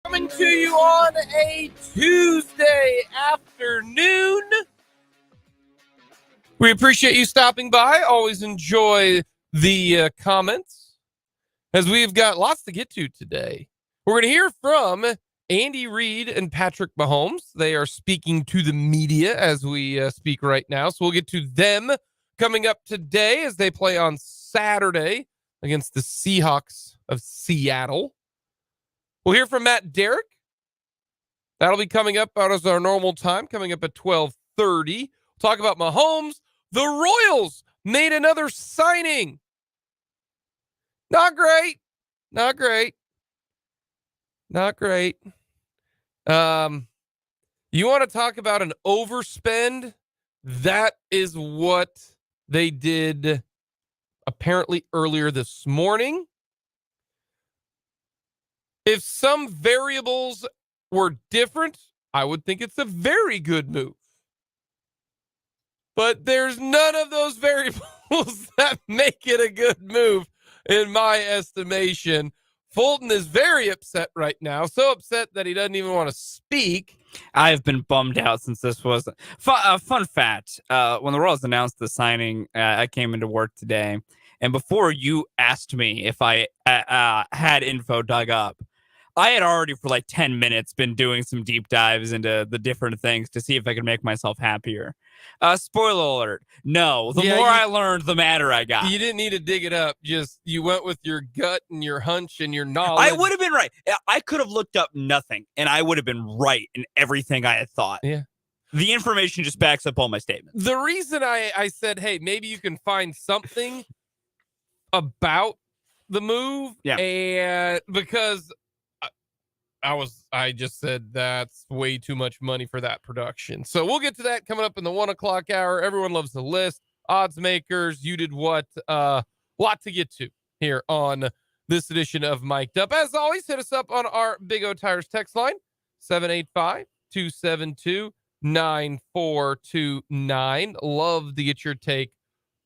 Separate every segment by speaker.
Speaker 1: Coming to you on a Tuesday afternoon. We appreciate you stopping by. Always enjoy the comments as we've got lots to get to today. We're going to hear from Andy Reid and Patrick Mahomes. They are speaking to the media as we speak right now. So we'll get to them coming up today as they play on Saturday against the Seahawks of Seattle. We'll hear from Derrick. That'll be coming up out as our normal time, coming up at 12:30. We'll talk about Mahomes. The Royals made another signing. Not great. Not great. Not great. You want to talk about an overspend? That is what they did apparently earlier this morning. If some variables were different, I would think it's a very good move. But there's none of those variables that make it a good move, in my estimation. Fulton is very upset right now, so upset that he doesn't even want to speak.
Speaker 2: I've been bummed out since this was fun fact. When the Royals announced the signing, I came into work today, and before you asked me if I had info dug up, I had already for like 10 minutes been doing some deep dives into the different things to see if I could make myself happier. Spoiler alert. No, the more I learned, the madder I got.
Speaker 1: You didn't need to dig it up. Just you went with your gut and your hunch and your knowledge.
Speaker 2: I would have been right. I could have looked up nothing and I would have been right in everything I had thought.
Speaker 1: Yeah.
Speaker 2: The information just backs up all my statements.
Speaker 1: The reason I said, hey, maybe you can find something about the move.
Speaker 2: Yeah.
Speaker 1: And because I just said that's way too much money for that production. So we'll get to that coming up in the 1 o'clock hour. Everyone loves the list. Odds makers, you did what? Lot to get to here on this edition of Mic'd Up. As always, hit us up on our Big O Tires text line, 785-272-9429. Love to get your take.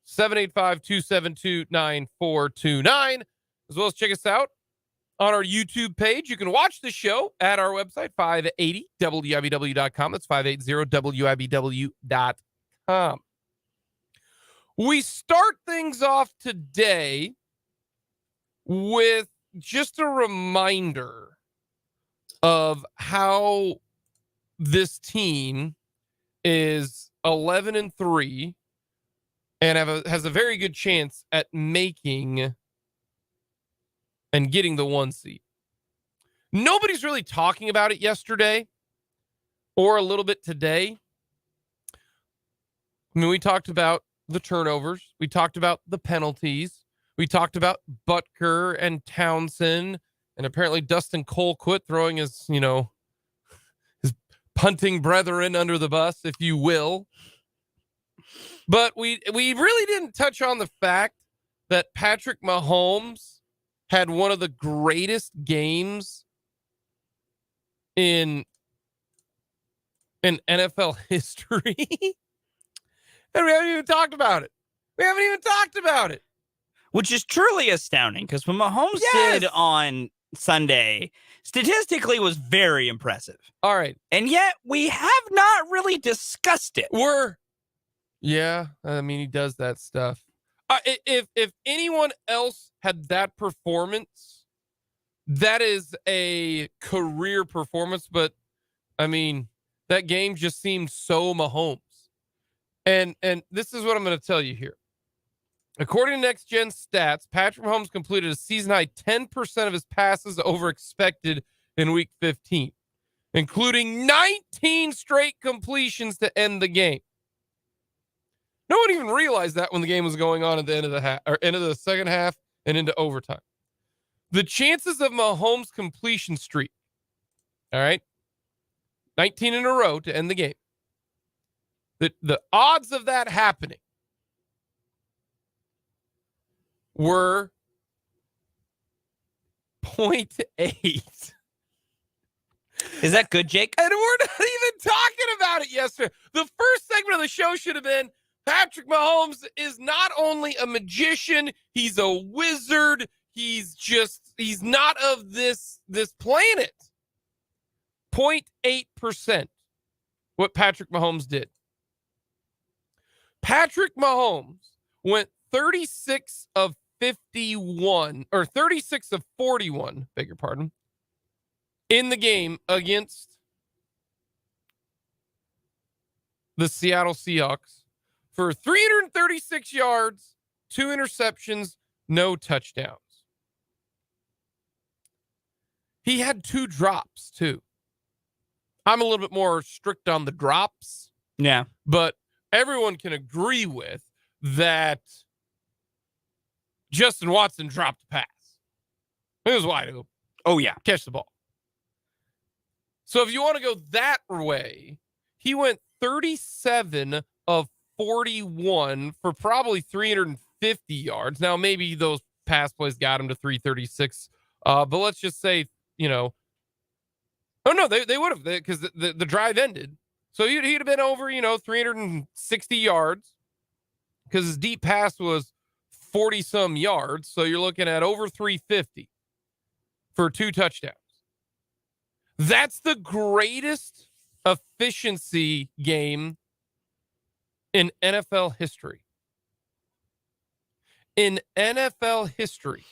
Speaker 1: 785-272-9429. As well as check us out on our YouTube page. You can watch the show at our website, 580wibw.com. That's 580wibw.com. We start things off today with just a reminder of how this team is 11-3 and has a very good chance at making and getting the 1 seed. Nobody's really talking about it yesterday or a little bit today. I mean, we talked about the turnovers. We talked about the penalties. We talked about Butker and Townsend, and apparently Dustin Cole quit throwing his, his punting brethren under the bus, if you will. But we really didn't touch on the fact that Patrick Mahomes had one of the greatest games in NFL history. And we haven't even talked about it.
Speaker 2: Which is truly astounding, because what Mahomes did on Sunday statistically was very impressive.
Speaker 1: All right.
Speaker 2: And yet we have not really discussed it.
Speaker 1: Yeah, I mean, he does that stuff. If anyone else had that performance, that is a career performance. But I mean, that game just seemed so Mahomes. And this is what I'm going to tell you here. According to Next Gen Stats, Patrick Mahomes completed a season high 10% of his passes over expected in Week 15, including 19 straight completions to end the game. No one even realized that when the game was going on at the end of the half, or end of the second half and into overtime. The chances of Mahomes' completion streak, all right, 19 in a row to end the game. The odds of that happening were 0.8.
Speaker 2: Is that good, Jake?
Speaker 1: And we're not even talking about it yesterday. The first segment of the show should have been Patrick Mahomes is not only a magician, he's a wizard. He's not of this planet. 0.8% what Patrick Mahomes did. Patrick Mahomes went 36 of 51, or 36 of 41, beg your pardon, in the game against the Seattle Seahawks for 336 yards, 2 interceptions, no touchdowns. He had 2 drops, too. I'm a little bit more strict on the drops.
Speaker 2: Yeah.
Speaker 1: But everyone can agree with that Justin Watson dropped a pass. It was wide open.
Speaker 2: Oh, yeah.
Speaker 1: Catch the ball. So if you want to go that way, he went 37 of 41 for probably 350 yards. Now, maybe those pass plays got him to 336. But let's just say, oh, no, they would have, because the drive ended. So he'd have been over, 360 yards, because his deep pass was 40-some yards. So you're looking at over 350 for 2 touchdowns. That's the greatest efficiency game in NFL history. In NFL history.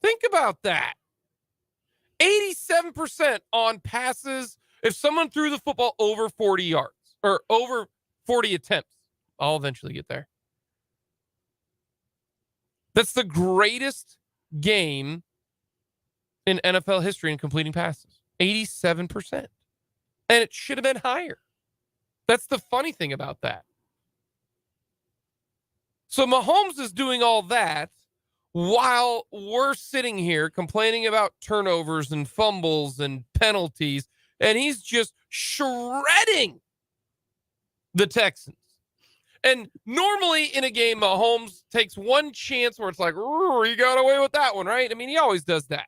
Speaker 1: Think about that. 87% on passes if someone threw the football over 40 yards or over 40 attempts. I'll eventually get there. That's the greatest game in NFL history in completing passes. 87%. And it should have been higher. That's the funny thing about that. So Mahomes is doing all that while we're sitting here complaining about turnovers and fumbles and penalties, and he's just shredding the Texans. And normally in a game, Mahomes takes one chance where it's like, you got away with that one, right? I mean, he always does that.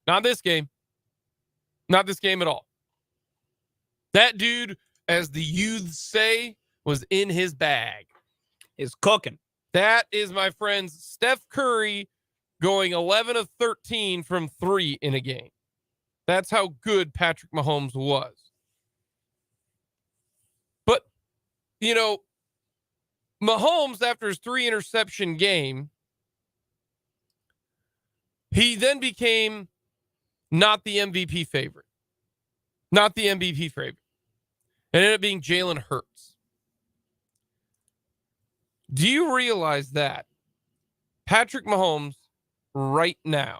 Speaker 1: Not this game. Not this game at all. That dude, as the youths say, was in his bag.
Speaker 2: Is cooking.
Speaker 1: That is, my friends, Steph Curry going 11 of 13 from 3 in a game. That's how good Patrick Mahomes was. But, Mahomes, after his 3 interception game, he then became not the MVP favorite. Not the MVP favorite. It ended up being Jalen Hurts. Do you realize that Patrick Mahomes right now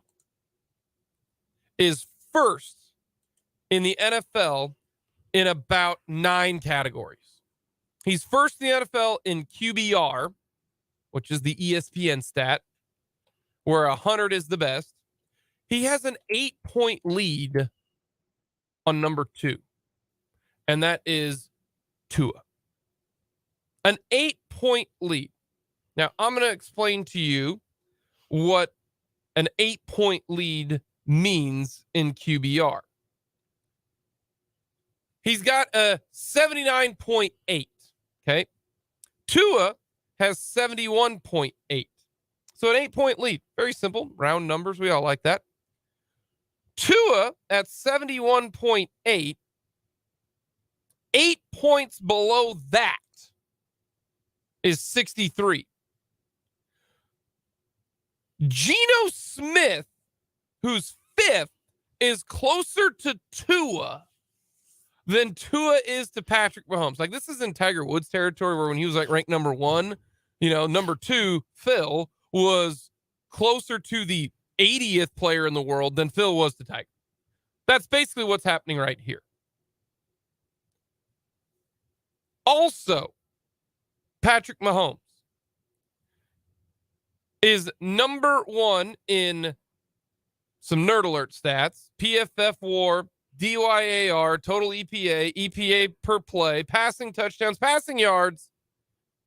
Speaker 1: is first in the NFL in about 9 categories? He's first in the NFL in QBR, which is the ESPN stat, where 100 is the best. He has an 8-point lead on number 2, and that is Tua. An 8-point lead. Now, I'm going to explain to you what an 8-point lead means in QBR. He's got a 79.8. Okay. Tua has 71.8. So an 8-point lead. Very simple. Round numbers. We all like that. Tua at 71.8. 8 points below that is 63. Geno Smith, who's 5th, is closer to Tua than Tua is to Patrick Mahomes. Like, this is in Tiger Woods territory, where when he was like ranked number 1, number 2, Phil, was closer to the 80th player in the world than Phil was to Tiger. That's basically what's happening right here. Also, Patrick Mahomes is number 1 in some nerd alert stats: PFF WAR, DYAR, total EPA, EPA per play, passing touchdowns, passing yards,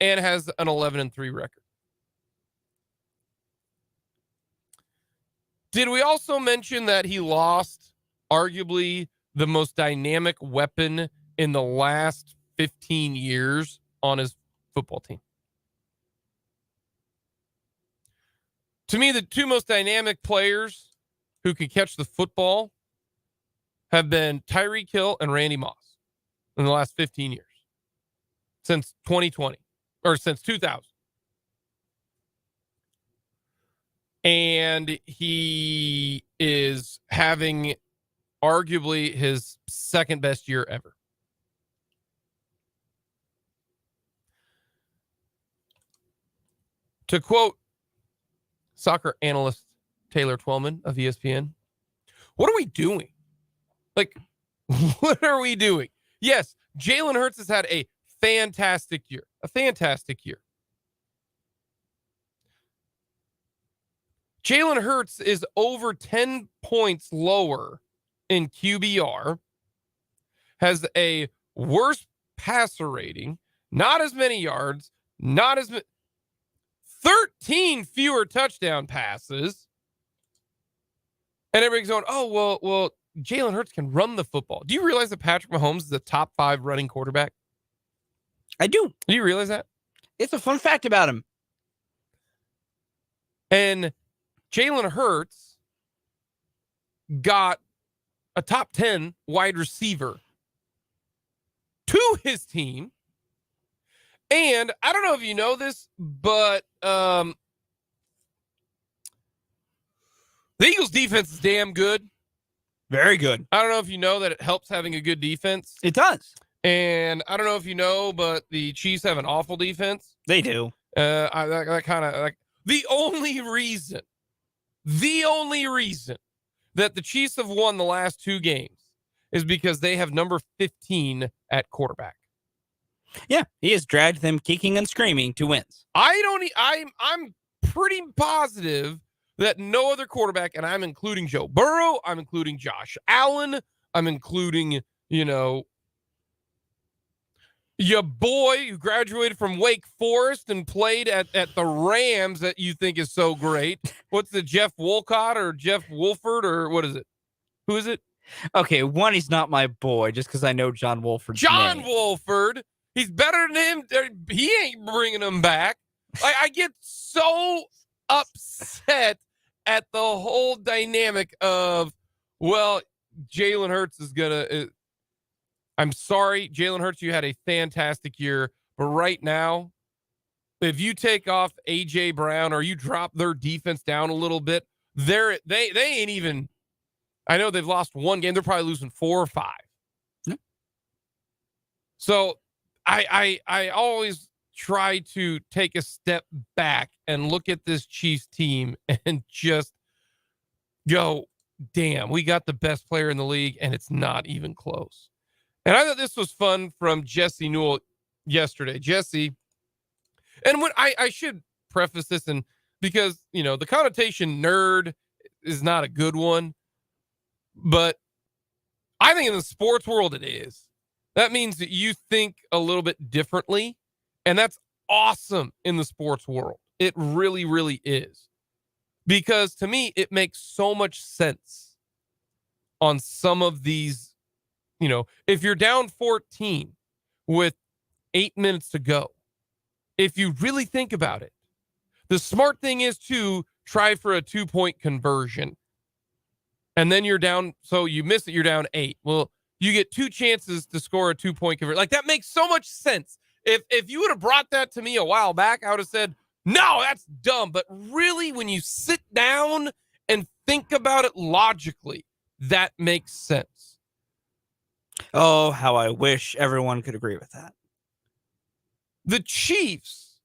Speaker 1: and has an 11-3 record. Did we also mention that he lost arguably the most dynamic weapon in the last 15 years on his football team? To me, the 2 most dynamic players who can catch the football have been Tyreek Hill and Randy Moss in the last 15 years. Since 2020 or since 2000. And he is having arguably his second best year ever. To quote soccer analyst Taylor Twellman of ESPN, what are we doing? Like, what are we doing? Yes, Jalen Hurts has had a fantastic year. A fantastic year. Jalen Hurts is over 10 points lower in QBR, has a worse passer rating, not as many yards, not as many, 13 fewer touchdown passes. And everybody's going, oh, well, Jalen Hurts can run the football. Do you realize that Patrick Mahomes is the top 5 running quarterback?
Speaker 2: I do.
Speaker 1: Do you realize that?
Speaker 2: It's a fun fact about him.
Speaker 1: And Jalen Hurts got a top 10 wide receiver to his team. And I don't know if you know this, but the Eagles defense is damn good.
Speaker 2: Very good.
Speaker 1: I don't know if you know that it helps having a good defense.
Speaker 2: It does.
Speaker 1: And I don't know if you know, but the Chiefs have an awful defense.
Speaker 2: They do.
Speaker 1: That kind of like the only reason that the Chiefs have won the last 2 games is because they have number 15 at quarterback.
Speaker 2: Yeah, he has dragged them kicking and screaming to wins.
Speaker 1: I'm pretty positive that no other quarterback, and I'm including Joe Burrow, I'm including Josh Allen, I'm including, your boy who graduated from Wake Forest and played at the Rams that you think is so great. What's the Jeff Wolcott or Jeff Wolford or what is it? Who is it?
Speaker 2: Okay, one, he's not my boy just because I know John Wolford.
Speaker 1: John Wolford. He's better than him. He ain't bringing him back. I get so upset at the whole dynamic of, well, Jalen Hurts is going to... I'm sorry, Jalen Hurts, you had a fantastic year. But right now, if you take off A.J. Brown or you drop their defense down a little bit, they ain't even... I know they've lost 1 game. They're probably losing 4 or 5.
Speaker 2: Yeah.
Speaker 1: So I always try to take a step back and look at this Chiefs team and just go, damn, we got the best player in the league, and it's not even close. And I thought this was fun from Jesse Newell yesterday. Jesse, and when I should preface this, and because, the connotation nerd is not a good one, but I think in the sports world it is. That means that you think a little bit differently, and that's awesome in the sports world. It really, really is. Because to me, it makes so much sense on some of these, if you're down 14 with 8 minutes to go, if you really think about it, the smart thing is to try for a 2-point conversion. And then you're down, so you miss it, you're down 8. Well, you get 2 chances to score a 2-point conversion. Like, that makes so much sense. If you would have brought that to me a while back, I would have said, no, that's dumb. But really, when you sit down and think about it logically, that makes sense.
Speaker 2: Oh, how I wish everyone could agree with that.
Speaker 1: The Chiefs,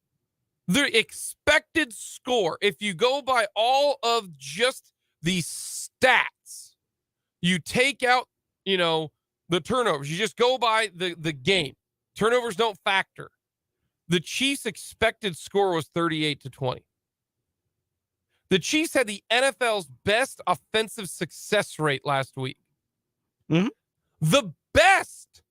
Speaker 1: their expected score, if you go by all of just the stats, you take out, the turnovers. You just go by the game. Turnovers don't factor. The Chiefs' expected score was 38-20. The Chiefs had the NFL's best offensive success rate last week.
Speaker 2: Mm-hmm.
Speaker 1: The best.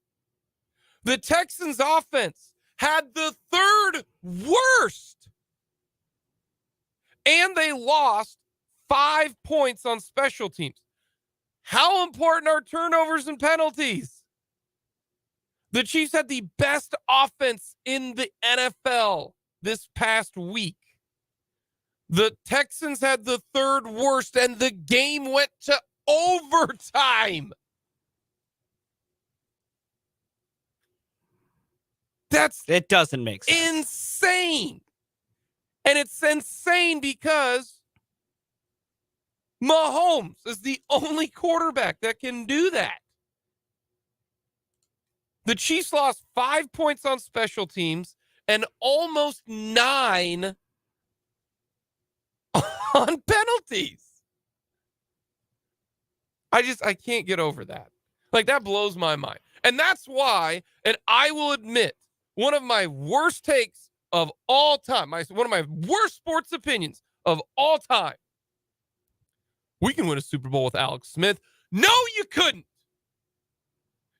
Speaker 1: The Texans' offense had the 3rd worst. And they lost 5 points on special teams. How important are turnovers and penalties? The Chiefs had the best offense in the NFL this past week. The Texans had the third worst, and the game went to overtime.
Speaker 2: It doesn't make sense.
Speaker 1: Insane. And it's insane because Mahomes is the only quarterback that can do that. The Chiefs lost 5 points on special teams and almost 9 on penalties. I can't get over that. Like, that blows my mind. And that's why, and I will admit, one of my worst takes of all time, one of my worst sports opinions of all time, we can win a Super Bowl with Alex Smith. No, you couldn't.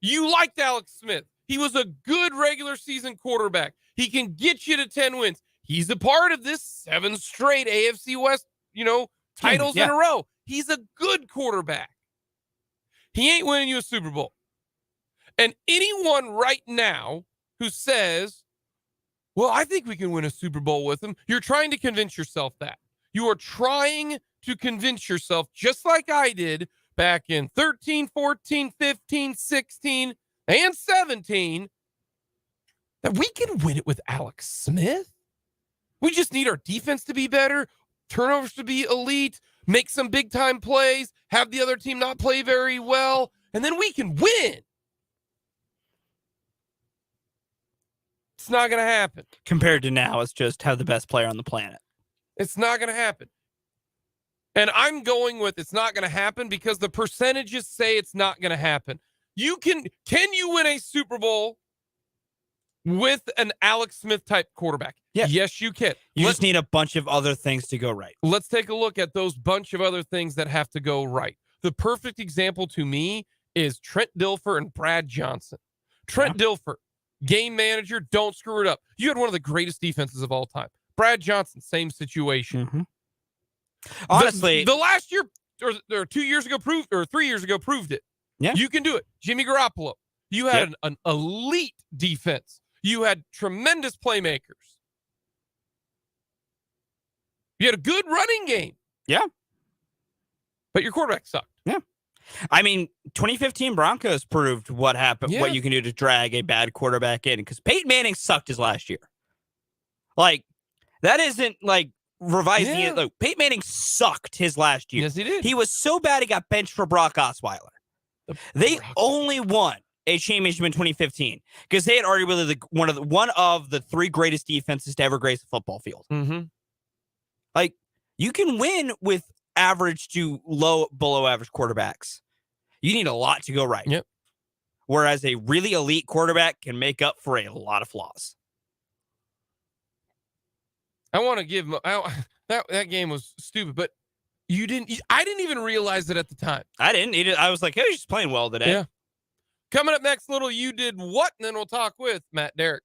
Speaker 1: You liked Alex Smith. He was a good regular season quarterback. He can get you to 10 wins. He's a part of this 7 straight AFC West, titles in a row. He's a good quarterback. He ain't winning you a Super Bowl. And anyone right now who says, well, I think we can win a Super Bowl with him, you're trying to convince yourself that. You are trying to convince yourself, just like I did back in 13, 14, 15, 16, and 17, that we can win it with Alex Smith. We just need our defense to be better, turnovers to be elite, make some big-time plays, have the other team not play very well, and then we can win. It's not going to happen.
Speaker 2: Compared to now, it's just have the best player on the planet.
Speaker 1: It's not going to happen. And I'm going with it's not going to happen because the percentages say it's not going to happen. Can you win a Super Bowl with an Alex Smith type quarterback?
Speaker 2: Yeah.
Speaker 1: Yes, you can.
Speaker 2: You just need a bunch of other things to go right.
Speaker 1: Let's take a look at those bunch of other things that have to go right. The perfect example to me is Trent Dilfer and Brad Johnson. Trent Dilfer, game manager, don't screw it up. You had one of the greatest defenses of all time. Brad Johnson, same situation.
Speaker 2: Mm-hmm. Honestly,
Speaker 1: the last year or 2 years ago proved, or 3 years ago proved it.
Speaker 2: Yeah,
Speaker 1: you can do it. Jimmy Garoppolo, you had an elite defense. You had tremendous playmakers. You had a good running game.
Speaker 2: Yeah,
Speaker 1: but your quarterback sucked.
Speaker 2: Yeah, I mean, 2015 Broncos proved what happened, what you can do to drag a bad quarterback in, because Peyton Manning sucked his last year. Like, that isn't like revising it. Like, Peyton Manning sucked his last year.
Speaker 1: Yes, he did.
Speaker 2: He was so bad he got benched for Brock Osweiler. They only won a championship in 2015 because they had arguably one of the 3 greatest defenses to ever grace a football field.
Speaker 1: Mm-hmm.
Speaker 2: Like, you can win with average to below average quarterbacks. You need a lot to go right.
Speaker 1: Yep.
Speaker 2: Whereas a really elite quarterback can make up for a lot of flaws.
Speaker 1: I want to give that game was stupid, but I didn't even realize it at the time.
Speaker 2: I didn't. I was like, hey, he's just playing well today.
Speaker 1: Yeah. Coming up next, little You Did What? And then we'll talk with Matt Derrick.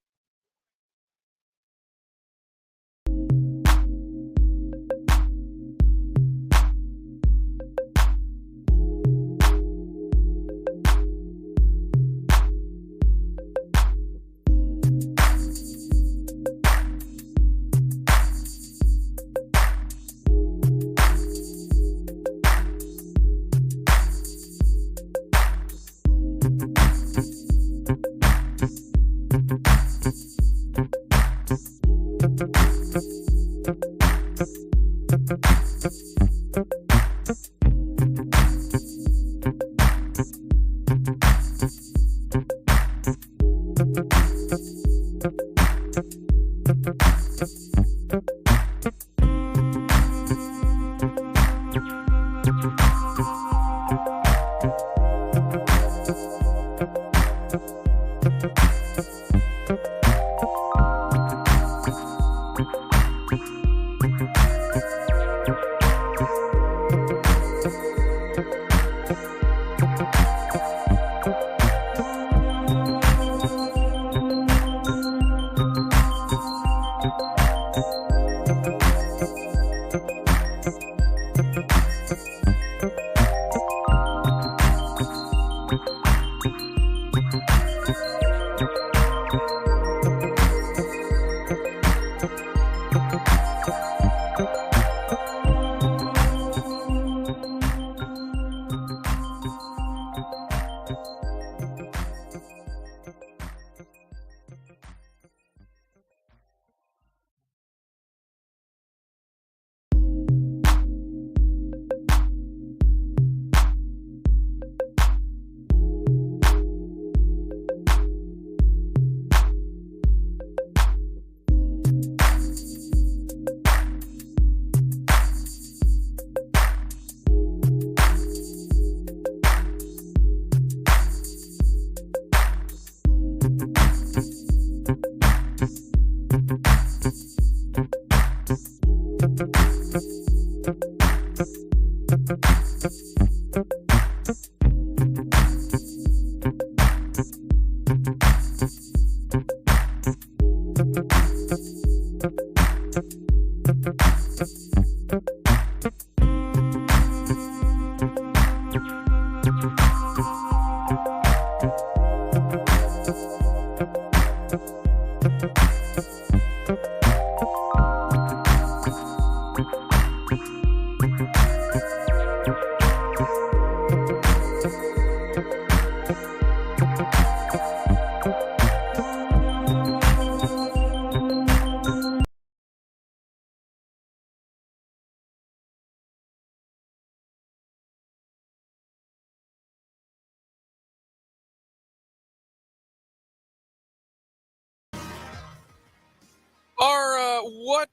Speaker 1: What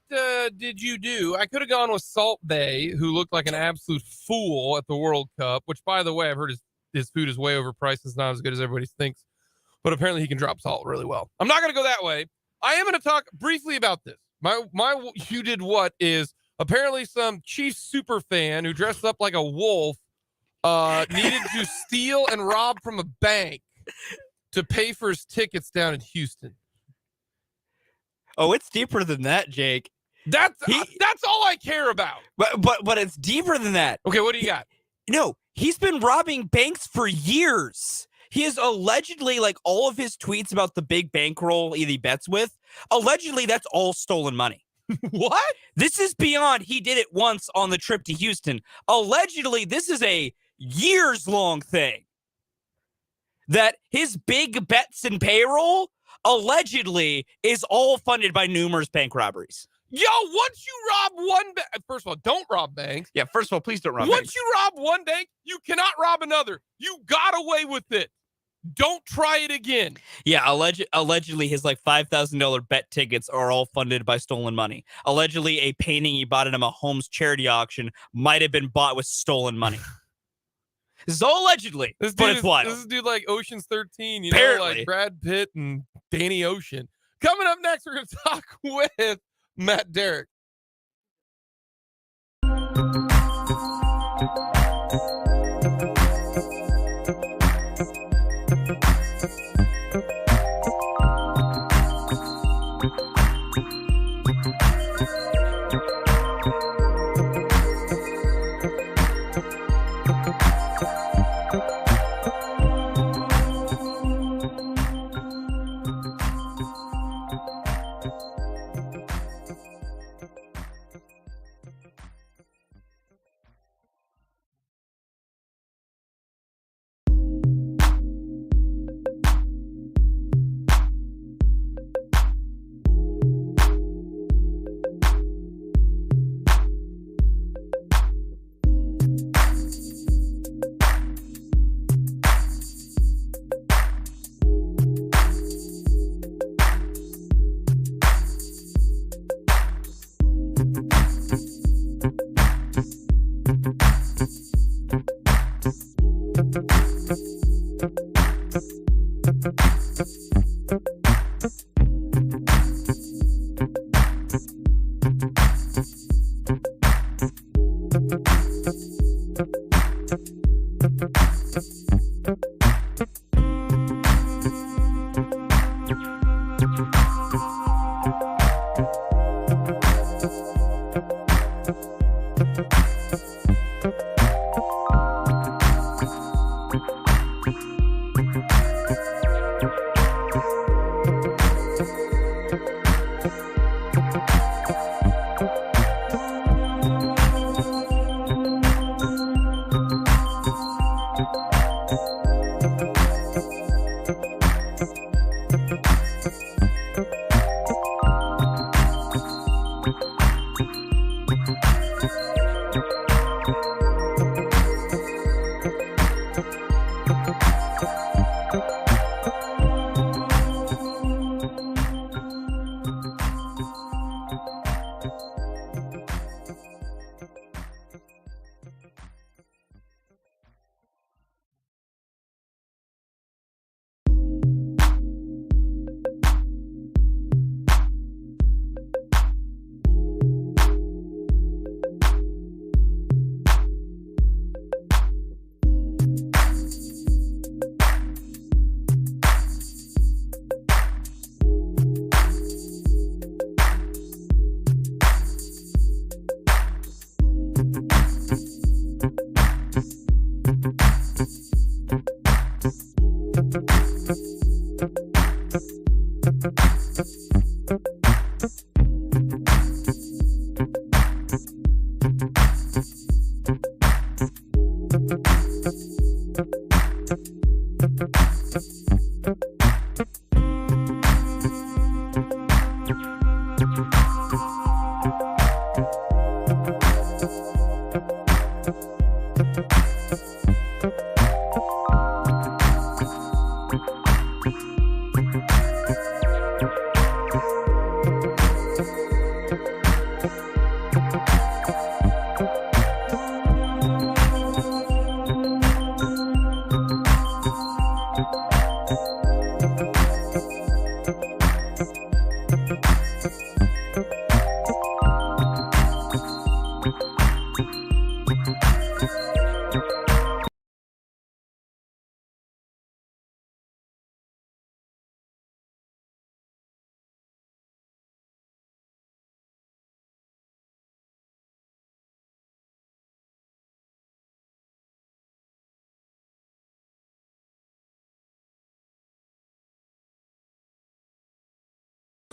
Speaker 1: did you do? I could have gone with Salt Bay, who looked like an absolute fool at the World Cup, which, by the way, I've heard his food is way overpriced. It's not as good as everybody thinks, but apparently he can drop salt really well. I'm not going to go that way. I am going to talk briefly about this. My you did what is apparently some Chiefs super fan who dressed up like a wolf needed to steal and rob from a bank to pay for his tickets down in Houston.
Speaker 2: Oh, it's deeper than that, Jake.
Speaker 1: That's all I care about.
Speaker 2: But it's deeper than that.
Speaker 1: Okay, what do you got?
Speaker 2: No, he's been robbing banks for years. He is allegedly, like, all of his tweets about the big bankroll he bets with, allegedly that's all stolen money.
Speaker 1: What?
Speaker 2: This is beyond he did it once on the trip to Houston. Allegedly, this is a years-long thing. That his big bets and payroll allegedly is all funded by numerous bank robberies.
Speaker 1: Yo, once you rob one bank, first of all, don't rob banks.
Speaker 2: Yeah, first of all, please don't rob
Speaker 1: Once
Speaker 2: banks.
Speaker 1: you rob one bank, you cannot rob another. You got away with it. Don't try it again.
Speaker 2: Yeah, allegedly his like $5,000 bet tickets are all funded by stolen money. Allegedly, a painting he bought at a Mahomes charity auction might have been bought with stolen money. This is all allegedly, but it's wild.
Speaker 1: This is dude like Ocean's 13, you
Speaker 2: Apparently.
Speaker 1: know, like Brad Pitt and Danny Ocean. Coming up next, we're going to talk with Matt Derrick.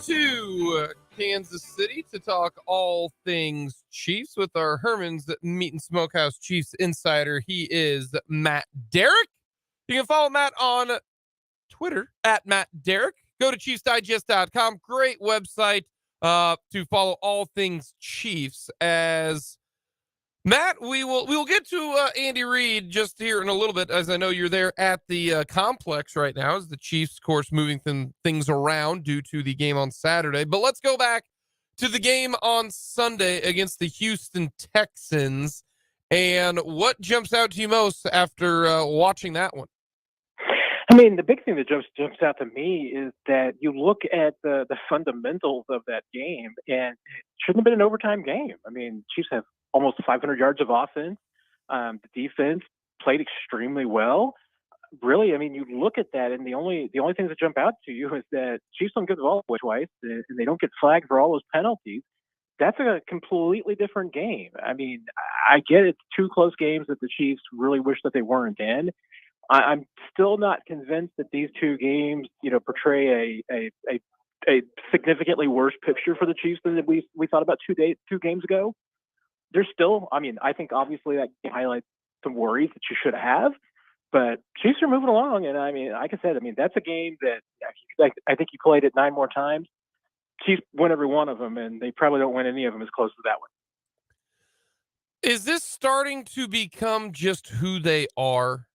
Speaker 1: To Kansas City to talk all things Chiefs with our Herman's Meat and Smokehouse Chiefs insider. He is Matt Derrick. You can follow Matt on Twitter at Matt Derrick. Go to ChiefsDigest.com. Great website to follow all things Chiefs. As Matt, we will get to Andy Reid just here in a little bit, as I know you're there at the complex right now, as the Chiefs, of course, moving things around due to the game on Saturday. But let's go back to the game on Sunday against the Houston Texans. And what jumps out to you most after watching that one?
Speaker 3: I mean, the big thing that jumps out to me is that you look at the fundamentals of that game, and it shouldn't have been an overtime game. I mean, Chiefs have almost 500 yards of offense. The defense played extremely well. Really, I mean, you look at that, and the only things that jump out to you is that Chiefs don't give the ball away twice, and they don't get flagged for all those penalties. That's a completely different game. I mean, I get it's two close games that the Chiefs really wish that they weren't in. I'm still not convinced that these two games, portray a significantly worse picture for the Chiefs than we thought about 2 games ago. There's still, I mean, I think obviously that highlights some worries that you should have, but Chiefs are moving along. And I mean, like I said, I mean, that's a game that I think you played it 9 more times. Chiefs win every one of them, and they probably don't win any of them as close to that one.
Speaker 1: Is this starting to become just who they are?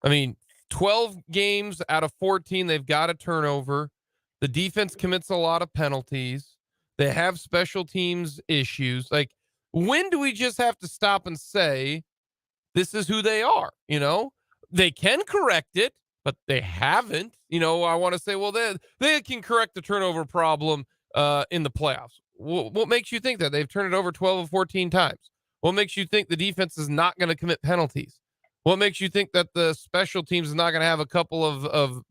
Speaker 1: I mean, 12 games out of 14, they've got a turnover. The defense commits a lot of penalties. They have special teams issues. Like, when do we just have to stop and say, this is who they are? They can correct it, but they haven't. I want to say, well, they can correct the turnover problem in the playoffs. What makes you think that? They've turned it over 12 or 14 times. What makes you think the defense is not going to commit penalties? What makes you think that the special teams is not going to have a couple of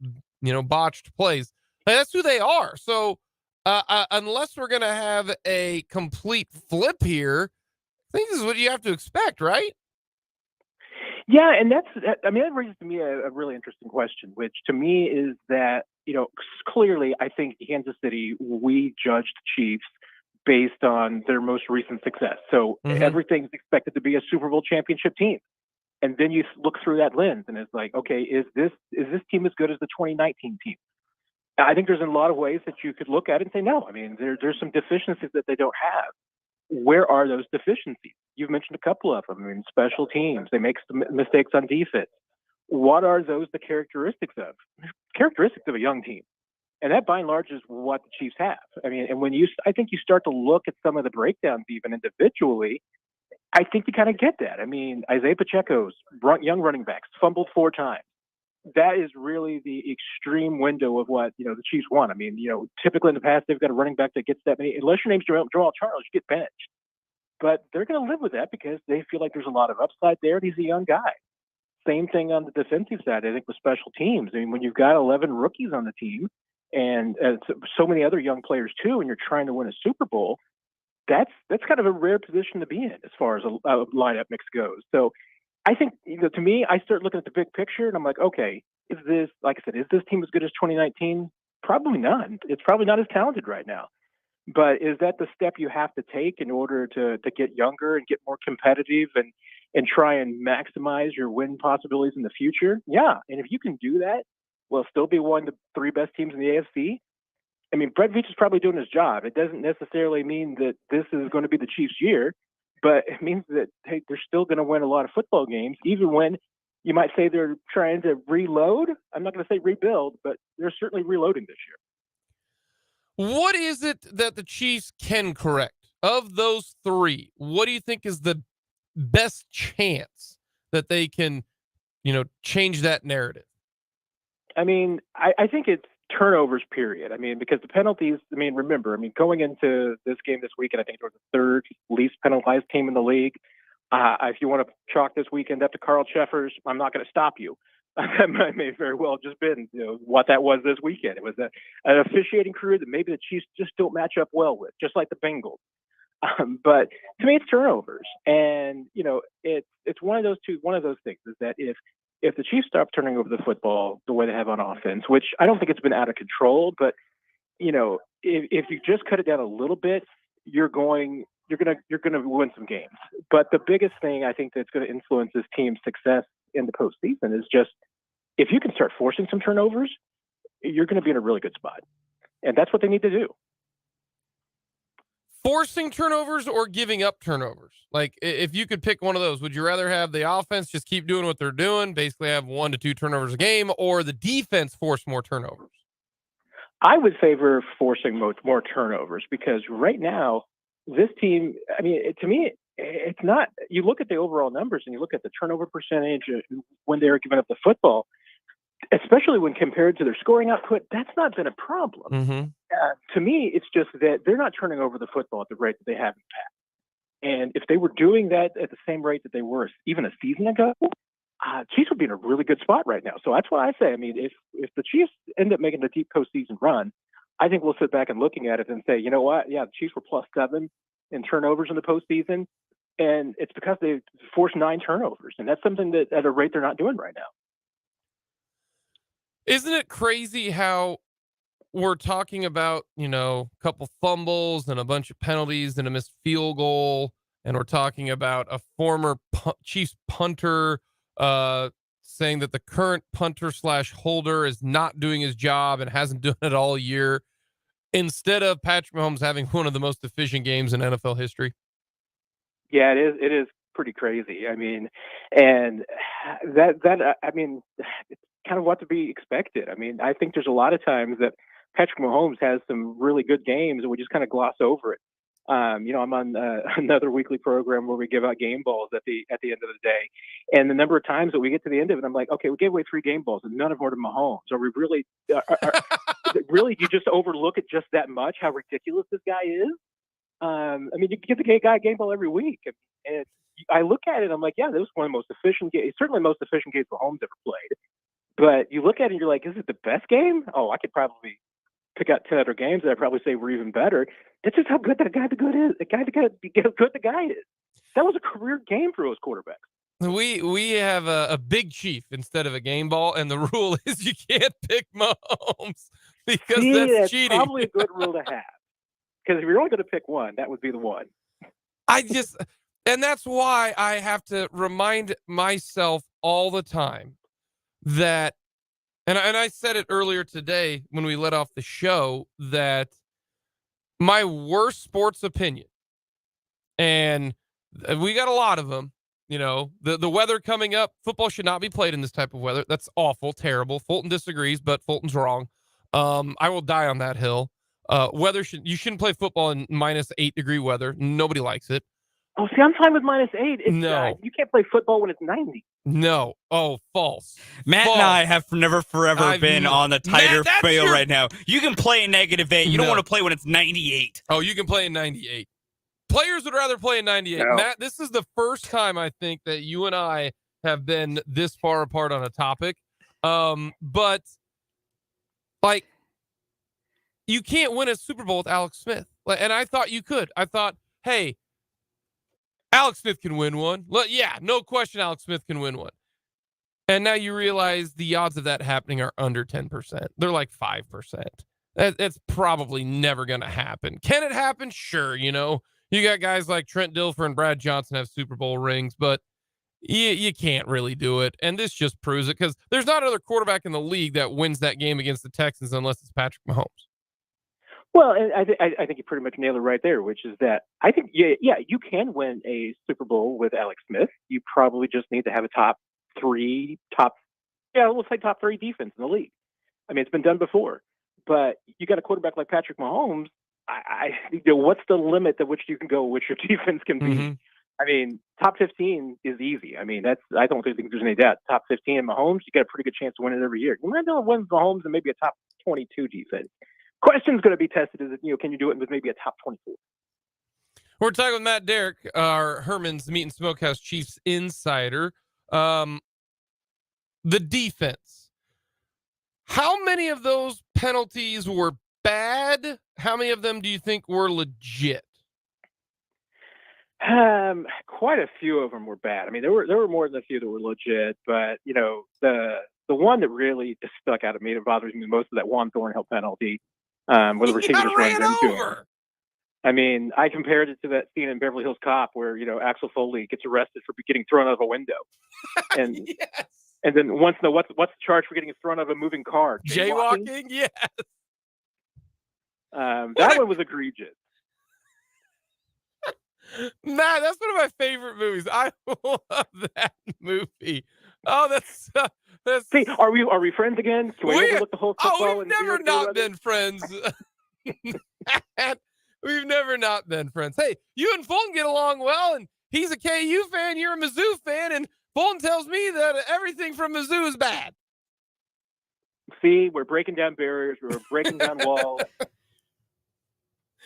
Speaker 1: botched plays? Like, that's who they are. So unless we're going to have a complete flip here, I think this is what you have to expect, right?
Speaker 3: Yeah, and that raises to me a really interesting question, which to me is that, clearly I think Kansas City, we judged the Chiefs based on their most recent success. So everything's expected to be a Super Bowl championship team. And then you look through that lens and it's like, okay, is this team as good as the 2019 team? I think there's a lot of ways that you could look at it and say, no. I mean, there's some deficiencies that they don't have. Where are those deficiencies? You've mentioned a couple of them. I mean, special teams, they make some mistakes on defense. What are those the characteristics of? Characteristics of a young team. And that, by and large, is what the Chiefs have. I mean, and I think you start to look at some of the breakdowns even individually, I think you kind of get that. I mean, Isaiah Pacheco's young running backs fumbled 4 times. That is really the extreme window of what, the Chiefs want. I mean, typically in the past, they've got a running back that gets that many. Unless your name's Jamal Charles, you get benched. But they're going to live with that because they feel like there's a lot of upside there, and he's a young guy. Same thing on the defensive side, I think, with special teams. I mean, when you've got 11 rookies on the team and so many other young players too, and you're trying to win a Super Bowl, that's kind of a rare position to be in as far as a lineup mix goes. So I think, to me, I start looking at the big picture and I'm like, okay, is this team as good as 2019? Probably not. It's probably not as talented right now. But is that the step you have to take in order to get younger and get more competitive and try and maximize your win possibilities in the future? Yeah. And if you can do that, will still be one of the three best teams in the AFC. I mean, Brett Veach is probably doing his job. It doesn't necessarily mean that this is going to be the Chiefs' year, but it means that, hey, they're still going to win a lot of football games, even when you might say they're trying to reload. I'm not going to say rebuild, but they're certainly reloading this year.
Speaker 1: What is it that the Chiefs can correct? Of those three, what do you think is the best chance that they can, change that narrative?
Speaker 3: I mean, I think it's turnovers, period. I mean, because the penalties, remember, going into this game this weekend, I think it was the third least penalized team in the league. If you want to chalk this weekend up to Carl Cheffers, I'm not going to stop you. That may very well have just been what that was this weekend. It was an officiating crew that maybe the Chiefs just don't match up well with, just like the Bengals. But to me, it's turnovers, and it's one of those things is that if the Chiefs stop turning over the football the way they have on offense, which I don't think it's been out of control, but if you just cut it down a little bit, you're gonna win some games. But the biggest thing I think that's going to influence this team's success in the postseason is just if you can start forcing some turnovers, you're going to be in a really good spot, and that's what they need to do.
Speaker 1: Forcing turnovers or giving up turnovers? Like, if you could pick one of those, would you rather have the offense just keep doing what they're doing, basically have 1 to 2 turnovers a game, or the defense force more turnovers?
Speaker 3: I would favor forcing more turnovers because right now, this team, to me, it's not. You look at the overall numbers and you look at the turnover percentage when they're giving up the football, especially when compared to their scoring output, that's not been a problem.
Speaker 1: Mm-hmm.
Speaker 3: To me, it's just that they're not turning over the football at the rate that they have in the past. And if they were doing that at the same rate that they were even a season ago, Chiefs would be in a really good spot right now. So that's why I say, if the Chiefs end up making the deep postseason run, I think we'll sit back and looking at it and say, you know what? Yeah, the Chiefs were +7 in turnovers in the postseason, and it's because they forced 9 turnovers, and that's something that at a rate they're not doing right now.
Speaker 1: Isn't it crazy how we're talking about, a couple fumbles and a bunch of penalties and a missed field goal, and we're talking about a former Chiefs punter saying that the current punter / holder is not doing his job and hasn't done it all year, instead of Patrick Mahomes having one of the most efficient games in NFL history?
Speaker 3: Yeah, it is pretty crazy. And it's kind of what to be expected. I think there's a lot of times that Patrick Mahomes has some really good games and we just kind of gloss over it. I'm on another weekly program where we give out game balls at the end of the day, and the number of times that we get to the end of it, I'm like, okay, we gave away 3 game balls and none of them are to Mahomes. Are we really? Really, you just overlook it just that much? How ridiculous this guy is. You give the guy a game ball every week, and I look at it, I'm like, yeah, this was one of the most efficient games, certainly the most efficient games Mahomes ever played. But you look at it and you're like, is it the best game? Oh, I could probably pick out 10 other games that I'd probably say were even better. That's just how good the guy is. That was a career game for those quarterbacks.
Speaker 1: We have a big chief instead of a game ball, and the rule is you can't pick Mahomes because that's cheating.
Speaker 3: Probably a good rule to have. Because if you're only going to pick one, that would be the one.
Speaker 1: And that's why I have to remind myself all the time that, and I said it earlier today when we let off the show, that my worst sports opinion, and we got a lot of them, the weather coming up, football should not be played in this type of weather. That's awful, terrible. Fulton disagrees, but Fulton's wrong. I will die on that hill. You shouldn't play football in -8-degree weather. Nobody likes it.
Speaker 3: Oh, see, I'm fine with -8.
Speaker 1: No.
Speaker 3: You can't play football when it's 90.
Speaker 1: No. Oh, false.
Speaker 2: Matt
Speaker 1: false.
Speaker 2: And I have never forever been on the tighter field right now. You can play in -8. You don't want to play when it's 98.
Speaker 1: Oh, you can play in 98. Players would rather play in 98.
Speaker 3: No.
Speaker 1: Matt, this is the first time I think that you and I have been this far apart on a topic. But like, you can't win a Super Bowl with Alex Smith. And I thought you could. I thought, hey, Alex Smith can win one. Yeah, no question Alex Smith can win one. And now you realize the odds of that happening are under 10%. They're like 5%. That's probably never going to happen. Can it happen? Sure, you got guys like Trent Dilfer and Brad Johnson have Super Bowl rings, but you can't really do it. And this just proves it because there's not another quarterback in the league that wins that game against the Texans unless it's Patrick Mahomes.
Speaker 3: Well, and I think you pretty much nailed it right there, which is that I think, yeah, you can win a Super Bowl with Alex Smith. You probably just need to have a top three defense in the league. I mean, it's been done before, but you got a quarterback like Patrick Mahomes. What's the limit at which you can go, which your defense can be?
Speaker 1: Mhm.
Speaker 3: I mean, top 15 is easy. I mean, I don't think there's any doubt. Top 15 in Mahomes, you got a pretty good chance to win it every year. You might not win Mahomes and maybe a top 22 defense. Question's going to be tested is, can you do it with maybe a top 24?
Speaker 1: We're talking with Matt Derrick, our Herman's Meat and Smokehouse Chiefs insider. The defense. How many of those penalties were bad? How many of them do you think were legit?
Speaker 3: Quite a few of them were bad. I mean, there were more than a few that were legit, but the one that really just stuck out at me that bothers me most is that Juan Thornhill penalty, where the receiver just runs into him. I mean, I compared it to that scene in Beverly Hills Cop where Axel Foley gets arrested for getting thrown out of a window, and
Speaker 1: Yes.
Speaker 3: and then what's the charge for getting thrown out of a moving car?
Speaker 1: Jaywalking? Yes.
Speaker 3: That one was egregious.
Speaker 1: Matt, that's one of my favorite movies. I love that movie. Oh, that's.
Speaker 3: See, are we friends again? Can we overlook the whole football?
Speaker 1: We've never not been friends. We've never not been friends. Hey, you and Fulton get along well, and he's a KU fan, you're a Mizzou fan, and Fulton tells me that everything from Mizzou is bad.
Speaker 3: See, we're breaking down barriers, we're breaking down walls.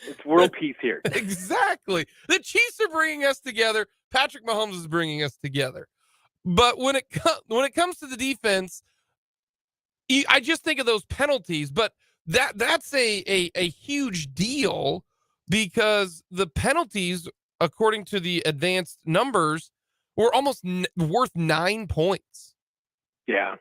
Speaker 3: It's world peace here.
Speaker 1: Exactly. The Chiefs are bringing us together. Patrick Mahomes is bringing us together. But when it comes to the defense, I just think of those penalties. But that's a huge deal because the penalties, according to the advanced numbers, were almost worth 9 points.
Speaker 3: Yeah.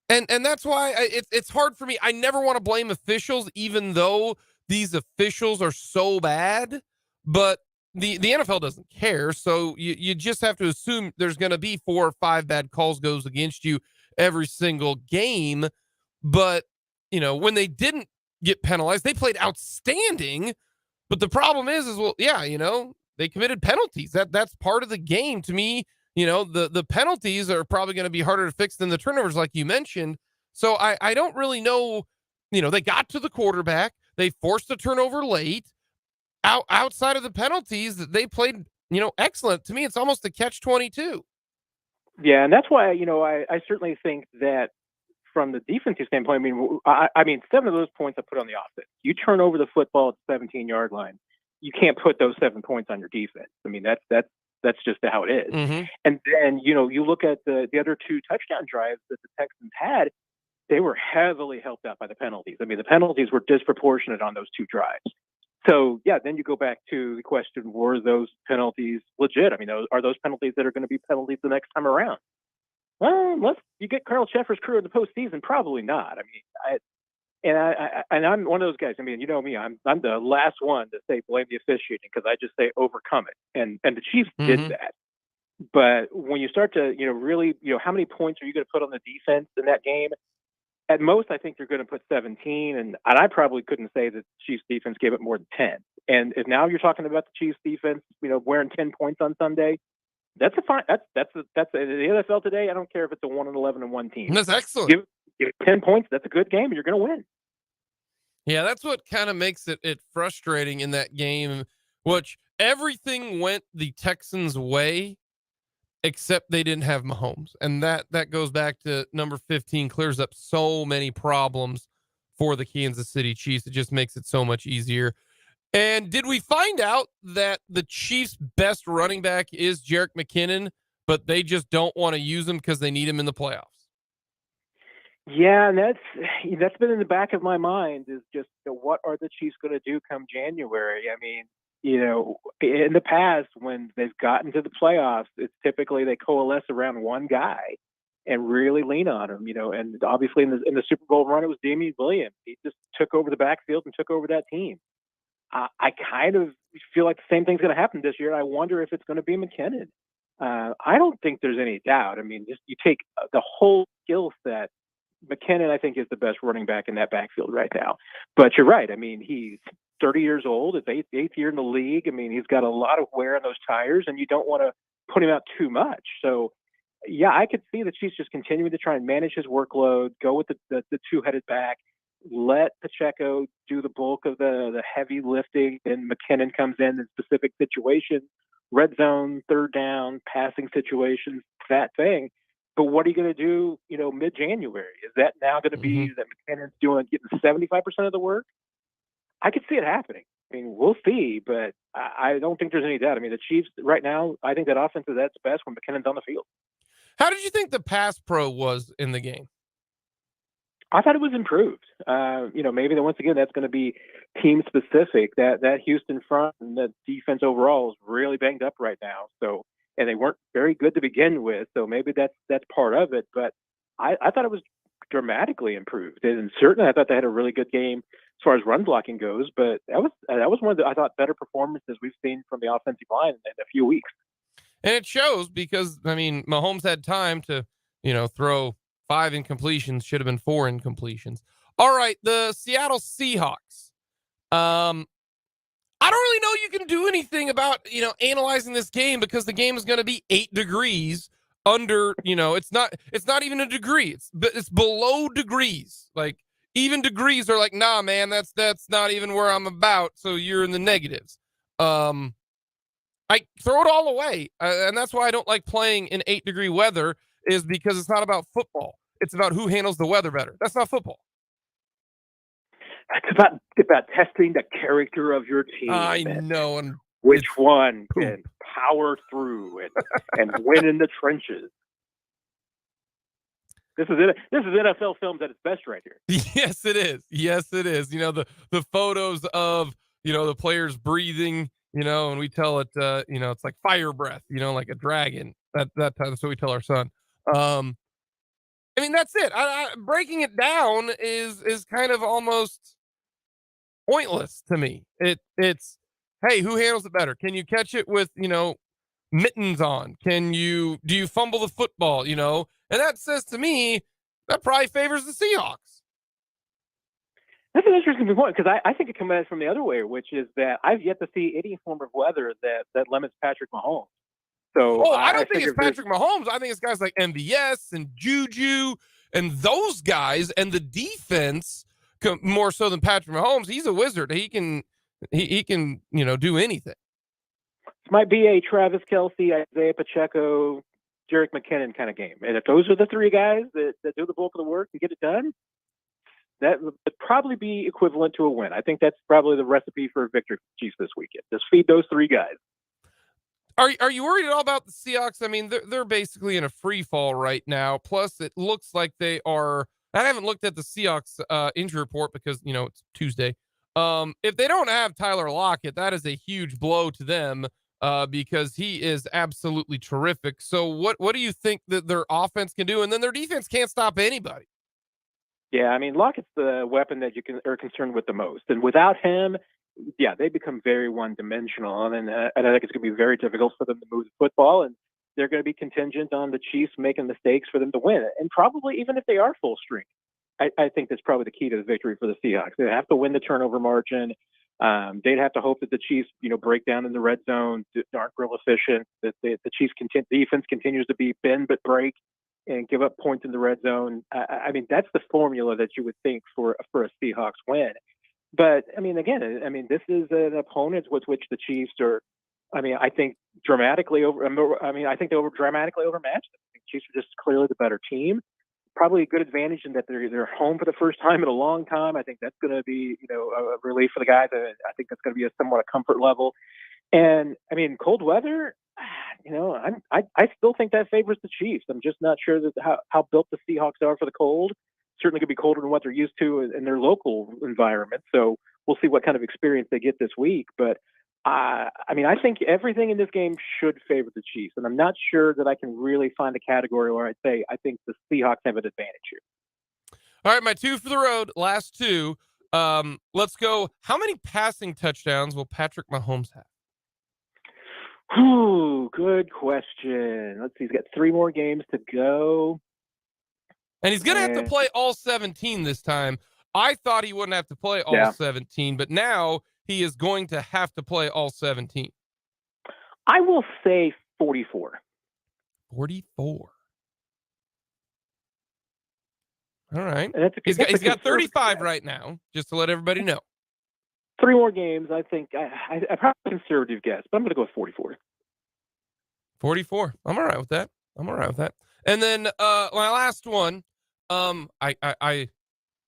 Speaker 1: And that's why it's hard for me. I never want to blame officials, even though these officials are so bad, but the NFL doesn't care. So you just have to assume there's going to be 4 or 5 bad calls goes against you every single game. But, when they didn't get penalized, they played outstanding. But the problem is well, yeah, they committed penalties. That's part of the game. To me, the penalties are probably going to be harder to fix than the turnovers, like you mentioned. So I don't really know, they got to the quarterback. They forced a turnover late. Outside of the penalties, they played, excellent. To me, it's almost a catch-22.
Speaker 3: Yeah, and that's why, I certainly think that from the defensive standpoint, I mean, 7 of those points I put on the offense. You turn over the football at the 17-yard line, you can't put those 7 points on your defense. I mean, that's just how it is.
Speaker 1: Mm-hmm.
Speaker 3: And then, you look at the other 2 touchdown drives that the Texans had, they were heavily helped out by the penalties. I mean, the penalties were disproportionate on those 2 drives. So, yeah, then you go back to the question, were those penalties legit? I mean, are those penalties that are going to be penalties the next time around? Well, unless you get Carl Sheffer's crew in the postseason, probably not. I mean, I'm one of those guys. I mean, you know me, I'm the last one to say blame the officiating because I just say overcome it. And the Chiefs did that. But when you start to, really, how many points are you going to put on the defense in that game? At most, I think you're going to put 17, and I probably couldn't say that the Chiefs defense gave it more than 10. And if now you're talking about the Chiefs defense, wearing 10 points on Sunday, that's a fine. That's the NFL today. I don't care if it's a 1-11-1 team.
Speaker 1: That's excellent.
Speaker 3: Give it 10 points. That's a good game, and you're going to win.
Speaker 1: Yeah, that's what kind of makes it frustrating in that game, which everything went the Texans' way, except they didn't have Mahomes. And that goes back to number 15, clears up so many problems for the Kansas City Chiefs. It just makes it so much easier. And did we find out that the Chiefs' best running back is Jerick McKinnon, but they just don't want to use him because they need him in the playoffs?
Speaker 3: Yeah, and that's been in the back of my mind is just what are the Chiefs going to do come January? I mean, in the past when they've gotten to the playoffs, it's typically they coalesce around one guy and really lean on him. And obviously in the Super Bowl run, it was Damian Williams. He just took over the backfield and took over that team. I kind of feel like the same thing's going to happen this year. I wonder if it's going to be McKinnon. I don't think there's any doubt. I mean, just you take the whole skill set. McKinnon, I think, is the best running back in that backfield right now. But you're right. I mean, he's 30 years old. It's eighth year in the league. I mean, he's got a lot of wear on those tires, and you don't want to put him out too much. So, yeah, I could see the Chiefs just continuing to try and manage his workload, go with the two-headed back, let Pacheco do the bulk of the heavy lifting, and McKinnon comes in specific situations, red zone, third down, passing situations, that thing. But what are you going to do, mid-January? Is that now going to be that McKinnon's getting 75% of the work? I could see it happening. I mean, we'll see, but I don't think there's any doubt. I mean, the Chiefs right now, I think that offense is at its best when McKinnon's on the field.
Speaker 1: How did you think the pass pro was in the game?
Speaker 3: I thought it was improved. Maybe once again, that's going to be team specific. That Houston front and the defense overall is really banged up right now. So, and they weren't very good to begin with. So maybe that's part of it. But I thought it was dramatically improved. And certainly I thought they had a really good game as far as run blocking goes. But that was one of the, I thought, better performances we've seen from the offensive line in a few weeks.
Speaker 1: And it shows because, I mean, Mahomes had time to, throw 5 incompletions, should have been 4 incompletions. All right, the Seattle Seahawks. I don't really know you can do anything about, analyzing this game because the game is going to be 8 degrees under, it's not even a degree. It's below degrees. Like, even degrees are like, nah, man, that's not even where I'm about. So you're in the negatives. I throw it all away. And that's why I don't like playing in 8-degree weather, is because it's not about football. It's about who handles the weather better. That's not football.
Speaker 3: It's about testing the character of your team.
Speaker 1: I know. And
Speaker 3: which one can power through and win in the trenches. This is it. This is NFL films at its best right here.
Speaker 1: Yes, it is. Yes, it is. The photos of, the players breathing, and we tell it, it's like fire breath, like a dragon. That time. That's what we tell our son. I mean, that's it. Breaking it down is kind of almost pointless to me. It's, hey, who handles it better? Can you catch it with, mittens on? Do you fumble the football, And that says to me, that probably favors the Seahawks.
Speaker 3: That's an interesting point, because I think it comes from the other way, which is that I've yet to see any form of weather that limits Patrick Mahomes. So
Speaker 1: I don't think it's Patrick Mahomes. I think it's guys like MVS and Juju and those guys, and the defense more so than Patrick Mahomes. He's a wizard. He can do anything.
Speaker 3: This might be a Travis Kelce, Isaiah Pacheco, Derrick McKinnon kind of game. And if those are the 3 guys that do the bulk of the work and get it done, that would probably be equivalent to a win. I think that's probably the recipe for a victory for the Chiefs this weekend. Just feed those 3 guys.
Speaker 1: Are you worried at all about the Seahawks? I mean, they're basically in a free fall right now. Plus, it looks like they are. I haven't looked at the Seahawks injury report because it's Tuesday. If they don't have Tyler Lockett, that is a huge blow to them because he is absolutely terrific. So, what do you think that their offense can do? And then their defense can't stop anybody.
Speaker 3: Yeah, I mean, Lockett's the weapon that you are concerned with the most, and without him, yeah, they become very one-dimensional, and I think it's going to be very difficult for them to move the football, and they're going to be contingent on the Chiefs making mistakes for them to win. And probably even if they are full strength, I think that's probably the key to the victory for the Seahawks. They have to win the turnover margin. They'd have to hope that the Chiefs, break down in the red zone, aren't real efficient, that the Chiefs defense continues to be bend but break and give up points in the red zone. I mean, that's the formula that you would think for a Seahawks win. But I mean, again, this is an opponent with which the Chiefs are. I think dramatically over. I think they dramatically overmatched them. I think the Chiefs are just clearly the better team. Probably a good advantage in that they're home for the first time in a long time. I think that's going to be a relief for the guys. I think that's going to be somewhat a comfort level. And I mean, cold weather. I still think that favors the Chiefs. I'm just not sure that how built the Seahawks are for the cold. Certainly could be colder than what they're used to in their local environment. So we'll see what kind of experience they get this week. But I think everything in this game should favor the Chiefs. And I'm not sure that I can really find a category where I'd say I think the Seahawks have an advantage here.
Speaker 1: All right, my 2 for the road, last 2. Let's go. How many passing touchdowns will Patrick Mahomes have?
Speaker 3: Ooh, good question. Let's see. He's got 3 more games to go.
Speaker 1: And he's going to have to play all 17 this time. I thought he wouldn't have to play all 17, but now he is going to have to play all 17.
Speaker 3: I will say 44.
Speaker 1: 44. All right.
Speaker 3: He's
Speaker 1: got 35 right now, just to let everybody know.
Speaker 3: 3 more games. I think I probably conservative guess, but I'm going to go with 44.
Speaker 1: 44. I'm all right with that. And then my last one, I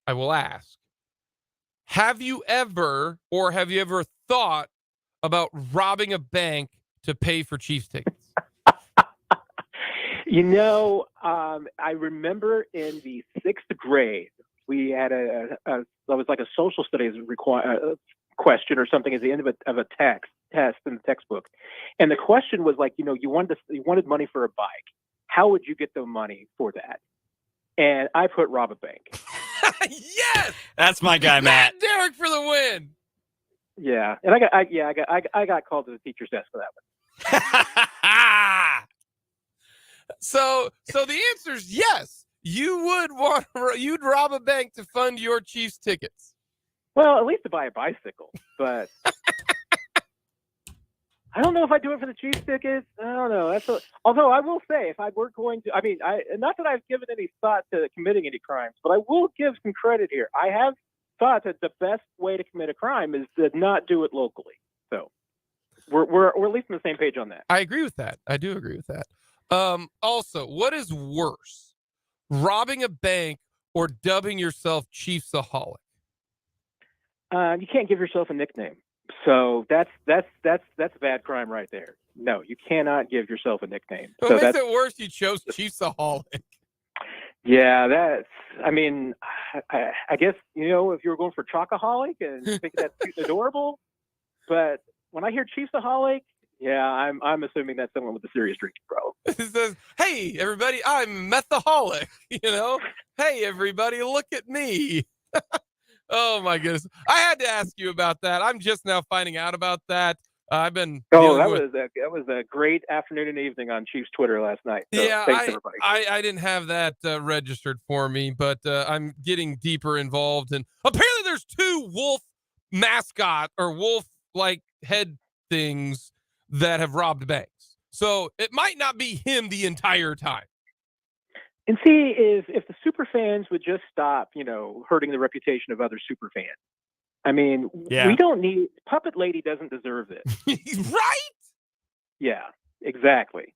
Speaker 1: will ask, have you ever thought about robbing a bank to pay for Chiefs tickets?
Speaker 3: I remember in the 6th grade, we had that was like a social studies question or something at the end of a test in the textbook. And the question was like, you wanted money for a bike. How would you get the money for that? And I put rob a bank.
Speaker 1: Yes,
Speaker 2: that's my guy, Matt.
Speaker 1: Derrick for the win.
Speaker 3: Yeah, and I got called to the teacher's desk for that one.
Speaker 1: So the answer is yes. You'd rob a bank to fund your Chiefs tickets.
Speaker 3: Well, at least to buy a bicycle, but I don't know if I do it for the Chiefs tickets. I don't know. Although I will say, if I were going to, not that I've given any thought to committing any crimes, but I will give some credit here. I have thought that the best way to commit a crime is to not do it locally. So we're at least on the same page on that.
Speaker 1: I agree with that. I do agree with that. Also, what is worse, robbing a bank or dubbing yourself Chiefsaholic?
Speaker 3: You can't give yourself a nickname. So that's a bad crime right there. No, you cannot give yourself a nickname.
Speaker 1: What makes it worse? You chose Chiefsaholic.
Speaker 3: Yeah, I guess, if you were going for Chocoholic and think that's adorable, but when I hear Chiefsaholic, yeah, I'm assuming that's someone with a serious drinking problem.
Speaker 1: It says, hey, everybody, I'm methaholic, Hey, everybody, look at me. Oh, my goodness. I had to ask you about that. I'm just now finding out about that. I've been.
Speaker 3: That was a great afternoon and evening on Chiefs Twitter last night. So
Speaker 1: yeah,
Speaker 3: thanks, everybody.
Speaker 1: I didn't have that registered for me, but I'm getting deeper involved. And apparently there's 2 wolf mascot or wolf-like head things that have robbed banks. So it might not be him the entire time.
Speaker 3: And see, if the super fans would just stop, hurting the reputation of other super fans. We don't need Puppet Lady doesn't deserve this.
Speaker 1: Right?
Speaker 3: Yeah, exactly.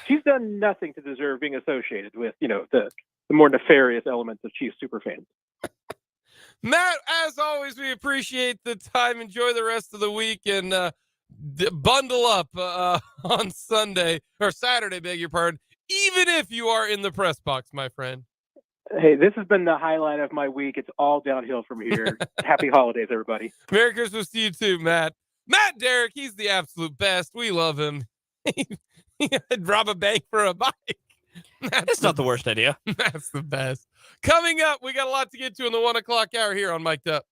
Speaker 3: She's done nothing to deserve being associated with, the more nefarious elements of Chiefs superfans.
Speaker 1: Matt, as always, we appreciate the time. Enjoy the rest of the week and bundle up on Sunday or Saturday, beg your pardon, even if you are in the press box, my friend.
Speaker 3: Hey, this has been the highlight of my week. It's all downhill from here. Happy holidays, everybody.
Speaker 1: Merry Christmas to you too, Matt. Matt Derrick, he's the absolute best. We love him. He'd rob a bank for a bike.
Speaker 2: It's not the worst idea.
Speaker 1: That's the best. Coming up, we got a lot to get to in the 1 o'clock hour here on Mic'd Up.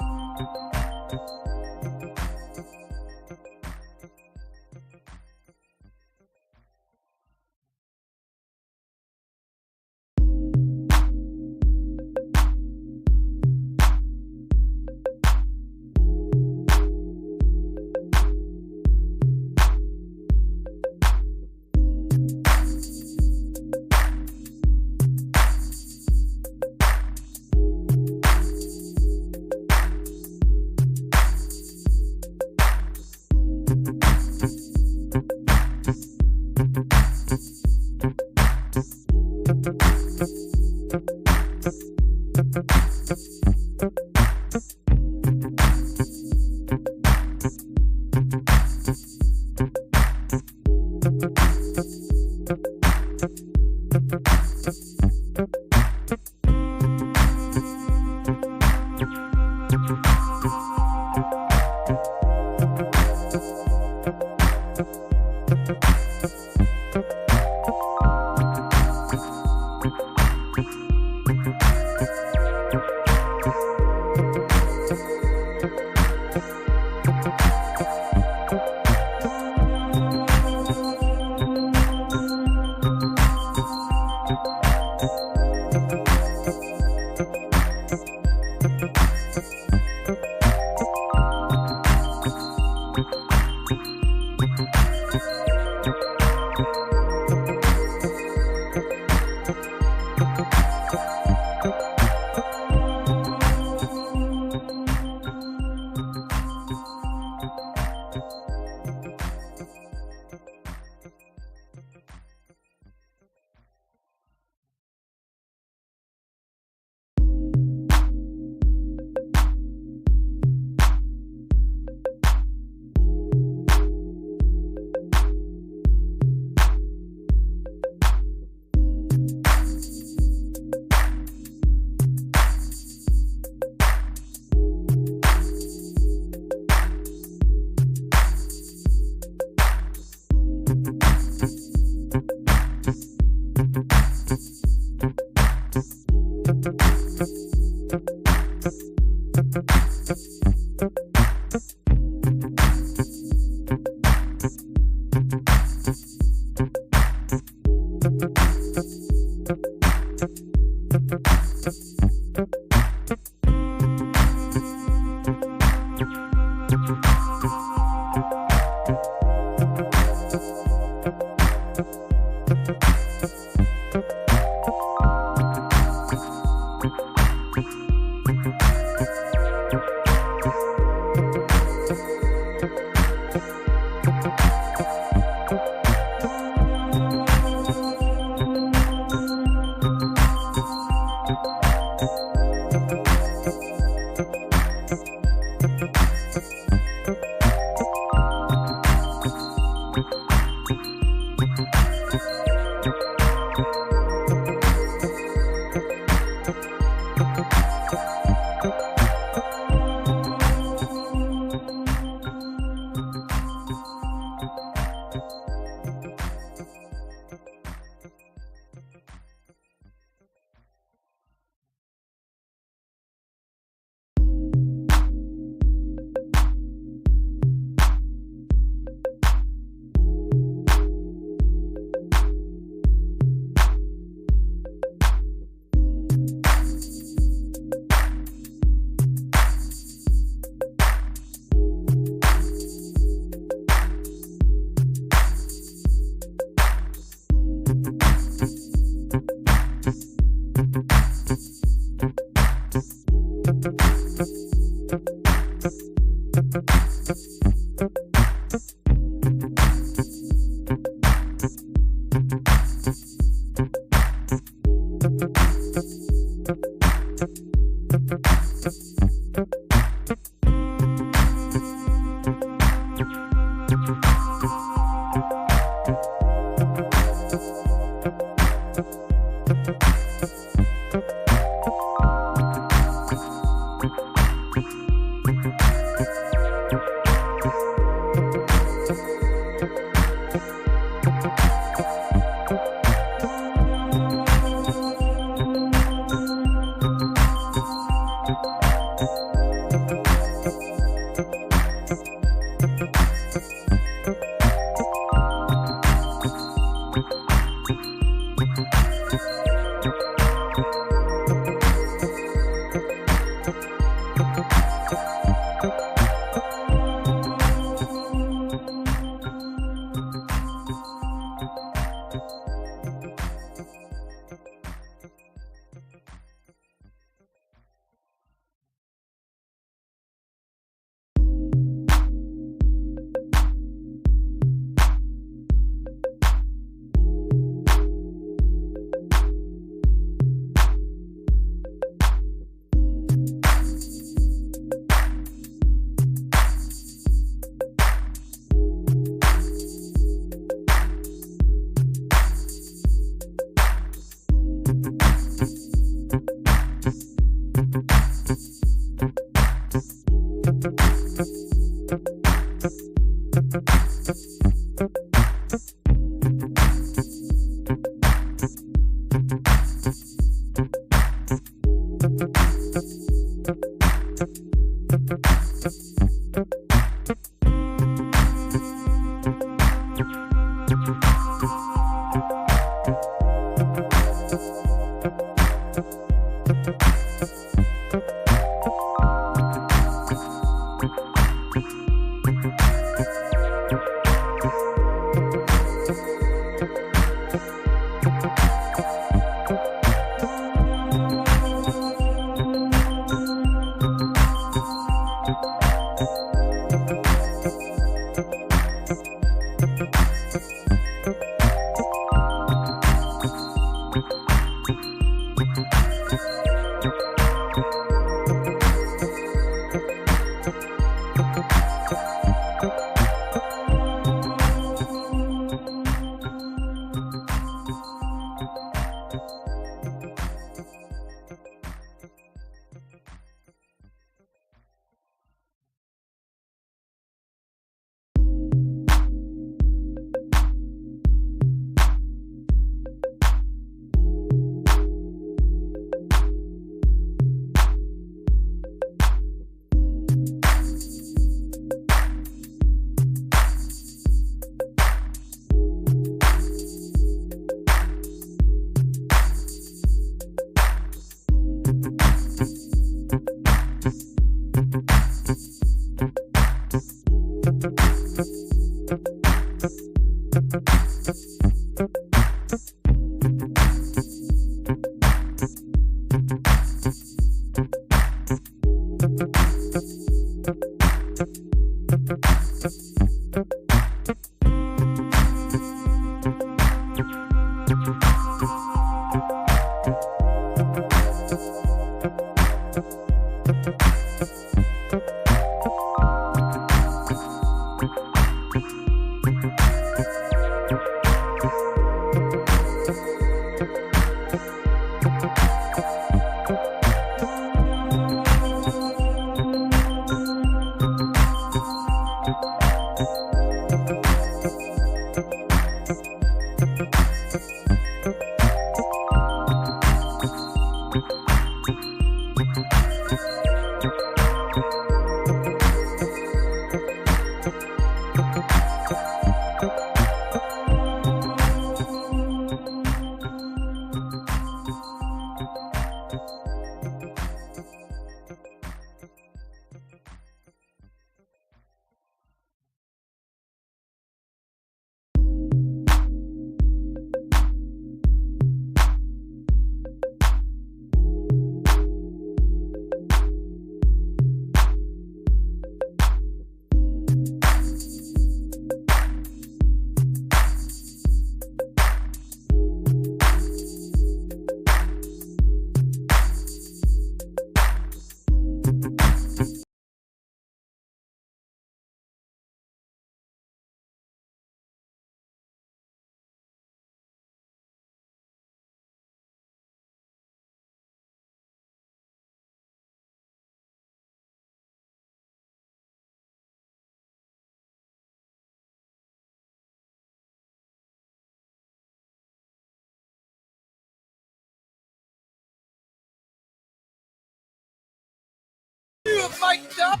Speaker 1: Mic'd up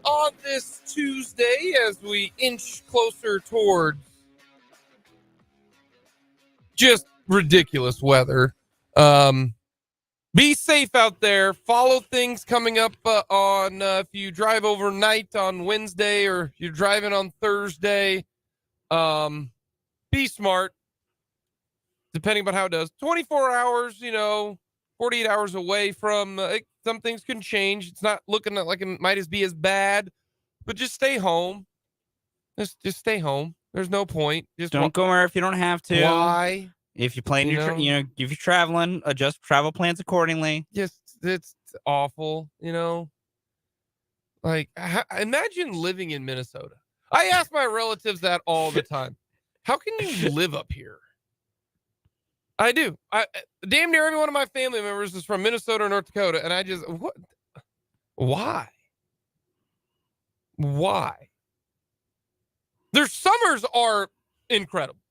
Speaker 1: on this Tuesday as we inch closer towards just ridiculous weather. Be safe out there. Follow things coming up on if you drive overnight on Wednesday or you're driving on Thursday. Be smart. Depending on how it does. 24 hours, 48 hours away from some things can change. It's not looking like it might be as bad, but just stay home. Just stay home. There's no point. Just
Speaker 2: Don't go where if you don't have to.
Speaker 1: Why?
Speaker 2: If you plan if you're traveling, adjust travel plans accordingly.
Speaker 1: Just it's awful, Like imagine living in Minnesota. I ask my relatives that all the time. How can you live up here? I do. Damn near every one of my family members is from Minnesota or North Dakota, and I just what? Why? Why? Their summers are incredible.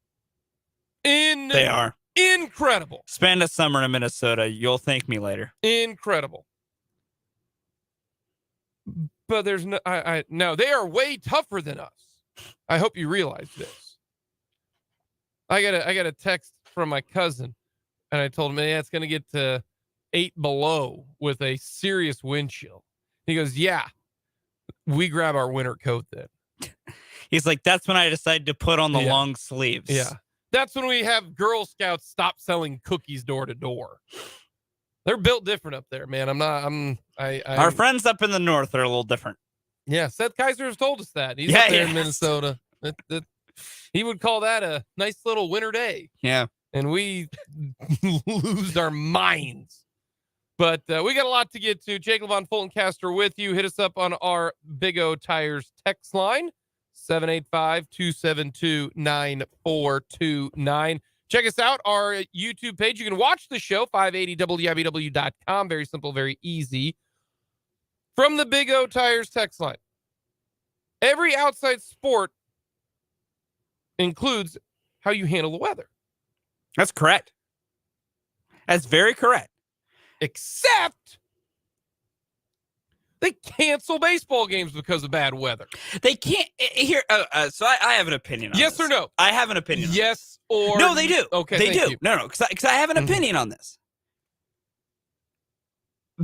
Speaker 2: They are
Speaker 1: incredible.
Speaker 2: Spend a summer in Minnesota. You'll thank me later.
Speaker 1: Incredible. But there's no, they are way tougher than us. I hope you realize this. I got a text from my cousin, and I told him, yeah, it's going to get to 8 below with a serious wind chill. He goes, yeah, we grab our winter coat then.
Speaker 2: He's like, that's when I decided to put on the long sleeves.
Speaker 1: Yeah. That's when we have Girl Scouts stop selling cookies door to door. They're built different up there, man. Our
Speaker 2: friends up in the north are a little different.
Speaker 1: Yeah. Seth Kaiser has told us that. He's up there in Minnesota. He would call that a nice little winter day.
Speaker 2: Yeah.
Speaker 1: And we lose our minds But we got a lot to get to. Jake and Fulton Caster with you. Hit us up on our Big O Tires text line, 785-272-9429. Check us out, our YouTube page. You can watch the show, 580wibw.com. Very simple, very easy. From the Big O Tires text line. Every outside sport includes how you handle the weather.
Speaker 2: That's correct. That's very correct.
Speaker 1: Except they cancel baseball games because of bad weather.
Speaker 2: They can't here. So I have an opinion on
Speaker 1: Yes
Speaker 2: this.
Speaker 1: or no?
Speaker 2: I have an opinion.
Speaker 1: Yes or
Speaker 2: no? They do.
Speaker 1: Okay,
Speaker 2: they
Speaker 1: thank
Speaker 2: do.
Speaker 1: you.
Speaker 2: No, because I have an opinion on this.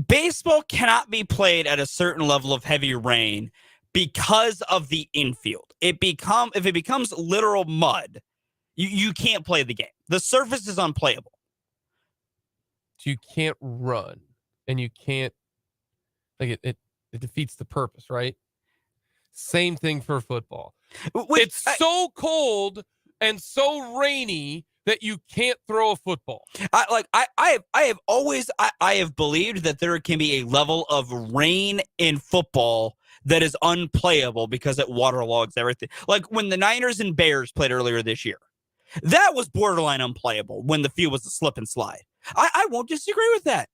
Speaker 2: Baseball cannot be played at a certain level of heavy rain because of the infield. If it becomes literal mud, you can't play the game. The surface is unplayable.
Speaker 1: You can't run, and you can't, like, it defeats the purpose, right? Same thing for football. It's so cold and so rainy that you can't throw a football.
Speaker 2: I have believed that there can be a level of rain in football that is unplayable because it waterlogs everything. Like when the Niners and Bears played earlier this year, that was borderline unplayable when the field was a slip and slide. I won't disagree with that.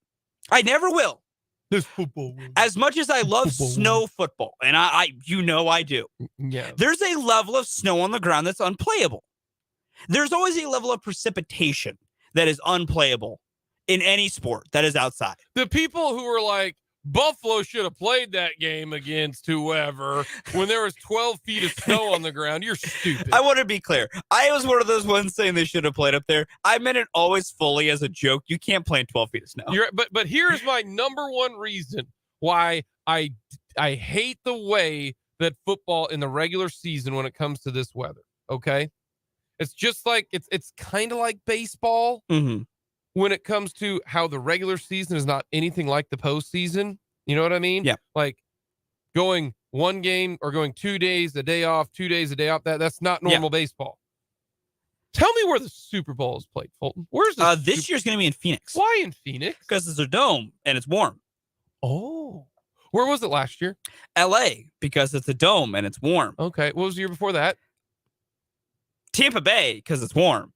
Speaker 2: I never will.
Speaker 1: This football.
Speaker 2: As much as I love snow football, and I do.
Speaker 1: Yeah.
Speaker 2: There's a level of snow on the ground that's unplayable. There's always a level of precipitation that is unplayable in any sport that is outside.
Speaker 1: The people who were like, Buffalo should have played that game against whoever when there was 12 feet of snow on the ground. You're stupid.
Speaker 2: I want to be clear. I was one of those ones saying they should have played up there. I meant it always fully as a joke. You can't play in 12 feet of snow.
Speaker 1: But here's my number one reason why I hate the way that football in the regular season when it comes to this weather. Okay, it's just like it's kind of like baseball.
Speaker 2: Mm-hmm.
Speaker 1: When it comes to how the regular season is not anything like the postseason. You know what I mean?
Speaker 2: Yeah.
Speaker 1: Like going one game or going 2 days, a day off, 2 days, a day off. That's not normal baseball. Tell me where the Super Bowl is played, Fulton. Where's
Speaker 2: this year's going to be in Phoenix.
Speaker 1: Why in Phoenix?
Speaker 2: Because it's a dome and it's warm.
Speaker 1: Oh. Where was it last year?
Speaker 2: LA, because it's a dome and it's warm.
Speaker 1: Okay. What was the year before that?
Speaker 2: Tampa Bay, because it's warm.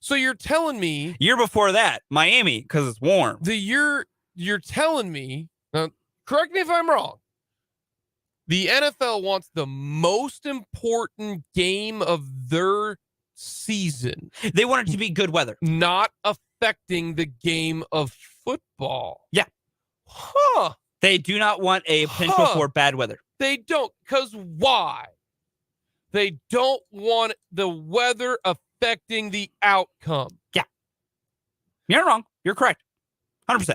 Speaker 1: So you're telling me
Speaker 2: year before that, Miami, because it's warm.
Speaker 1: The year you're telling me, correct me if I'm wrong, the NFL wants the most important game of their season.
Speaker 2: They want it to be good weather.
Speaker 1: Not affecting the game of football.
Speaker 2: Yeah.
Speaker 1: Huh.
Speaker 2: They do not want a potential for bad weather.
Speaker 1: They don't. Because why? They don't want the weather affecting the outcome.
Speaker 2: Yeah. You're not wrong. You're correct. 100%.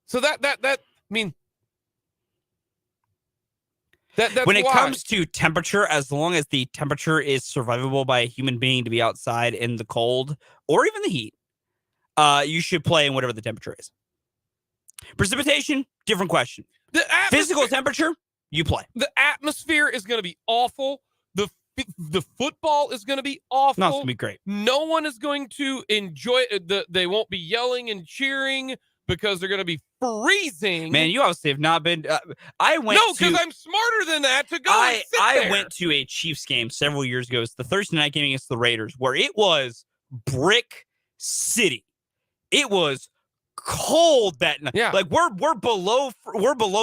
Speaker 1: So I mean, that's
Speaker 2: when it
Speaker 1: why.
Speaker 2: comes to temperature, as long as the temperature is survivable by a human being to be outside in the cold or even the heat, you should play in whatever the temperature is. Precipitation, different question. Physical temperature, you play.
Speaker 1: The atmosphere is going to be awful. The football is going to be awful.
Speaker 2: No, it's going to be great.
Speaker 1: No one is going to enjoy it. They won't be yelling and cheering because they're going to be freezing.
Speaker 2: Man, you obviously have not been.
Speaker 1: because I'm smarter than that to go and sit there.
Speaker 2: I went to a Chiefs game several years ago. It's the Thursday night game against the Raiders, where it was brick city. It was cold that night.
Speaker 1: Yeah.
Speaker 2: Like we're below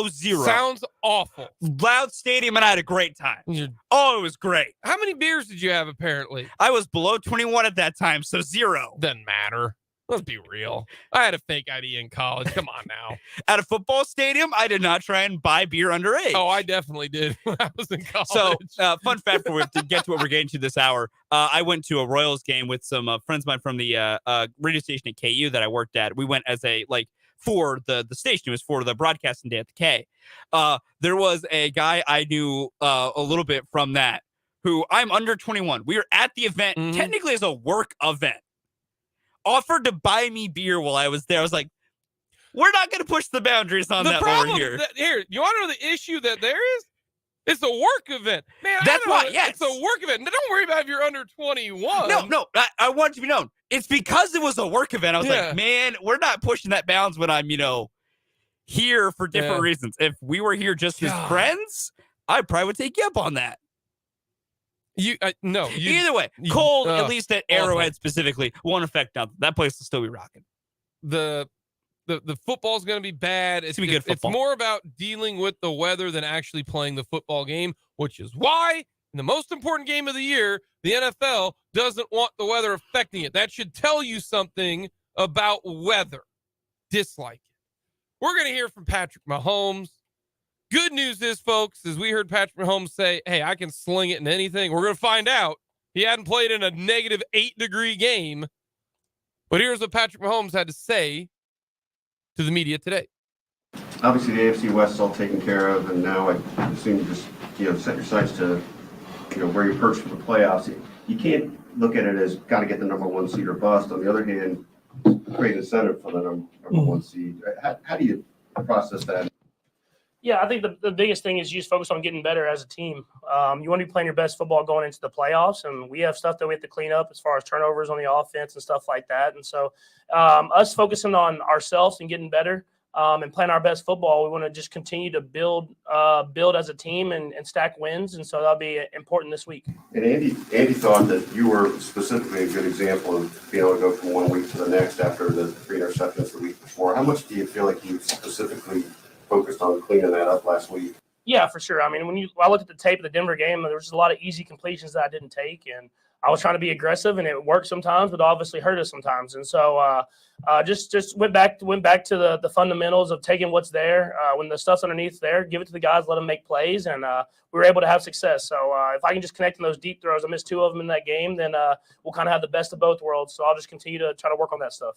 Speaker 2: zero.
Speaker 1: Sounds awful.
Speaker 2: Loud stadium, and I had a great time. It was great.
Speaker 1: How many beers did you have, apparently?
Speaker 2: I was below 21 at that time, so 0.
Speaker 1: Doesn't matter. Let's be real. I had a fake ID in college. Come on now.
Speaker 2: At a football stadium, I did not try and buy beer underage.
Speaker 1: Oh, I definitely did when I was in college.
Speaker 2: So, fun fact for to get to what we're getting to this hour, I went to a Royals game with some friends of mine from the radio station at KU that I worked at. We went as for the station. It was for the broadcasting day at the K. There was a guy I knew a little bit from that who I'm under 21. We were at the event, technically as a work event. Offered to buy me beer while I was there. I was like, we're not going to push the boundaries on that while we're here.
Speaker 1: Here, you want to know the issue that there is? It's a work event. Man,
Speaker 2: that's why, yes.
Speaker 1: It's a work event. Don't worry about if you're under 21.
Speaker 2: No, I want it to be known. It's because it was a work event. I was
Speaker 1: Yeah.
Speaker 2: like, man, we're not pushing that bounds when I'm, here for different
Speaker 1: Yeah.
Speaker 2: reasons. If we were here just as
Speaker 1: God.
Speaker 2: friends, I probably would take you up on that.
Speaker 1: No.
Speaker 2: Either way, cold, at least at Arrowhead specifically, won't affect nothing. That place will still be rocking.
Speaker 1: The football's going to be bad.
Speaker 2: It's going to be good football.
Speaker 1: It's more about dealing with the weather than actually playing the football game, which is why in the most important game of the year, the NFL doesn't want the weather affecting it. That should tell you something about weather. Dislike it. We're going to hear from Patrick Mahomes. Good news is, folks, as we heard Patrick Mahomes say, hey, I can sling it in anything. We're going to find out. He hadn't played in a negative 8-degree game. But here's what Patrick Mahomes had to say to the media today.
Speaker 4: Obviously, the AFC West is all taken care of, and now I assume you just set your sights to where you perch for the playoffs. You can't look at it as got to get the number 1 seed or bust. On the other hand, great incentive for the number 1 seed. How do you process that?
Speaker 5: Yeah, I think the biggest thing is you just focus on getting better as a team. You want to be playing your best football going into the playoffs, and we have stuff that we have to clean up as far as turnovers on the offense and stuff like that. And so us focusing on ourselves and getting better and playing our best football, we want to just continue to build as a team and stack wins. And so that'll be important this week.
Speaker 4: And Andy thought that you were specifically a good example of being able to go from 1 week to the next after the 3 interceptions the week before. How much do you feel like you specifically focused on cleaning that up last week?
Speaker 5: Yeah, for sure. I mean, when I looked at the tape of the Denver game, there was just a lot of easy completions that I didn't take, and I was trying to be aggressive, and it worked sometimes, but obviously hurt us sometimes. And so just went back to the fundamentals of taking what's there. When the stuff's underneath there, give it to the guys, let them make plays, and we were able to have success. So if I can just connect on those deep throws, I missed 2 of them in that game, then we'll kind of have the best of both worlds. So I'll just continue to try to work on that stuff.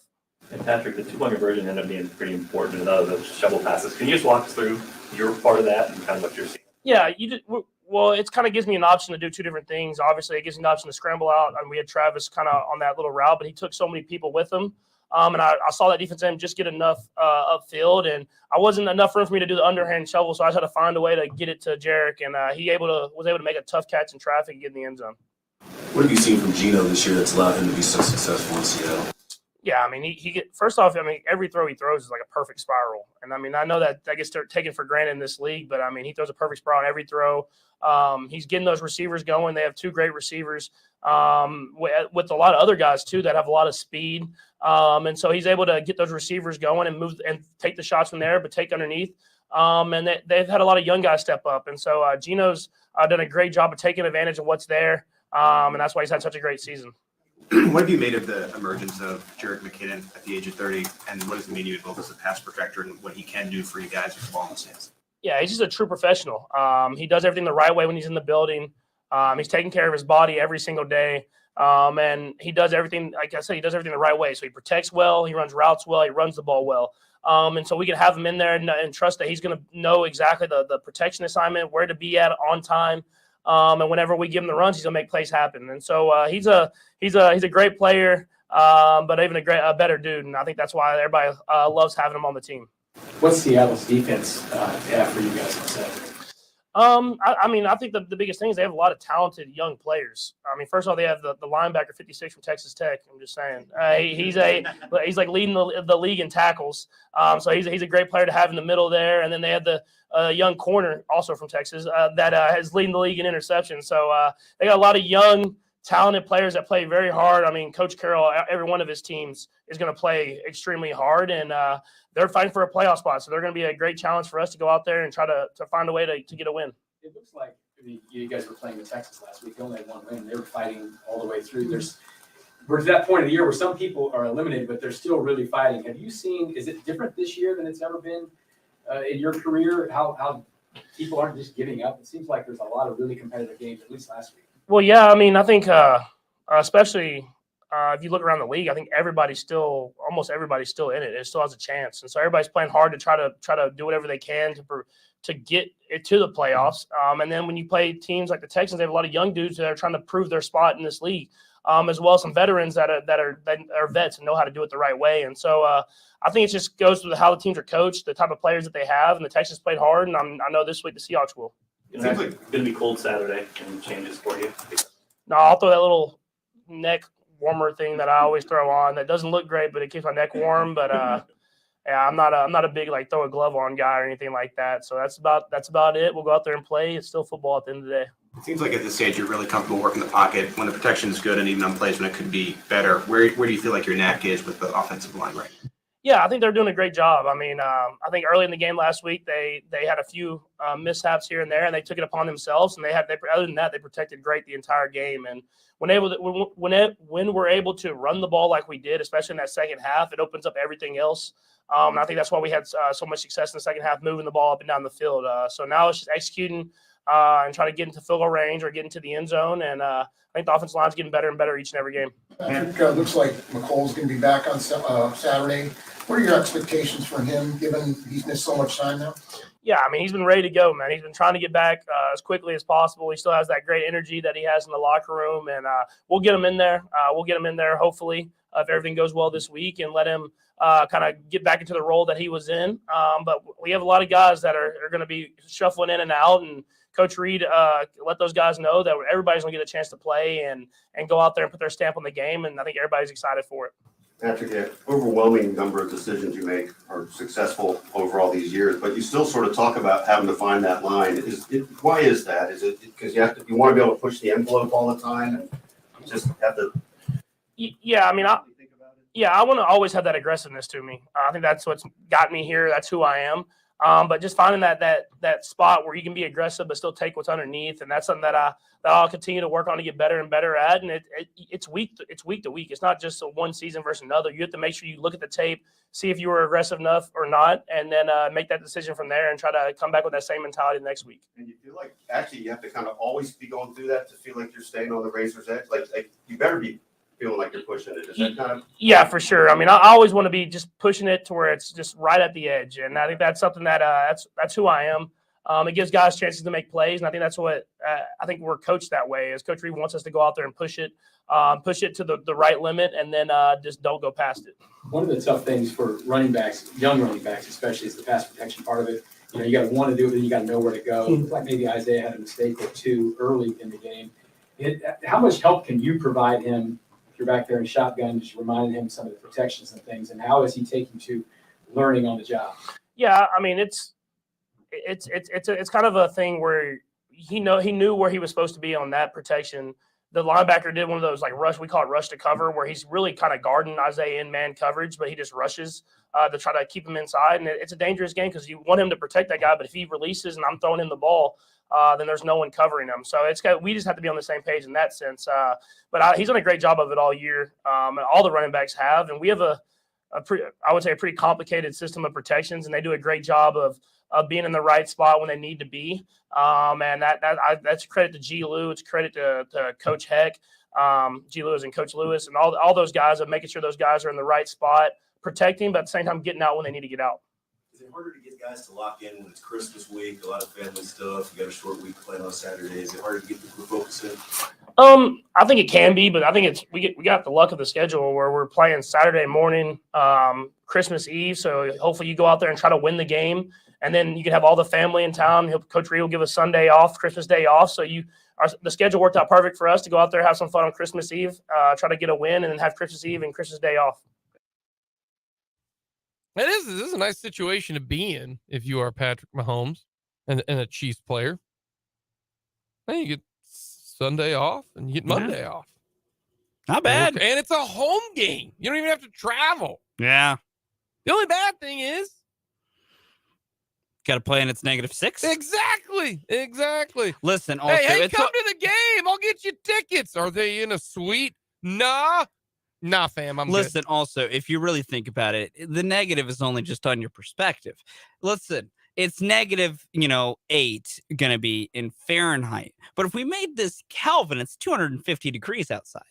Speaker 6: And Patrick, the 2-point conversion ended up being pretty important in those shovel passes. Can you just walk us through your part of that and kind of what you're seeing?
Speaker 5: Yeah, well, it kind of gives me an option to do 2 different things. Obviously, it gives me an option to scramble out, and we had Travis kind of on that little route, but he took so many people with him. And I saw that defense end just get enough upfield, and I wasn't enough room for me to do the underhand shovel, so I just had to find a way to get it to Derrick, and he was able to make a tough catch in traffic and get in the end zone.
Speaker 7: What have you seen from Geno this year that's allowed him to be so successful in Seattle?
Speaker 5: Yeah, I mean, first off, I mean, every throw he throws is like a perfect spiral. And I mean, I know that gets taken for granted in this league, but I mean, he throws a perfect spiral on every throw. He's getting those receivers going. They have 2 great receivers with a lot of other guys too that have a lot of speed. And so he's able to get those receivers going and move and take the shots from there, but take underneath. And they've had a lot of young guys step up. And so Geno's done a great job of taking advantage of what's there. And that's why he's had such a great season.
Speaker 8: What have you made of the emergence of Jerick McKinnon at the age of 30, and what does it mean to you both as a pass protector and what he can do for you guys with the ball in his hands?
Speaker 5: Yeah, he's just a true professional. He does everything the right way when he's in the building. He's taking care of his body every single day. And he does everything, like I said, he does everything the right way. So he protects well, he runs routes well, he runs the ball well. And so we can have him in there and trust that he's going to know exactly the protection assignment, where to be at on time. And whenever we give him the runs, he's gonna make plays happen. And so he's a great player, but even a better dude. And I think that's why everybody loves having him on the team.
Speaker 9: What's Seattle's defense have for you guys on Saturday?
Speaker 5: I mean, I think the biggest thing is they have a lot of talented young players. I mean, first of all, they have the linebacker 56 from Texas Tech. I'm just saying, he's like leading the league in tackles. So he's a great player to have in the middle there. And then they have the young corner also from Texas that is leading the league in interceptions. So they got a lot of young, talented players that play very hard. I mean, Coach Carroll, every one of his teams is going to play extremely hard, and they're fighting for a playoff spot. So they're going to be a great challenge for us to go out there and try to find a way to get a win.
Speaker 9: It looks like you guys were playing with Texas last week. They only had 1 win. They were fighting all the way through. We're to that point of the year where some people are eliminated, but they're still really fighting. Have you seen, is it different this year than it's ever been in your career? How people aren't just giving up? It seems like there's a lot of really competitive games, at least last week.
Speaker 5: Well, yeah, I mean, I think especially if you look around the league, I think almost everybody's still in it. It still has a chance, and so everybody's playing hard to try to do whatever they can to get it to the playoffs. And then when you play teams like the Texans, they have a lot of young dudes that are trying to prove their spot in this league, as well as some veterans that are vets and know how to do it the right way. And so I think it just goes with how the teams are coached, the type of players that they have, and the Texans played hard, and I know this week the Seahawks will.
Speaker 6: It's going to be cold Saturday. Any changes for you?
Speaker 5: No, I'll throw that little neck warmer thing that I always throw on that doesn't look great, but it keeps my neck warm. But yeah, I'm not a big like throw a glove on guy or anything like that. So that's about it. We'll go out there and play. It's still football at the end of the day.
Speaker 8: It seems like at this stage you're really comfortable working the pocket when the protection is good and even on plays when it could be better. Where do you feel like your knack is with the offensive line right now?
Speaker 5: Yeah, I think they're doing a great job. I mean, I think early in the game last week they had a few mishaps here and there, and they took it upon themselves. And other than that, they protected great the entire game. And when we're able to run the ball like we did, especially in that second half, it opens up everything else. And I think that's why we had so much success in the second half, moving the ball up and down the field. So now it's just executing and trying to get into field goal range or get into the end zone. And I think the offensive line's getting better and better each and every game.
Speaker 10: Patrick, looks like McColl's going to be back on Saturday. What are your expectations for him, given he's missed so much time now?
Speaker 5: Yeah, I mean, he's been ready to go, man. He's been trying to get back as quickly as possible. He still has that great energy that he has in the locker room, and we'll get him in there. Hopefully, if everything goes well this week, and let him kind of get back into the role that he was in. But we have a lot of guys that are going to be shuffling in and out, and Coach Reid let those guys know that everybody's going to get a chance to play and go out there and put their stamp on the game, and I think everybody's excited for it.
Speaker 4: Patrick, the overwhelming number of decisions you make are successful over all these years, but you still sort of talk about having to find that line. Why is that? Is it because you want to be able to push the envelope all the time and just have to?
Speaker 5: Yeah, I mean, I want to always have that aggressiveness to me. I think that's what's got me here. That's who I am. But just finding that spot where you can be aggressive but still take what's underneath, and that's something that I'll continue to work on to get better and better at. And it's week to week. It's not just a one season versus another. You have to make sure you look at the tape, see if you were aggressive enough or not, and then make that decision from there and try to come back with that same mentality the next week.
Speaker 4: And you feel like actually you have to kind of always be going through that to feel like you're staying on the razor's edge. Like you better be feeling like you're pushing it. Is that kind of?
Speaker 5: Yeah, for sure. I mean, I always want to be just pushing it to where it's just right at the edge, and I think that's something that that's who I am. It gives guys chances to make plays, and I think that's what I think we're coached that way. As Coach Reid wants us to go out there and push it to the right limit, and then just don't go past it.
Speaker 9: One of the tough things for running backs, young running backs especially, is the pass protection part of it. You know, you got to want to do it, but you got to know where to go. It looks like maybe Isaiah had a mistake or two early in the game. How much help can you provide him if you're back there in shotgun, just reminding him some of the protections and things, and how is he taking to learning on the job?
Speaker 5: Yeah, I mean, it's kind of a thing where he knew where he was supposed to be on that protection. The linebacker did one of those like we call it rush to cover, where he's really kind of guarding Isaiah in man coverage, but he just rushes to try to keep him inside. And it's a dangerous game because you want him to protect that guy, but if he releases and I'm throwing him the ball, then there's no one covering him. So we just have to be on the same page in that sense. But he's done a great job of it all year, and all the running backs have. And we have a pretty complicated system of protections, and they do a great job of being in the right spot when they need to be. And that's credit to G. Lou. It's credit to Coach Heck, G. Lewis and Coach Lewis, and all those guys of making sure those guys are in the right spot, protecting, but at the same time getting out when they need to get out.
Speaker 7: Is it harder to get guys to lock in when it's Christmas week, a lot of family stuff, you got a short week playing on Saturday? Is it harder to get people to focus in?
Speaker 5: I think it can be, but I think we got the luck of the schedule where we're playing Saturday morning, Christmas Eve. So hopefully you go out there and try to win the game, and then you can have all the family in town. Coach Reid will give us Sunday off, Christmas Day off. So the schedule worked out perfect for us to go out there, have some fun on Christmas Eve, try to get a win, and then have Christmas Eve and Christmas Day off.
Speaker 1: This is a nice situation to be in if you are Patrick Mahomes and a Chiefs player. Then you get Sunday off and you get Monday off.
Speaker 2: Not bad.
Speaker 1: And it's a home game. You don't even have to travel.
Speaker 2: Yeah.
Speaker 1: The only bad thing is
Speaker 2: got to play and it's -6.
Speaker 1: Exactly.
Speaker 2: Listen, also,
Speaker 1: hey, come to the game. I'll get you tickets. Are they in a suite? Nah, fam.
Speaker 2: Listen,
Speaker 1: good.
Speaker 2: Also, if you really think about it, the negative is only just on your perspective. Listen, it's -8 going to be in Fahrenheit. But if we made this Kelvin, it's 250 degrees outside.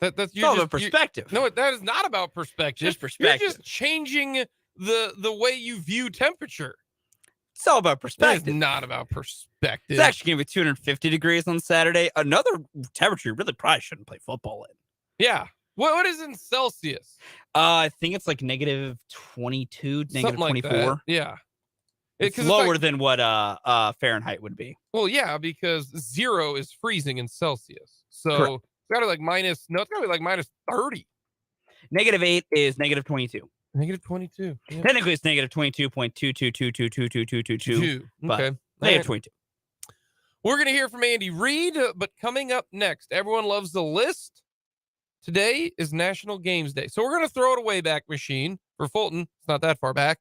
Speaker 1: That's
Speaker 2: all about perspective.
Speaker 1: No, that is not about perspective.
Speaker 2: Just perspective.
Speaker 1: You're just changing the way you view temperature.
Speaker 2: It's all about perspective.
Speaker 1: It's not about perspective.
Speaker 2: It's actually going to be 250 degrees on Saturday. Another temperature you really probably shouldn't play football in.
Speaker 1: Yeah. What is in Celsius?
Speaker 2: I think it's like -22,
Speaker 1: -24. Yeah.
Speaker 2: It's lower than what Fahrenheit would be.
Speaker 1: Well, yeah, because 0 is freezing in Celsius. So
Speaker 2: Correct.
Speaker 1: it's got to be like minus. No, it's got to be like minus 30.
Speaker 2: -8 is -22.
Speaker 1: Negative 22. Yeah.
Speaker 2: Technically, it's -22.2222222222,
Speaker 1: Two.
Speaker 2: but
Speaker 1: Okay.
Speaker 2: negative 22.
Speaker 1: We're going to hear from Andy Reid, but coming up next, everyone loves the list. Today is National Games Day. So we're going to throw it a Wayback Machine for Fulton. It's not that far back.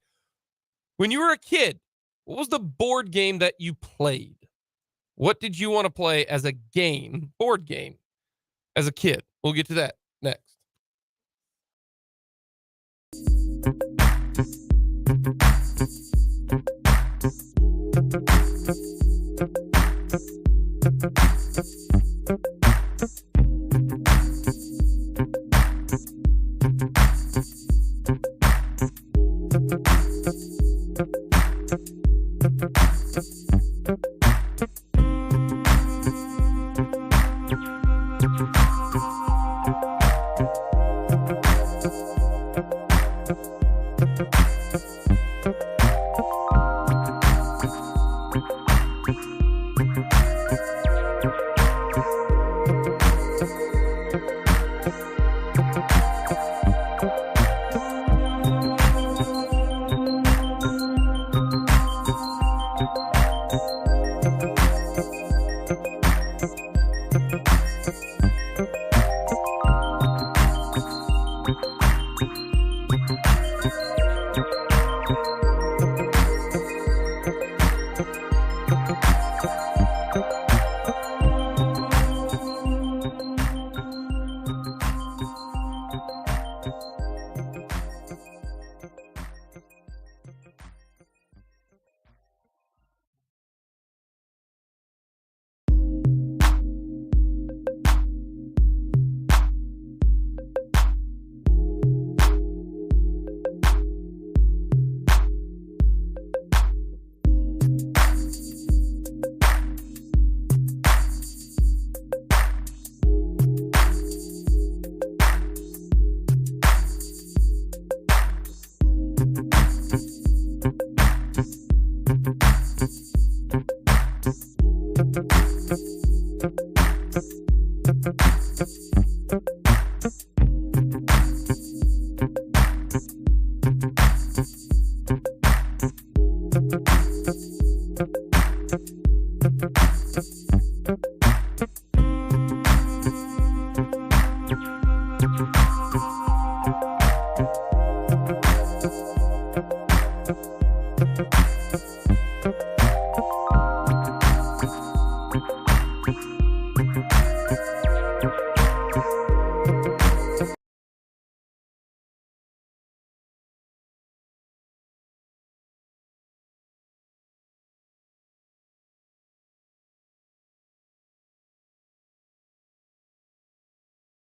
Speaker 1: When you were a kid, what was the board game that you played? What did you want to play as a game, board game, as a kid? We'll get to that next.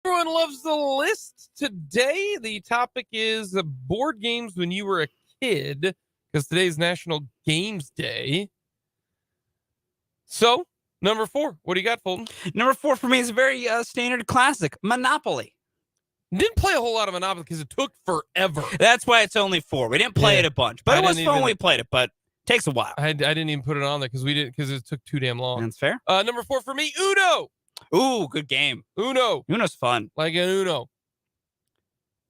Speaker 1: Everyone loves the list. Today, the topic is board games when you were a kid, because today's National Games Day. So, number 4, what do you got, Fulton?
Speaker 2: Number 4 for me is a very standard classic, Monopoly.
Speaker 1: Didn't play a whole lot of Monopoly because it took forever.
Speaker 2: That's why it's only 4. We didn't play it a bunch, but it was fun when we played it, but it takes a while.
Speaker 1: I didn't even put it on there because it took too damn long.
Speaker 2: That's fair.
Speaker 1: Number 4 for me, Uno.
Speaker 2: Ooh, good game. Uno's fun.
Speaker 1: Like an Uno.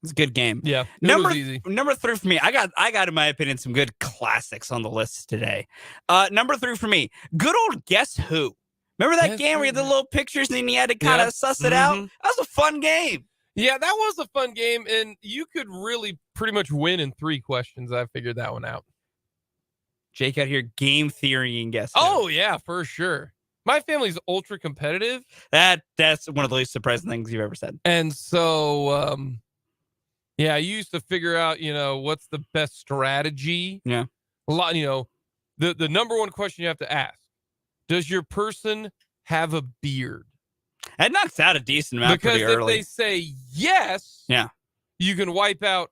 Speaker 2: It's a good game.
Speaker 1: Yeah.
Speaker 2: Number
Speaker 1: Easy.
Speaker 2: Number 3 for me. I got in my opinion some good classics on the list today. Number 3 for me. Good old Guess Who. Remember that game where you had the little pictures and then you had to kind of suss it out? That was a fun game.
Speaker 1: Yeah, that was a fun game, and you could really pretty much win in 3 questions. I figured that one out.
Speaker 2: Jake out here game theory and Guess Who.
Speaker 1: Oh yeah, for sure. My family's ultra competitive.
Speaker 2: That's one of the least surprising things you've ever said.
Speaker 1: And so, yeah, I used to figure out, what's the best strategy.
Speaker 2: Yeah.
Speaker 1: A lot, the number one question you have to ask: does your person have a beard?
Speaker 2: That knocks out a decent amount
Speaker 1: because
Speaker 2: pretty early.
Speaker 1: If they say yes,
Speaker 2: yeah,
Speaker 1: you can wipe out.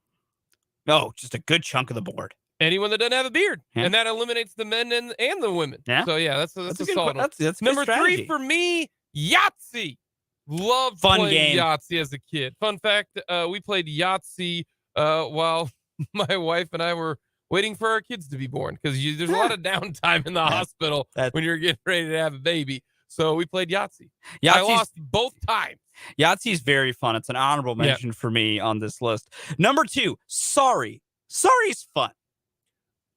Speaker 2: Oh, just a good chunk of the board.
Speaker 1: Anyone that doesn't have a beard,
Speaker 2: yeah.
Speaker 1: and that eliminates the men and the women.
Speaker 2: Yeah.
Speaker 1: So yeah, that's a solid one.
Speaker 2: That's
Speaker 1: number 3 for me. Yahtzee. Loved playing Yahtzee as a kid. Fun fact: we played Yahtzee while my wife and I were waiting for our kids to be born because there's a lot of downtime in the hospital when you're getting ready to have a baby. So we played Yahtzee. I lost both times.
Speaker 2: Yahtzee's very fun. It's an honorable mention for me on this list. Number 2, Sorry. Sorry's fun.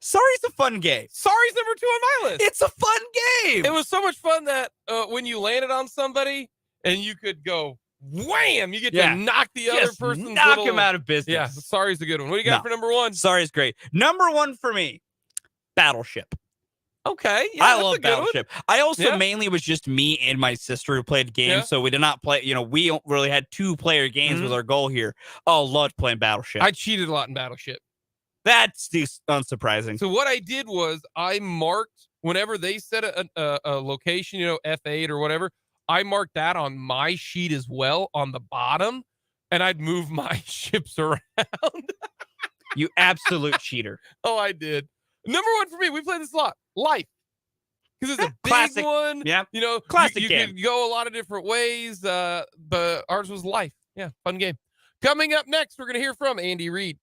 Speaker 2: Sorry's a fun game.
Speaker 1: Sorry's number 2 on my list.
Speaker 2: It's a fun game.
Speaker 1: It was so much fun that when you landed on somebody and you could go wham, you get to knock the other person's
Speaker 2: him out of business.
Speaker 1: Yeah, Sorry's a good one. What do you got for number 1?
Speaker 2: Sorry's great. Number 1 for me, Battleship.
Speaker 1: Okay, yeah,
Speaker 2: I love Battleship. I also mainly was just me and my sister who played games, so we did not play. We really had 2-player games was our goal here. Oh, loved playing Battleship.
Speaker 1: I cheated a lot in Battleship.
Speaker 2: That's unsurprising.
Speaker 1: So what I did was I marked whenever they set a location, F8 or whatever. I marked that on my sheet as well on the bottom, and I'd move my ships around.
Speaker 2: You absolute cheater.
Speaker 1: Oh, I did. Number 1 for me. We played this a lot. Life. Because it's a big
Speaker 2: classic
Speaker 1: one.
Speaker 2: Yeah.
Speaker 1: Classic
Speaker 2: game.
Speaker 1: You could go a lot of different ways. But ours was Life. Yeah, fun game. Coming up next, we're going to hear from Andy Reid.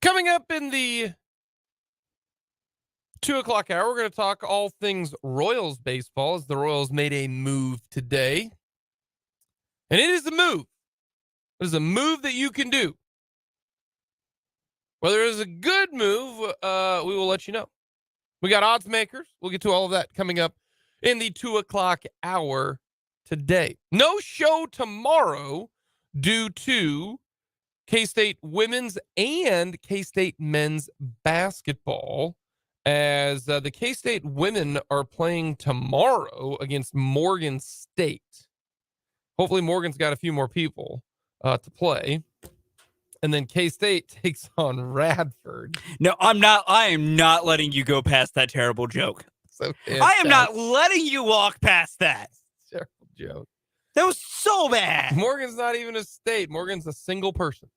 Speaker 1: Coming up in the 2 o'clock hour, we're going to talk all things Royals baseball as the Royals made a move today. And it is a move. It is a move that you can do. Whether it is a good move, we will let you know. We got odds makers. We'll get to all of that coming up in the 2 o'clock hour today. No show tomorrow due to K-State women's and K-State men's basketball, as the K-State women are playing tomorrow against Morgan State. Hopefully Morgan's got a few more people to play. And then K-State takes on Radford.
Speaker 2: No, I'm not. I am not letting you go past that terrible joke.
Speaker 1: So
Speaker 2: I am not letting you walk past that.
Speaker 1: Terrible joke.
Speaker 2: That was so bad.
Speaker 1: Morgan's not even a state. Morgan's a single person.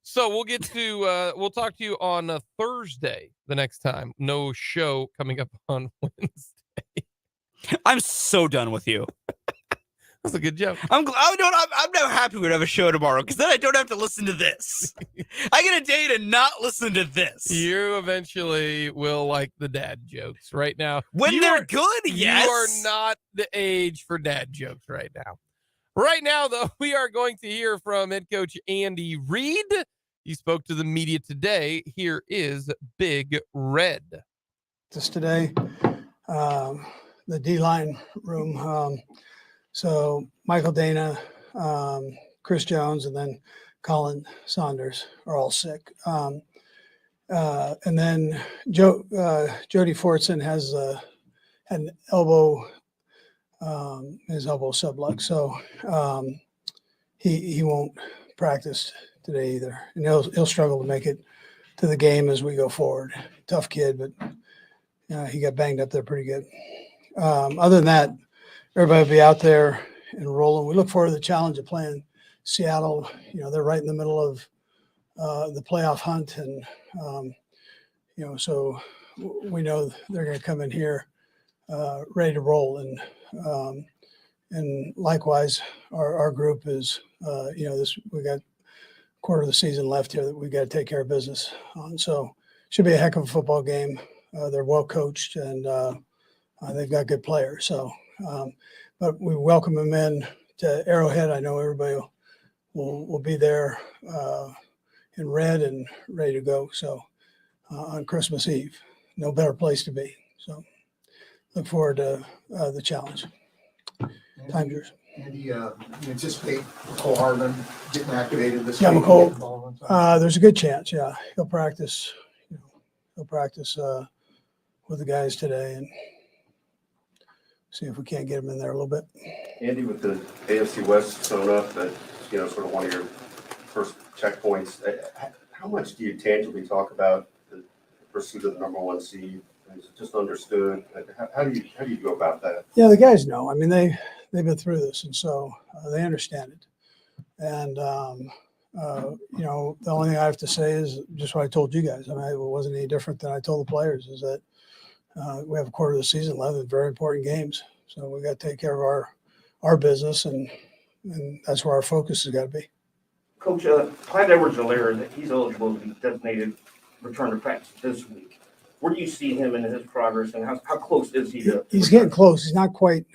Speaker 1: So we'll get to, we'll talk to you on Thursday the next time. No show coming up on Wednesday.
Speaker 2: I'm so done with you.
Speaker 1: That's a good joke.
Speaker 2: I'm now happy we have a show tomorrow because then I don't have to listen to this. I get a day to not listen to this.
Speaker 1: You eventually will like the dad jokes right now.
Speaker 2: When they're good, yes.
Speaker 1: You are not the age for dad jokes right now. Right now, though, we are going to hear from head coach Andy Reid. He spoke to the media today. Here is Big Red.
Speaker 11: Just today, the D-line room. So Michael Dana, Chris Jones, and then Colin Saunders are all sick. And then Jody Fortson has an elbow, his elbow sublux. So he won't practice today either. And he'll struggle to make it to the game as we go forward. Tough kid, but he got banged up there pretty good. Other than that, everybody will be out there and rolling. We look forward to the challenge of playing Seattle. You know, they're right in the middle of the playoff hunt. And, so we know they're going to come in here ready to roll. And likewise, our group is, we got a quarter of the season left here that we got to take care of business on. So should be a heck of a football game. They're well coached and they've got good players. So, but we welcome them in to Arrowhead. I know everybody will be there in red and ready to go. So on Christmas Eve, no better place to be. So look forward to the challenge. Time's yours.
Speaker 10: Andy, you anticipate Cole Hartman getting activated this
Speaker 11: Yeah,
Speaker 10: week?
Speaker 11: McCole, there's a good chance. Yeah, he'll practice. He'll practice with the guys today and see if we can't get him in there a little bit.
Speaker 4: Andy, with the AFC West sewn up, that's sort of one of your first checkpoints. How much do you tangibly talk about the pursuit of the number one seed? Is it just understood? How do you go about that?
Speaker 11: Yeah, the guys know. I mean, they've been through this, and so they understand it. And the only thing I have to say is just what I told you guys. I mean, it wasn't any different than I told the players. Is that we have a quarter of the season left with very important games, so we got to take care of our business, and that's where our focus has got to be.
Speaker 12: Coach, Clyde Edwards-Helaire, he's eligible to be designated return to practice this week. Where do you see him in his progress, and how close is he to? He's
Speaker 11: getting close. He's not quite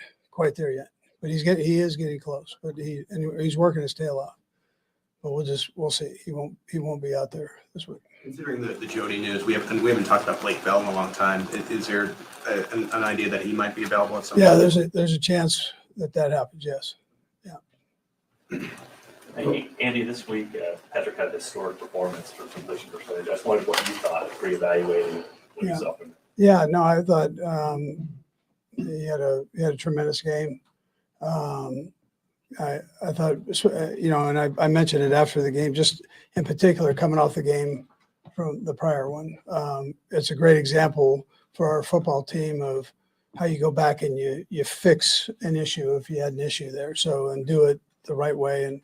Speaker 11: there yet, but he is getting close. But he's working his tail off. But we'll see. He won't be out there this week.
Speaker 8: Considering the Jody news, we haven't talked about Blake Bell in a long time. Is there an idea that he might be available at some point?
Speaker 11: Yeah, there's a chance that happens. Yes. Yeah.
Speaker 6: Hey, Andy, this week Patrick had a historic performance for completion percentage. I just wondered what you thought of reevaluating yourself.
Speaker 11: Yeah, no, I thought he had a tremendous game. I thought, and I mentioned it after the game, just in particular coming off the game from the prior one. It's a great example for our football team of how you go back and you fix an issue if you had an issue there. So, and do it the right way.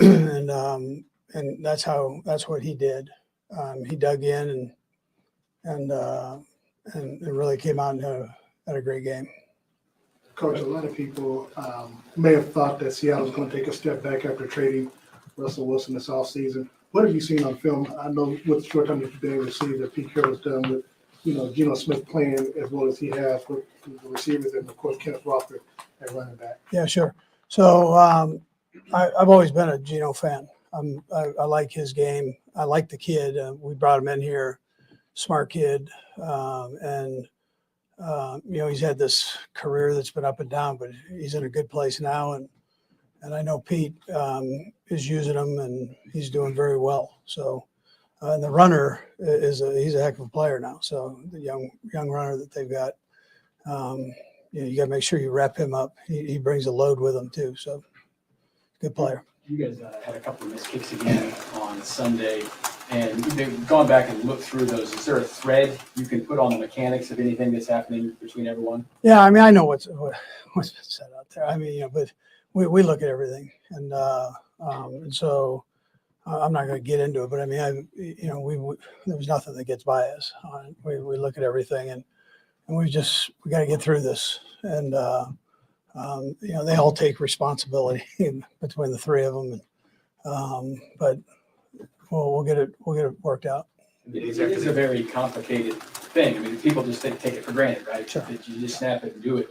Speaker 11: And that's what he did. He dug in and really came out and had a great game.
Speaker 13: Coach, a lot of people may have thought that Seattle was going to take a step back after trading Russell Wilson this offseason. What have you seen on film? I know with the short time you've been able to see that Pete Carroll's done with, Geno Smith playing as well as he has with the receivers and of course Kenneth Walker at running back.
Speaker 11: Yeah, sure. So I've always been a Geno fan. I like his game. I like the kid. We brought him in here, smart kid, and he's had this career that's been up and down, but he's in a good place now. And I know Pete is using him, and he's doing very well. So, and the runner he's a heck of a player now. So the young runner that they've got, you got to make sure you wrap him up. He brings a load with him too. So, good player.
Speaker 9: You guys had a couple of missed kicks again on Sunday, and they've gone back and looked through those. Is there a thread you can put on the mechanics of anything that's happening between everyone?
Speaker 11: Yeah, I mean, I know what's been said out there. I mean, but we look at everything, and so I'm not going to get into it. But I mean, there's nothing that gets by us. We look at everything, and we got to get through this, and they all take responsibility between the three of them, but we'll get it worked out.
Speaker 9: It is a very complicated thing. I mean, people just take it for granted, right?
Speaker 11: Sure.
Speaker 9: That you just snap it and do it.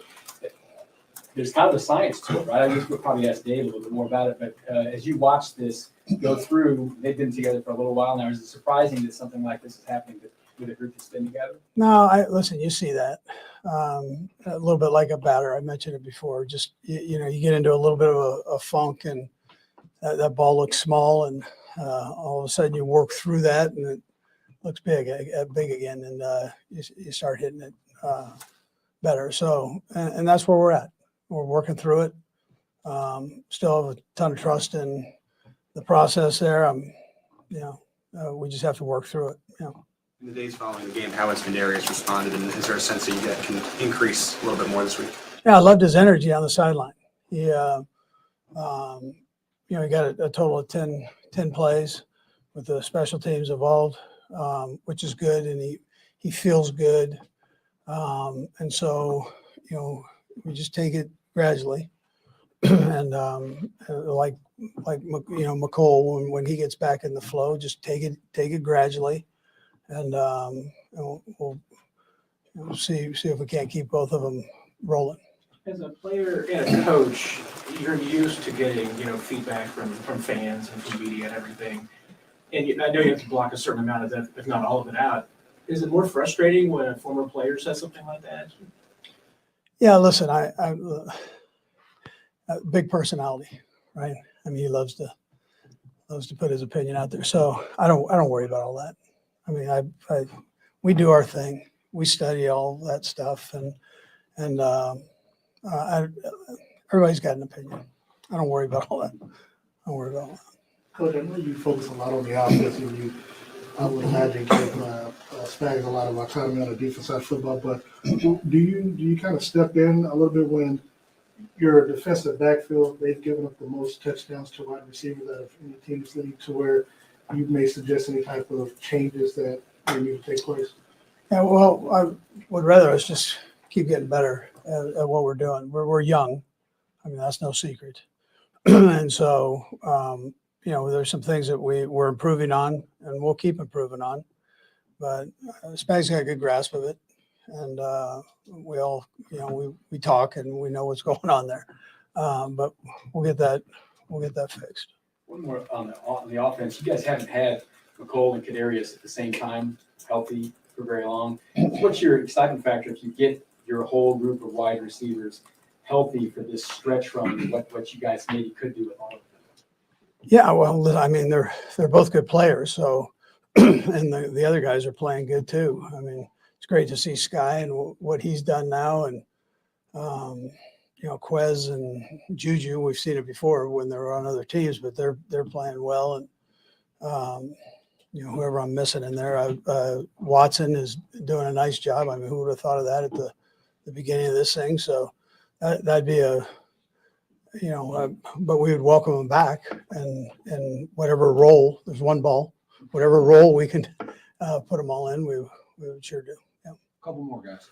Speaker 9: There's kind of a science to it, right? I guess we'll probably ask Dave a little bit more about it. But as you watch this go through, they've been together for a little while now. Is it surprising that something like this is happening with a group that's been together?
Speaker 11: No, listen. You see that a little bit like a batter. I mentioned it before. Just you get into a little bit of a funk, and that ball looks small, and all of a sudden you work through that, and it looks big again, and you start hitting it better. So, and that's where we're at. We're working through it. Still have a ton of trust in the process there. We just have to work through it.
Speaker 8: In the days following the game, how has Derrick responded, and is there a sense that you guys can increase a little bit more this week?
Speaker 11: Yeah, I loved his energy on the sideline. He got a total of 10 plays with the special teams involved, which is good, and he feels good. And so, we just take it gradually, and like McCole, when he gets back in the flow, just take it gradually, and we'll see if we can't keep both of them rolling.
Speaker 14: As a player and a coach, you're used to getting feedback from fans and from media and everything, and I know you have to block a certain amount of that, if not all of it out. Is it more frustrating when a former player says something like that?
Speaker 11: Yeah, listen, I a big personality, right? I mean, he loves to put his opinion out there. So I don't worry about all that. I mean, we do our thing. We study all that stuff, and everybody's got an opinion. I don't worry about all that. I don't worry about all that.
Speaker 13: Coach, I know you focus a lot on the offense, and I would imagine give Spags a lot of autonomy on the defense side of football. But do you kind of step in a little bit when your defensive backfield, they've given up the most touchdowns to wide receivers out of any team this league, to where you may suggest any type of changes that may need to take place?
Speaker 11: Yeah, well, I would rather us just keep getting better at what we're doing. We're young. I mean, that's no secret. And so, there's some things that we're improving on, and we'll keep improving on. But Spags got a good grasp of it, and we all, we talk and we know what's going on there. But we'll get that fixed.
Speaker 9: One more on the offense. You guys haven't had McCole and Kadarius at the same time, healthy for very long. What's your excitement factor if you get your whole group of wide receivers healthy for this stretch run, what you guys maybe could do with all of them?
Speaker 11: Yeah, well, I mean, they're both good players. So, and the other guys are playing good too. I mean, it's great to see Sky and what he's done now, and Quez and Juju. We've seen it before when they were on other teams, but they're playing well. And whoever I'm missing in there, Watson is doing a nice job. I mean, who would have thought of that at the beginning of this thing? So that'd be but we would welcome them back, and whatever role, there's one ball, whatever role we can put them all in, we would sure do. Yeah.
Speaker 15: Couple more guys.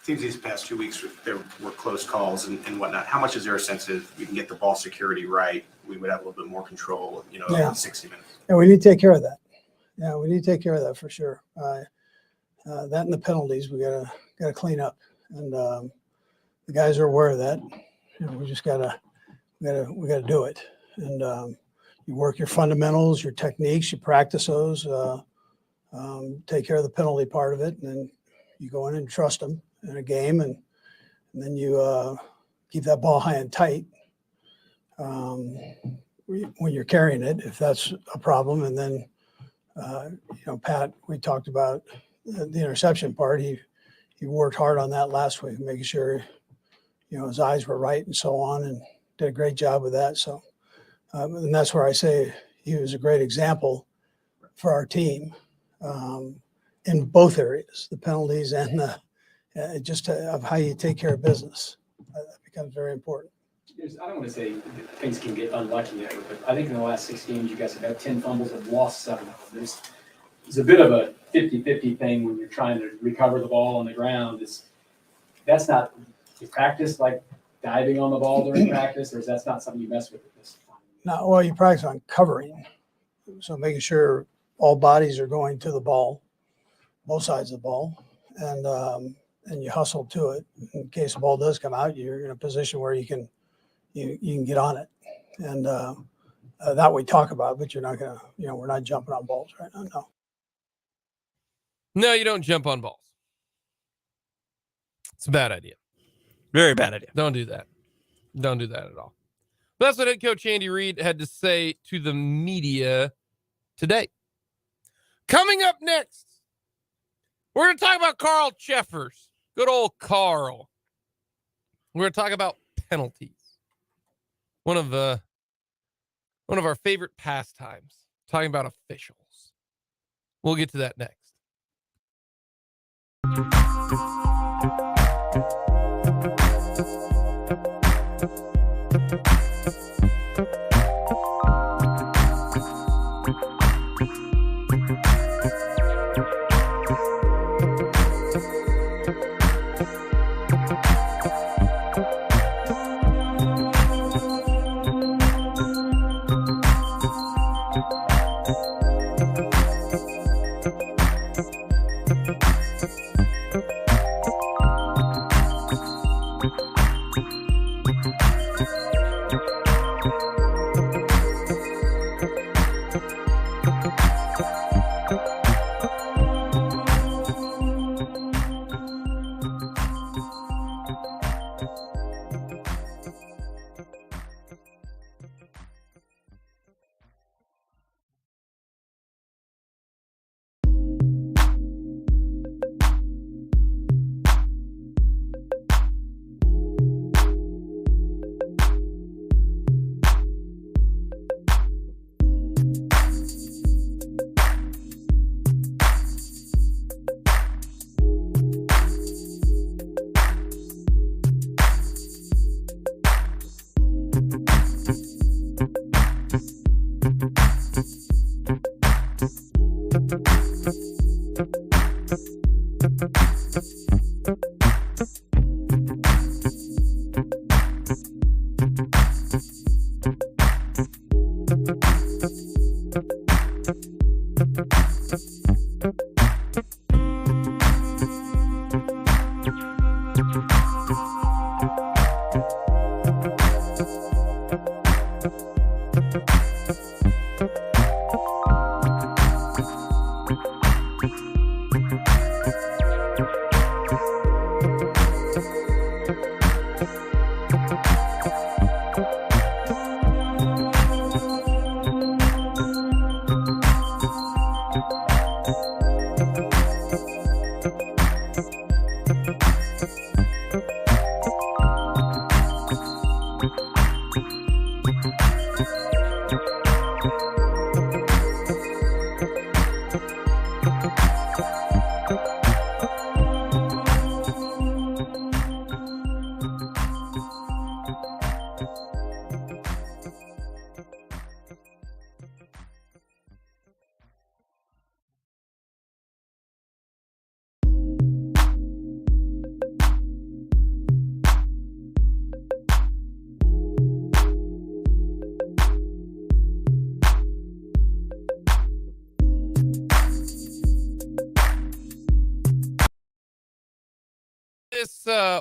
Speaker 8: seems these past 2 weeks there were close calls and whatnot. How much is there a sense of we can get the ball security right? We would have a little bit more control,
Speaker 11: Yeah.
Speaker 8: in 60 minutes.
Speaker 11: And we need to take care of that. Yeah, we need to take care of that for sure. That and the penalties we gotta clean up, and the guys are aware of that. We just gotta do it. And you work your fundamentals, your techniques, you practice those. Take care of the penalty part of it, and then you go in and trust them in a game, and then you keep that ball high and tight when you're carrying it, if that's a problem. And then, Pat, we talked about the interception part. He worked hard on that last week, making sure, his eyes were right and so on, and did a great job with that. So, and that's where I say he was a great example for our team in both areas, the penalties and of how you take care of business. That becomes very important.
Speaker 9: I don't want to say things can get unlucky there, but I think in the last 6 games, you guys have had 10 fumbles and lost 7 of them. There's a bit of a 50-50 thing when you're trying to recover the ball on the ground. That's not you practice like diving on the ball during practice, or that's not something you mess with at this time?
Speaker 11: No, well, you practice on covering, so making sure all bodies are going to the ball, both sides of the ball, and you hustle to it. In case the ball does come out, you're in a position where you can get on it, and that we talk about. But you're not gonna, we're not jumping on balls right now. No.
Speaker 1: No, you don't jump on balls. It's a bad idea.
Speaker 2: Very bad idea.
Speaker 1: Don't do that. Don't do that at all. But that's what head coach Andy Reid had to say to the media today. Coming up next, we're going to talk about Carl Cheffers. Good old Carl. We're going to talk about penalties. One of our favorite pastimes. Talking about officials. We'll get to that next.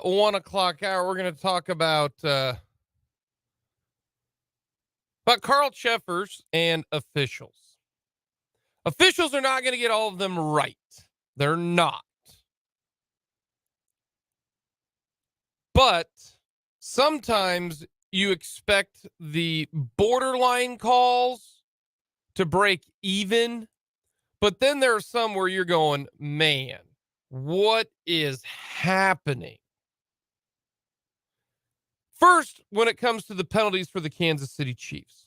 Speaker 1: 1 o'clock hour, we're going to talk about Carl Cheffers and officials. Officials are not going to get all of them right. They're not. But sometimes you expect the borderline calls to break even. But then there are some where you're going, man, what is happening? First, when it comes to the penalties for the Kansas City Chiefs.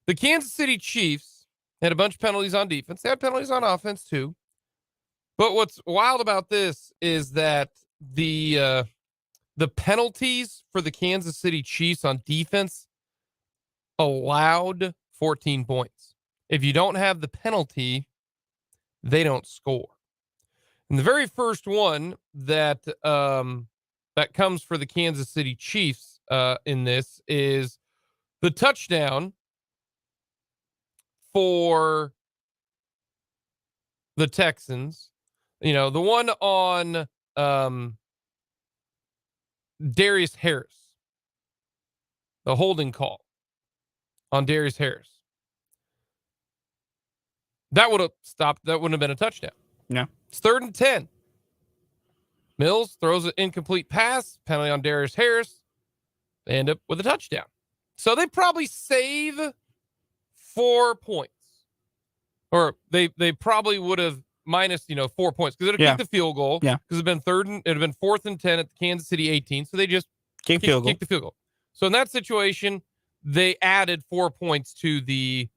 Speaker 1: The Kansas City Chiefs had a bunch of penalties on defense. They had penalties on offense too. But what's wild about this is that the penalties for the Kansas City Chiefs on defense allowed 14 points. If you don't have the penalty, they don't score. And the very first one that that comes for the Kansas City Chiefs in this is the touchdown for the Texans. You know, the one on Darius Harris. The holding call on Darius Harris. That would have stopped. That wouldn't have been a touchdown.
Speaker 2: No.
Speaker 1: It's 3rd and 10. Mills throws an incomplete pass, penalty on Darius Harris. They end up with a touchdown. So they probably save 4 points. Or they probably would have minus, 4 points because it would have kicked the field goal.
Speaker 2: Yeah.
Speaker 1: Because it would have been 4th and 10 at the Kansas City 18. So they just
Speaker 2: kicked the field goal.
Speaker 1: So in that situation, they added 4 points to the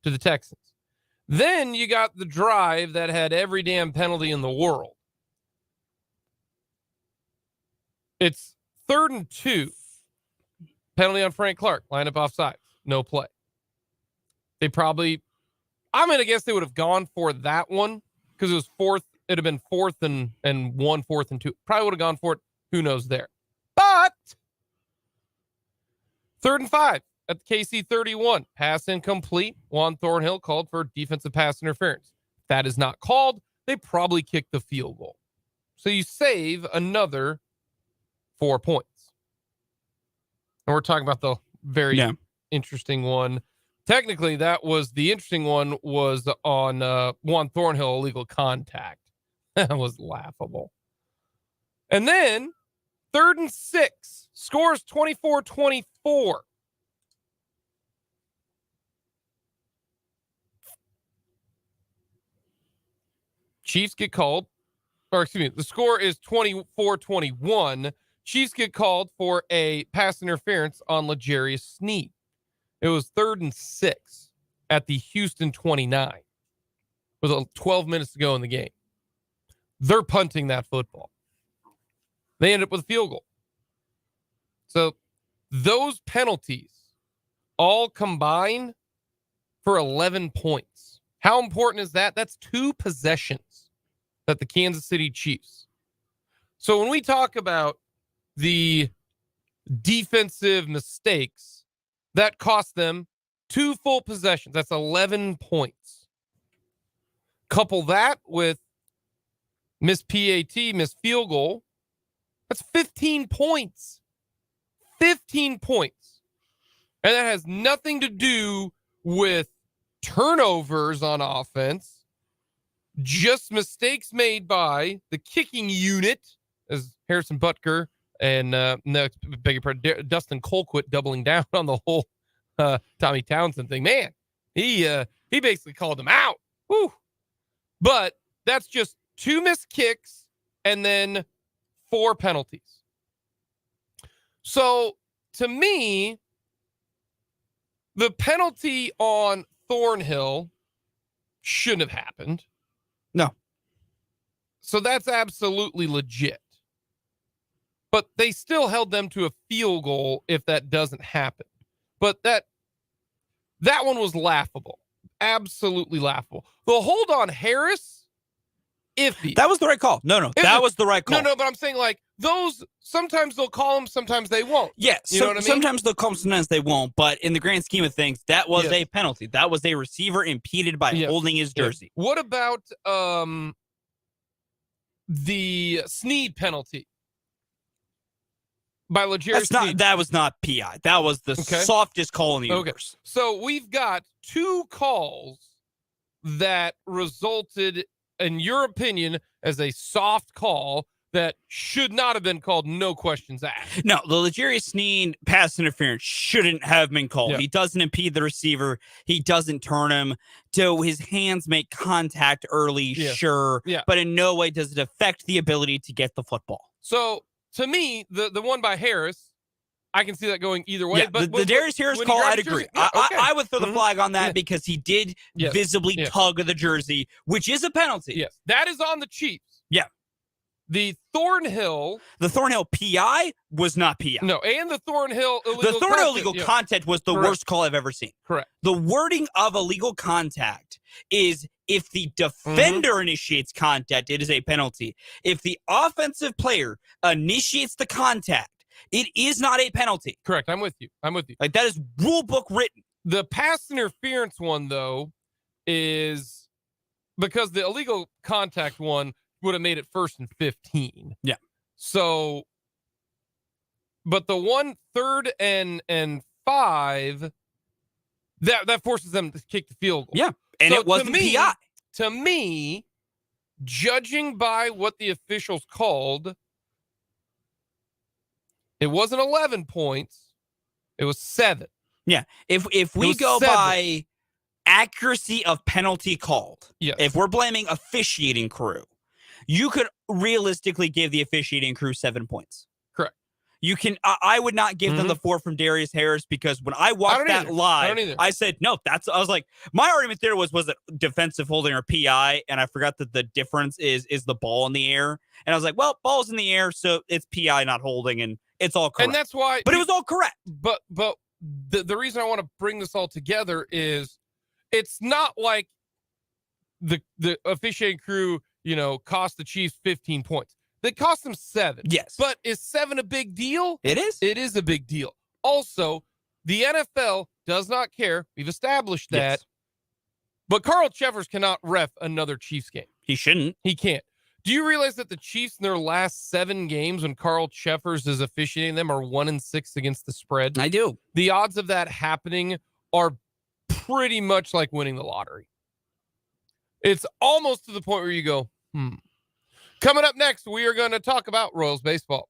Speaker 1: Texans. Then you got the drive that had every damn penalty in the world. It's 3rd and 2. Penalty on Frank Clark. Line up offside. No play. They probably, I'm going to guess they would have gone for that one because it was 4th. It'd have been 4th and 1, 4th and 2. Probably would have gone for it. Who knows there. But 3rd and 5 at the KC 31. Pass incomplete. Juan Thornhill called for defensive pass interference. If that is not called, they probably kick the field goal. So you save another 4 points. And we're talking about the very interesting one. Technically, that was the interesting one was on Juan Thornhill illegal contact. That was laughable. And then 3rd and 6. Scores 24-24. Chiefs get called. Or excuse me, the score is 24-21. Chiefs get called for a pass interference on L'Jarius Sneed. It was 3rd and 6 at the Houston 29. With 12 minutes to go in the game. They're punting that football. They end up with a field goal. So those penalties all combine for 11 points. How important is that? That's 2 possessions that the Kansas City Chiefs. So when we talk about the defensive mistakes, that cost them 2 full possessions. That's 11 points. Couple that with missed PAT, missed field goal. That's 15 points. 15 points. And that has nothing to do with turnovers on offense. Just mistakes made by the kicking unit, as Harrison Butker and Dustin Colquitt doubling down on the whole Tommy Townsend thing. Man, he basically called him out. Whew. But that's just 2 missed kicks and then 4 penalties. So to me, the penalty on Thornhill shouldn't have happened.
Speaker 2: No.
Speaker 1: So that's absolutely legit. But they still held them to a field goal if that doesn't happen. But that one was laughable. Absolutely laughable. The hold on Harris, iffy.
Speaker 2: That was the right call. No, that was the right call.
Speaker 1: No, but I'm saying like those, sometimes they'll call them, sometimes they won't.
Speaker 2: Yes,
Speaker 1: you know what I mean?
Speaker 2: Sometimes they'll call them, sometimes they won't. But in the grand scheme of things, that was a penalty. That was a receiver impeded by holding his jersey.
Speaker 1: What about the Snead penalty by L'Jarius Sneed.
Speaker 2: That was not PI. That was the softest call in the universe.
Speaker 1: So we've got 2 calls that resulted, in your opinion, as a soft call that should not have been called, no questions asked.
Speaker 2: No, the L'Jarius Sneed pass interference shouldn't have been called.
Speaker 1: Yeah.
Speaker 2: He doesn't impede the receiver. He doesn't turn him. So his hands make contact early, sure, but in no way does it affect the ability to get the football.
Speaker 1: So to me, the one by Harris, I can see that going either way.
Speaker 2: Yeah,
Speaker 1: but
Speaker 2: the Darius Harris call, I'd agree. I would throw the flag on that because he did visibly tug the jersey, which is a penalty.
Speaker 1: Yes, that is on the Chiefs.
Speaker 2: Yeah.
Speaker 1: The Thornhill
Speaker 2: PI was not PI.
Speaker 1: No, and the Thornhill illegal
Speaker 2: The Thornhill illegal contact was the worst call I've ever seen.
Speaker 1: Correct.
Speaker 2: The wording of illegal contact is if the defender initiates contact, it is a penalty. If the offensive player initiates the contact, it is not a penalty.
Speaker 1: Correct. I'm with you.
Speaker 2: Like, that is rule book written.
Speaker 1: The pass interference one, though, is because the illegal contact one would have made it 1st and 15.
Speaker 2: Yeah.
Speaker 1: So, but the 1 3rd and 5, that forces them to kick the field goal.
Speaker 2: Yeah. And
Speaker 1: so
Speaker 2: it wasn't PI.
Speaker 1: To me, judging by what the officials called, it wasn't 11 points. It was 7.
Speaker 2: Yeah. If we go
Speaker 1: 7.
Speaker 2: by accuracy of penalty called, if we're blaming officiating crew, you could realistically give the officiating crew 7 points.
Speaker 1: Correct.
Speaker 2: You can. I would not give them the 4 from Darius Harris because when I watched that live, I said no. I was like, my argument there was it defensive holding or PI, and I forgot that the difference is the ball in the air, and I was like, well, ball's in the air, so it's PI, not holding, and it's all correct.
Speaker 1: And that's why.
Speaker 2: But it was all correct.
Speaker 1: But the reason I want to bring this all together is it's not like the officiating crew, cost the Chiefs 15 points. They cost them 7.
Speaker 2: Yes.
Speaker 1: But is 7 a big deal?
Speaker 2: It is.
Speaker 1: It is a big deal. Also, the NFL does not care. We've established that.
Speaker 2: Yes.
Speaker 1: But Carl Cheffers cannot ref another Chiefs game.
Speaker 2: He shouldn't.
Speaker 1: He can't. Do you realize that the Chiefs in their last 7 games when Carl Cheffers is officiating them are 1-6 against the spread?
Speaker 2: I do.
Speaker 1: The odds of that happening are pretty much like winning the lottery. It's almost to the point where you go, Coming up next, we are going to talk about Royals baseball.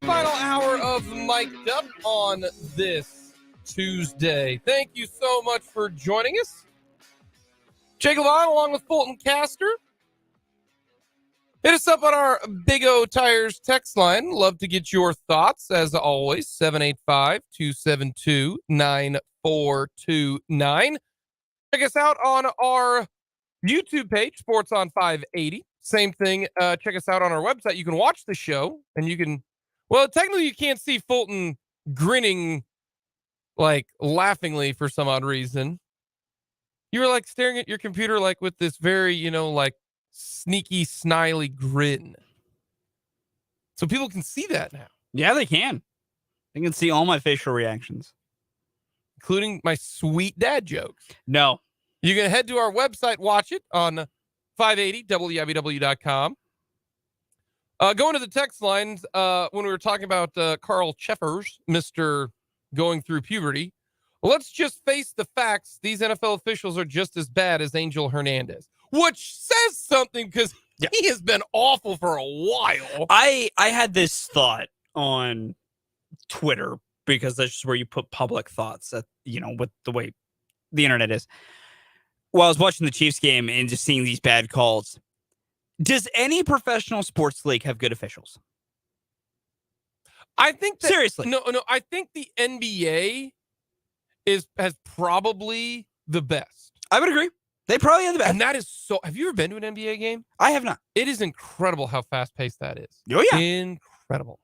Speaker 1: Final hour of Mic'd Up on this Tuesday. Thank you so much for joining us. Jake Levine along with Fulton Caster. Hit us up on our Big O Tires text line. Love to get your thoughts, as always. 785-272-9429. Check us out on our YouTube page, Sports on 580. Same thing. Check us out on our website. You can watch the show, and you can. Well, technically, you can't see Fulton grinning, like laughingly for some odd reason. You were like staring at your computer, like with this very, like sneaky, snily grin. So people can see that now,
Speaker 2: Yeah, they can. They can see all my facial reactions,
Speaker 1: including my sweet dad jokes.
Speaker 2: No.
Speaker 1: You can head to our website, watch it on 580wibw.com. Going to the text lines, when we were talking about Carl Cheffers, Mr. Going Through Puberty, let's just face the facts. These NFL officials are just as bad as Angel Hernandez, which says something because he has been awful for a while.
Speaker 2: I had this thought on Twitter because that's just where you put public thoughts at, with the way the internet is. While I was watching the Chiefs game and just seeing these bad calls, does any professional sports league have good officials?
Speaker 1: I think that,
Speaker 2: seriously.
Speaker 1: No. I think the NBA has probably the best.
Speaker 2: I would agree. They probably have the best.
Speaker 1: And that is so. Have you ever been to an NBA game?
Speaker 2: I have not.
Speaker 1: It is incredible how fast paced that is.
Speaker 2: Oh yeah,
Speaker 1: incredible.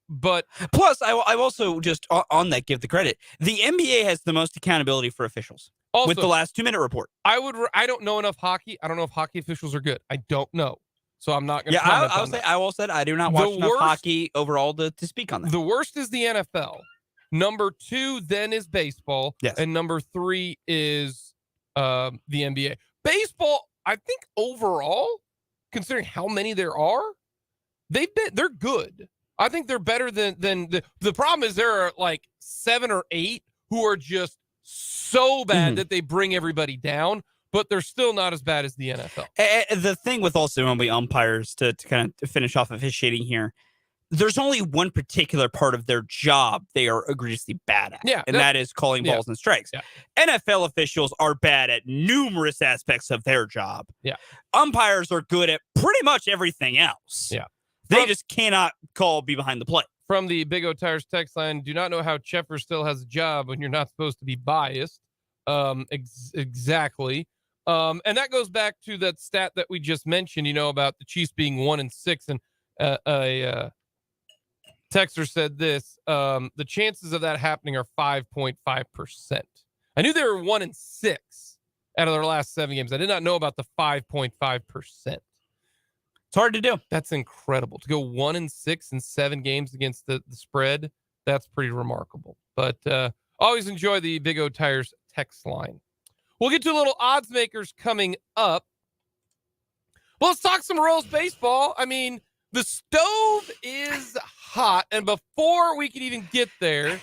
Speaker 1: But
Speaker 2: plus, I also just on that give the credit. The NBA has the most accountability for officials.
Speaker 1: Also,
Speaker 2: with the last 2-minute report.
Speaker 1: I don't know enough hockey. I don't know if hockey officials are good. I don't know. So I'm not going to comment on that.
Speaker 2: I will say I do not watch enough hockey overall to speak on that.
Speaker 1: The worst is the NFL. Number 2 then is baseball.
Speaker 2: Yes.
Speaker 1: And number 3 is the NBA. Baseball, I think overall, considering how many there are, they're good. I think they're better than the problem is there are like 7 or 8 who are just so bad that they bring everybody down, but they're still not as bad as the NFL.
Speaker 2: The thing with also MLB umpires, to kind of finish off officiating here, there's only one particular part of their job they are egregiously bad at.
Speaker 1: Yeah,
Speaker 2: and that is calling balls and strikes.
Speaker 1: Yeah.
Speaker 2: NFL officials are bad at numerous aspects of their job.
Speaker 1: Yeah.
Speaker 2: Umpires are good at pretty much everything else.
Speaker 1: Yeah.
Speaker 2: They just cannot be behind the plate.
Speaker 1: From the Big O Tires text line, do not know how Cheffers still has a job when you're not supposed to be biased. Exactly. And that goes back to that stat that we just mentioned, about the Chiefs being 1-6. And a texter said this, the chances of that happening are 5.5%. I knew they were 1-6 out of their last 7 games. I did not know about the 5.5%.
Speaker 2: It's hard to do.
Speaker 1: That's incredible. To go 1-6 in 7 games against the spread, that's pretty remarkable. But always enjoy the Big O Tires text line. We'll get to a little odds makers coming up. Well, let's talk some Royals baseball. I mean, the stove is hot. And before we could even get there,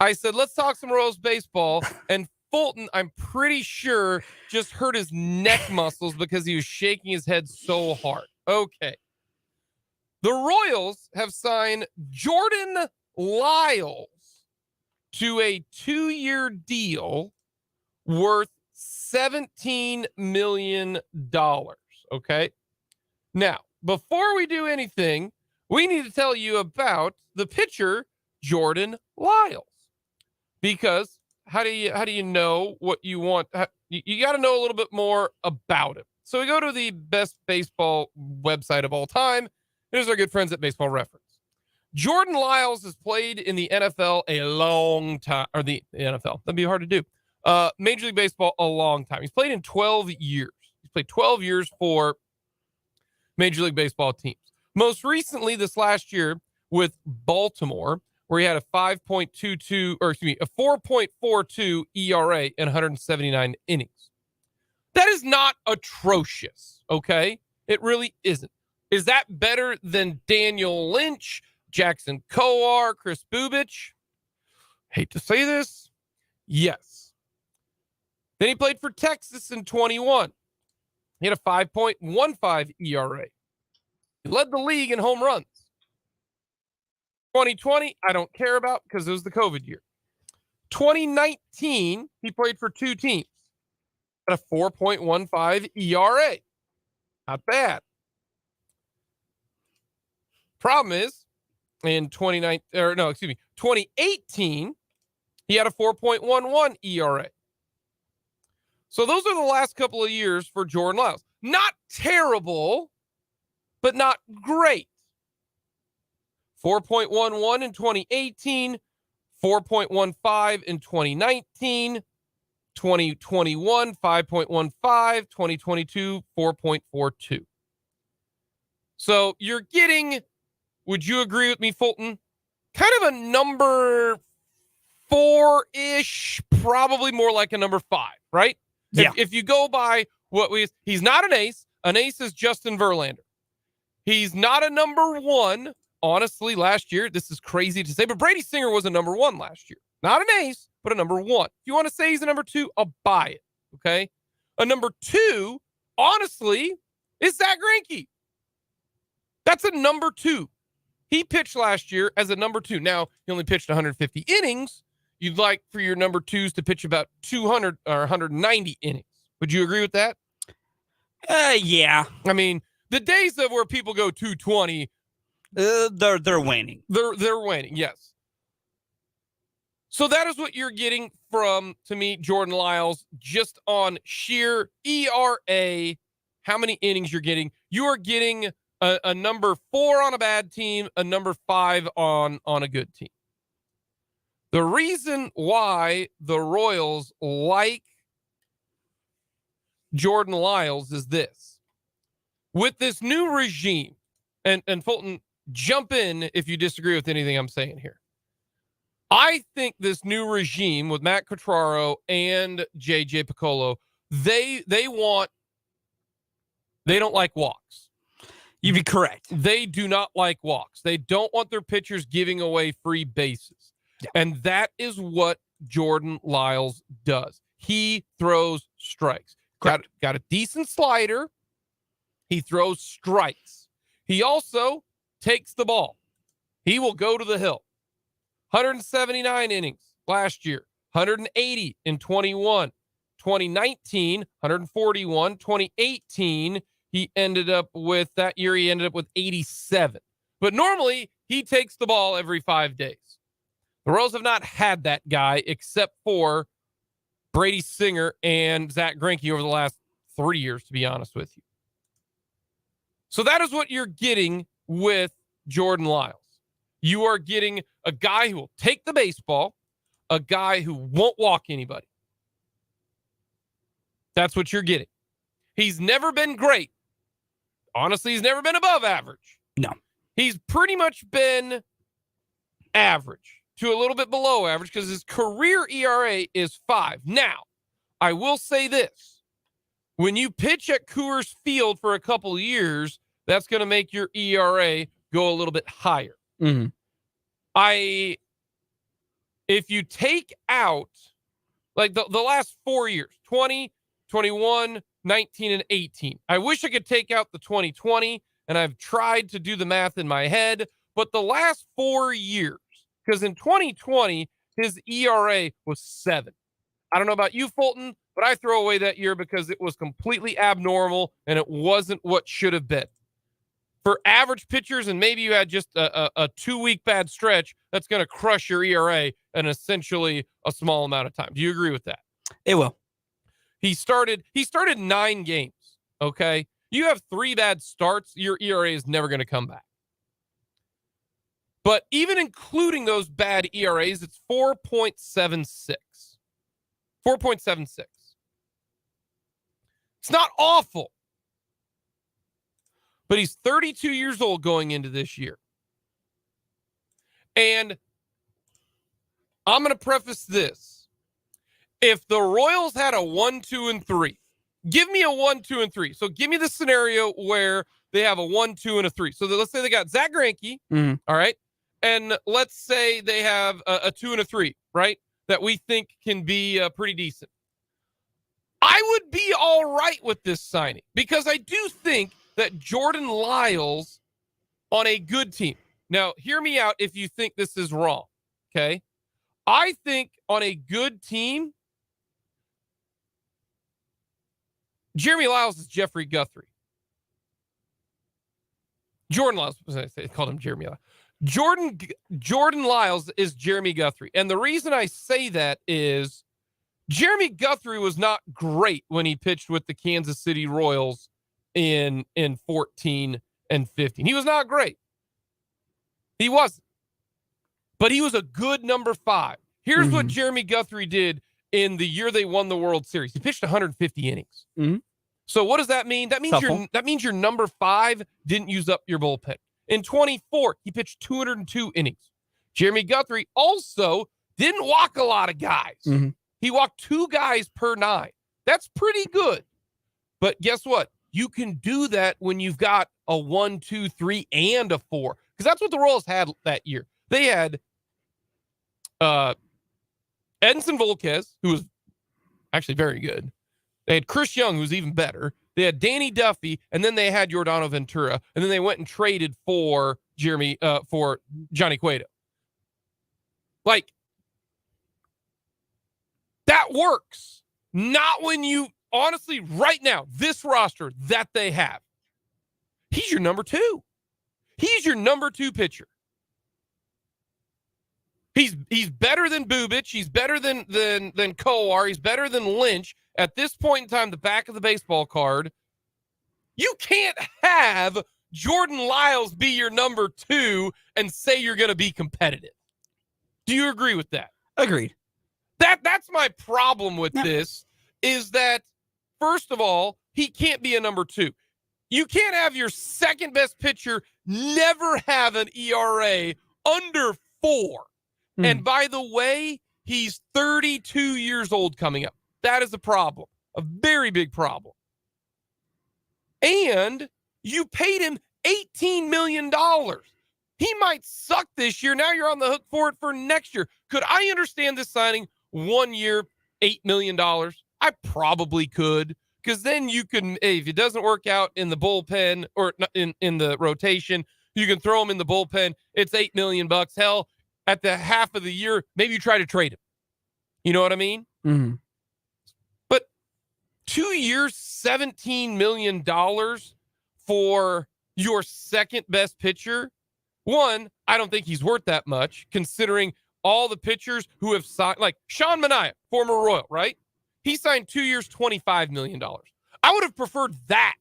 Speaker 1: I said, let's talk some Royals baseball. And Fulton, I'm pretty sure, just hurt his neck muscles because he was shaking his head so hard. Okay. The Royals have signed Jordan Lyles to a 2-year deal worth $17 million. Okay. Now, before we do anything, we need to tell you about the pitcher, Jordan Lyles, because how do you know what you want? You got to know a little bit more about him. So we go to the best baseball website of all time. Here's our good friends at Baseball Reference. Jordan Lyles has played in the NFL a long time, or the NFL. That'd be hard to do. Major League Baseball a long time. He's played in 12 years. He's played 12 years for Major League Baseball teams. Most recently, this last year with Baltimore, where he had a 4.42 ERA in 179 innings. That is not atrocious, okay? It really isn't. Is that better than Daniel Lynch, Jackson Kowar, Chris Bubich? Hate to say this. Yes. Then he played for Texas in 21. He had a 5.15 ERA. He led the league in home runs. 2020, I don't care about because it was the COVID year. 2019, he played for 2 teams. At a 4.15 ERA. Not bad. Problem is, in 2018, he had a 4.11 ERA. So those are the last couple of years for Jordan Lyles. not terrible, but not great. 4.11 in 2018, 4.15 in 2019, 2021, 5.15, 2022, 4.42. So you're getting, would you agree with me, Fulton? Kind of a number 4-ish, probably more like a number 5, right?
Speaker 2: Yeah.
Speaker 1: If you go by he's not an ace. An ace is Justin Verlander. He's not a number 1. Honestly, last year, this is crazy to say, but Brady Singer was a number 1 last year. Not an ace, but a number 1. If you want to say he's a number 2, I'll buy it. Okay. A number 2, honestly, is Zach Greinke. That's a number 2. He pitched last year as a number 2. Now, he only pitched 150 innings. You'd like for your number 2s to pitch about 200 or 190 innings. Would you agree with that?
Speaker 2: Yeah.
Speaker 1: I mean, the days of where people go 220,
Speaker 2: they're waning.
Speaker 1: They're waning, yes. So that is what you're getting from, to me, Jordan Lyles, just on sheer ERA, how many innings you're getting. You are getting a number 4 on a bad team, a number 5 on a good team. The reason why the Royals like Jordan Lyles is this. With this new regime, and Fulton, jump in if you disagree with anything I'm saying here. I think this new regime with Matt Quatraro and JJ Piccolo, they don't like walks.
Speaker 2: You'd be correct.
Speaker 1: They do not like walks. They don't want their pitchers giving away free bases. Yeah. And that is what Jordan Lyles does. He throws strikes. Got a decent slider. He throws strikes. He also takes the ball. He will go to the hill. 179 innings last year, 180 in 21, 2019, 141, 2018, he ended up with 87. But normally, he takes the ball every 5 days. The Royals have not had that guy except for Brady Singer and Zach Greinke over the last 3 years, to be honest with you. So that is what you're getting with Jordan Lyles. You are getting a guy who will take the baseball, a guy who won't walk anybody. That's what you're getting. He's never been great. Honestly, he's never been above average.
Speaker 2: No.
Speaker 1: He's pretty much been average to a little bit below average because his career ERA is 5. Now, I will say this. When you pitch at Coors Field for a couple of years, that's going to make your ERA go a little bit higher.
Speaker 2: Mm-hmm.
Speaker 1: If you take out like the last 4 years, 20, 21, 19, and 18. I wish I could take out the 2020, and I've tried to do the math in my head, but the last 4 years, because in 2020, his ERA was 7. I don't know about you, Fulton, but I throw away that year because it was completely abnormal and it wasn't what should have been. For average pitchers, and maybe you had just a 2-week bad stretch, that's going to crush your ERA in essentially a small amount of time. Do you agree with that?
Speaker 2: It will.
Speaker 1: He started 9 games, okay? You have 3 bad starts, your ERA is never going to come back. But even including those bad ERAs, it's 4.76. 4.76. It's not awful. But he's 32 years old going into this year. And I'm going to preface this. If the Royals had a 1, 2, and 3, give me a 1, 2, and 3. So give me the scenario where they have a 1, 2, and a 3. So let's say they got Zach Greinke, all right? And let's say they have a 2 and a 3, right? That we think can be pretty decent. I would be all right with this signing because I do think that Jordan Lyles on a good team. Now, hear me out if you think this is wrong, okay? I think on a good team, Jeremy Lyles is Jeffrey Guthrie. Jordan Lyles, I called him Jeremy Lyles. Jordan Lyles is Jeremy Guthrie. And the reason I say that is Jeremy Guthrie was not great when he pitched with the Kansas City Royals in 14 and 15. He was not great. He wasn't. But he was a good number 5. Here's what Jeremy Guthrie did in the year they won the World Series. He pitched 150 innings. So what does that mean? That means your number 5 didn't use up your bullpen. In 24, he pitched 202 innings. Jeremy Guthrie also didn't walk a lot of guys. He walked 2 guys per 9. That's pretty good. But guess what? You can do that when you've got a 1, 2, 3, and a 4. Because that's what the Royals had that year. They had Edinson Volquez, who was actually very good. They had Chris Young, who's even better. They had Danny Duffy, and then they had Yordano Ventura, and then they went and traded for Johnny Cueto. Like, that works. Not when you, honestly, right now, this roster that they have, he's your number 2. He's your number 2 pitcher. He's better than Bubic. He's better than Kowar. He's better than Lynch. At this point in time, the back of the baseball card, you can't have Jordan Lyles be your number 2 and say you're going to be competitive. Do you agree with that?
Speaker 2: Agreed.
Speaker 1: That's my problem with this, is that, first of all, he can't be a number 2. You can't have your second best pitcher never have an ERA under 4. And by the way, he's 32 years old coming up. That is a problem, a very big problem. And you paid him $18 million. He might suck this year. Now you're on the hook for it for next year. Could I understand this signing 1 year, $8 million? I probably could, because then you can, if it doesn't work out in the bullpen or in the rotation, you can throw him in the bullpen. It's $8 million. Hell, at the half of the year, maybe you try to trade him. You know what I mean? But 2 years, $17 million for your second best pitcher. One, I don't think he's worth that much, considering all the pitchers who have signed, like Sean Manaea, former Royal, right? He signed 2 years, $25 million. I would have preferred that,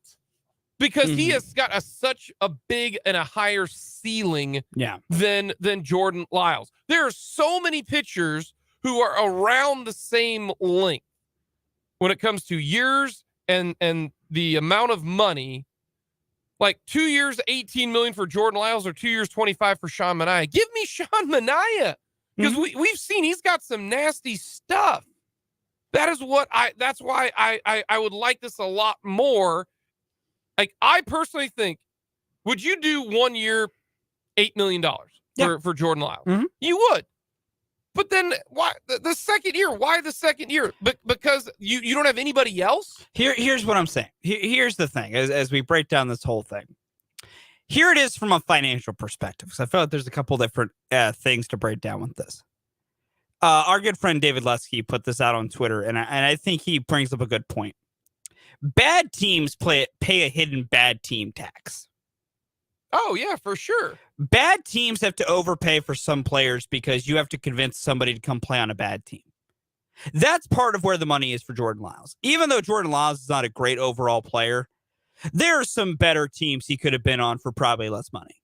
Speaker 1: because he has got such a big and a higher ceiling than Jordan Lyles. There are so many pitchers who are around the same length when it comes to years and the amount of money. Like 2 years, $18 million for Jordan Lyles, or 2 years, $25 for Sean Manaea. Give me Sean Manaea, because we've seen he's got some nasty stuff. That's why I would like this a lot more. Like, I personally think, would you do 1 year, $8 million for Jordan Lyles? You would. But then why the second year? Why the second year? Because you don't have anybody else?
Speaker 2: Here's what I'm saying. Here's the thing, as we break down this whole thing. Here it is from a financial perspective, because I feel like there's a couple different things to break down with this. Our good friend David Lesky put this out on Twitter, and I think he brings up a good point. Bad teams pay a hidden bad team tax.
Speaker 1: Oh, yeah, for sure.
Speaker 2: Bad teams have to overpay for some players because you have to convince somebody to come play on a bad team. That's part of where the money is for Jordan Lyles. Even though Jordan Lyles is not a great overall player, there are some better teams he could have been on for probably less money.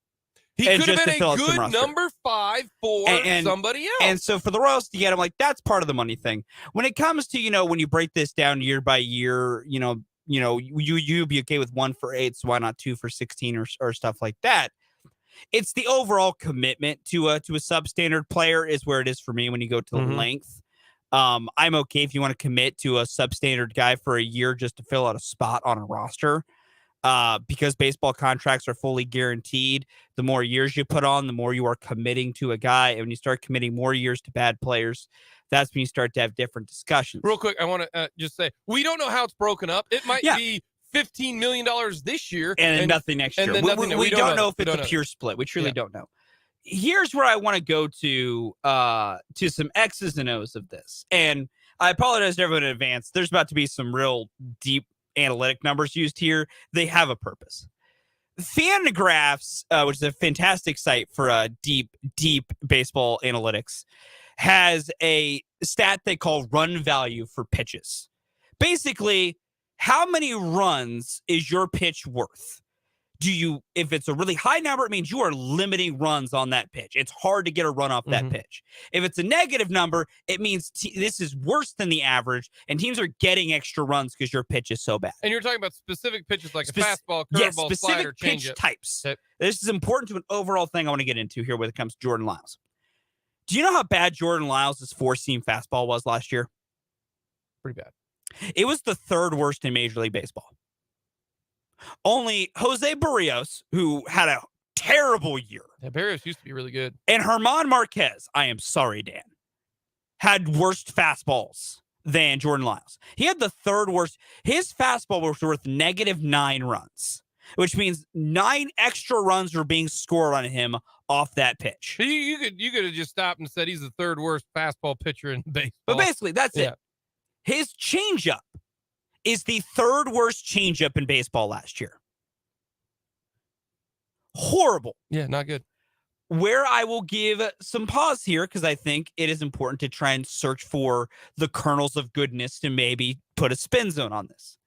Speaker 1: He could have been a good number 5 for somebody else.
Speaker 2: And so for the Royals to get him, like, that's part of the money thing. When it comes to, when you break this down year by year, you'd be okay with 1 for 8, so why not 2 for 16 or stuff like that? It's the overall commitment to a substandard player is where it is for me when you go to the length. I'm okay if you want to commit to a substandard guy for a year just to fill out a spot on a roster. Because baseball contracts are fully guaranteed. The more years you put on, the more you are committing to a guy. And when you start committing more years to bad players, that's when you start to have different discussions.
Speaker 1: Real quick, I want to just say, we don't know how it's broken up. It might be $15 million this year.
Speaker 2: And nothing next year. We don't know if it's a pure split. We truly don't know. Here's where I want to go to some X's and O's of this. And I apologize to everyone in advance. There's about to be some real deep analytic numbers used here. They have a purpose. Fangraphs, which is a fantastic site for deep baseball analytics, has a stat they call run value for pitches. Basically, how many runs is your pitch worth? If it's a really high number, it means you are limiting runs on that pitch. It's hard to get a run off that pitch. If it's a negative number, it means this is worse than the average, and teams are getting extra runs because your pitch is so bad.
Speaker 1: And you're talking about specific pitches like a fastball, curveball,
Speaker 2: specific
Speaker 1: slider,
Speaker 2: pitch
Speaker 1: changeup
Speaker 2: types.
Speaker 1: Okay.
Speaker 2: This is important to an overall thing I want to get into here when it comes to Jordan Lyles. Do you know how bad Jordan Lyles' four-seam fastball was last year?
Speaker 1: Pretty bad.
Speaker 2: It was the third worst in Major League Baseball. Only Jose Barrios, who had a terrible year.
Speaker 1: Yeah, Barrios used to be really good.
Speaker 2: And Herman Marquez, I am sorry, Dan, had worse fastballs than Jordan Lyles. He had the third worst. His fastball was worth -9 runs, which means 9 extra runs were being scored on him off that pitch.
Speaker 1: You could have just stopped and said he's the third worst fastball pitcher in baseball.
Speaker 2: But basically, that's it. His changeup is the third worst changeup in baseball last year. Horrible.
Speaker 1: Yeah, not good.
Speaker 2: Where I will give some pause here, because I think it is important to try and search for the kernels of goodness to maybe put a spin zone on this.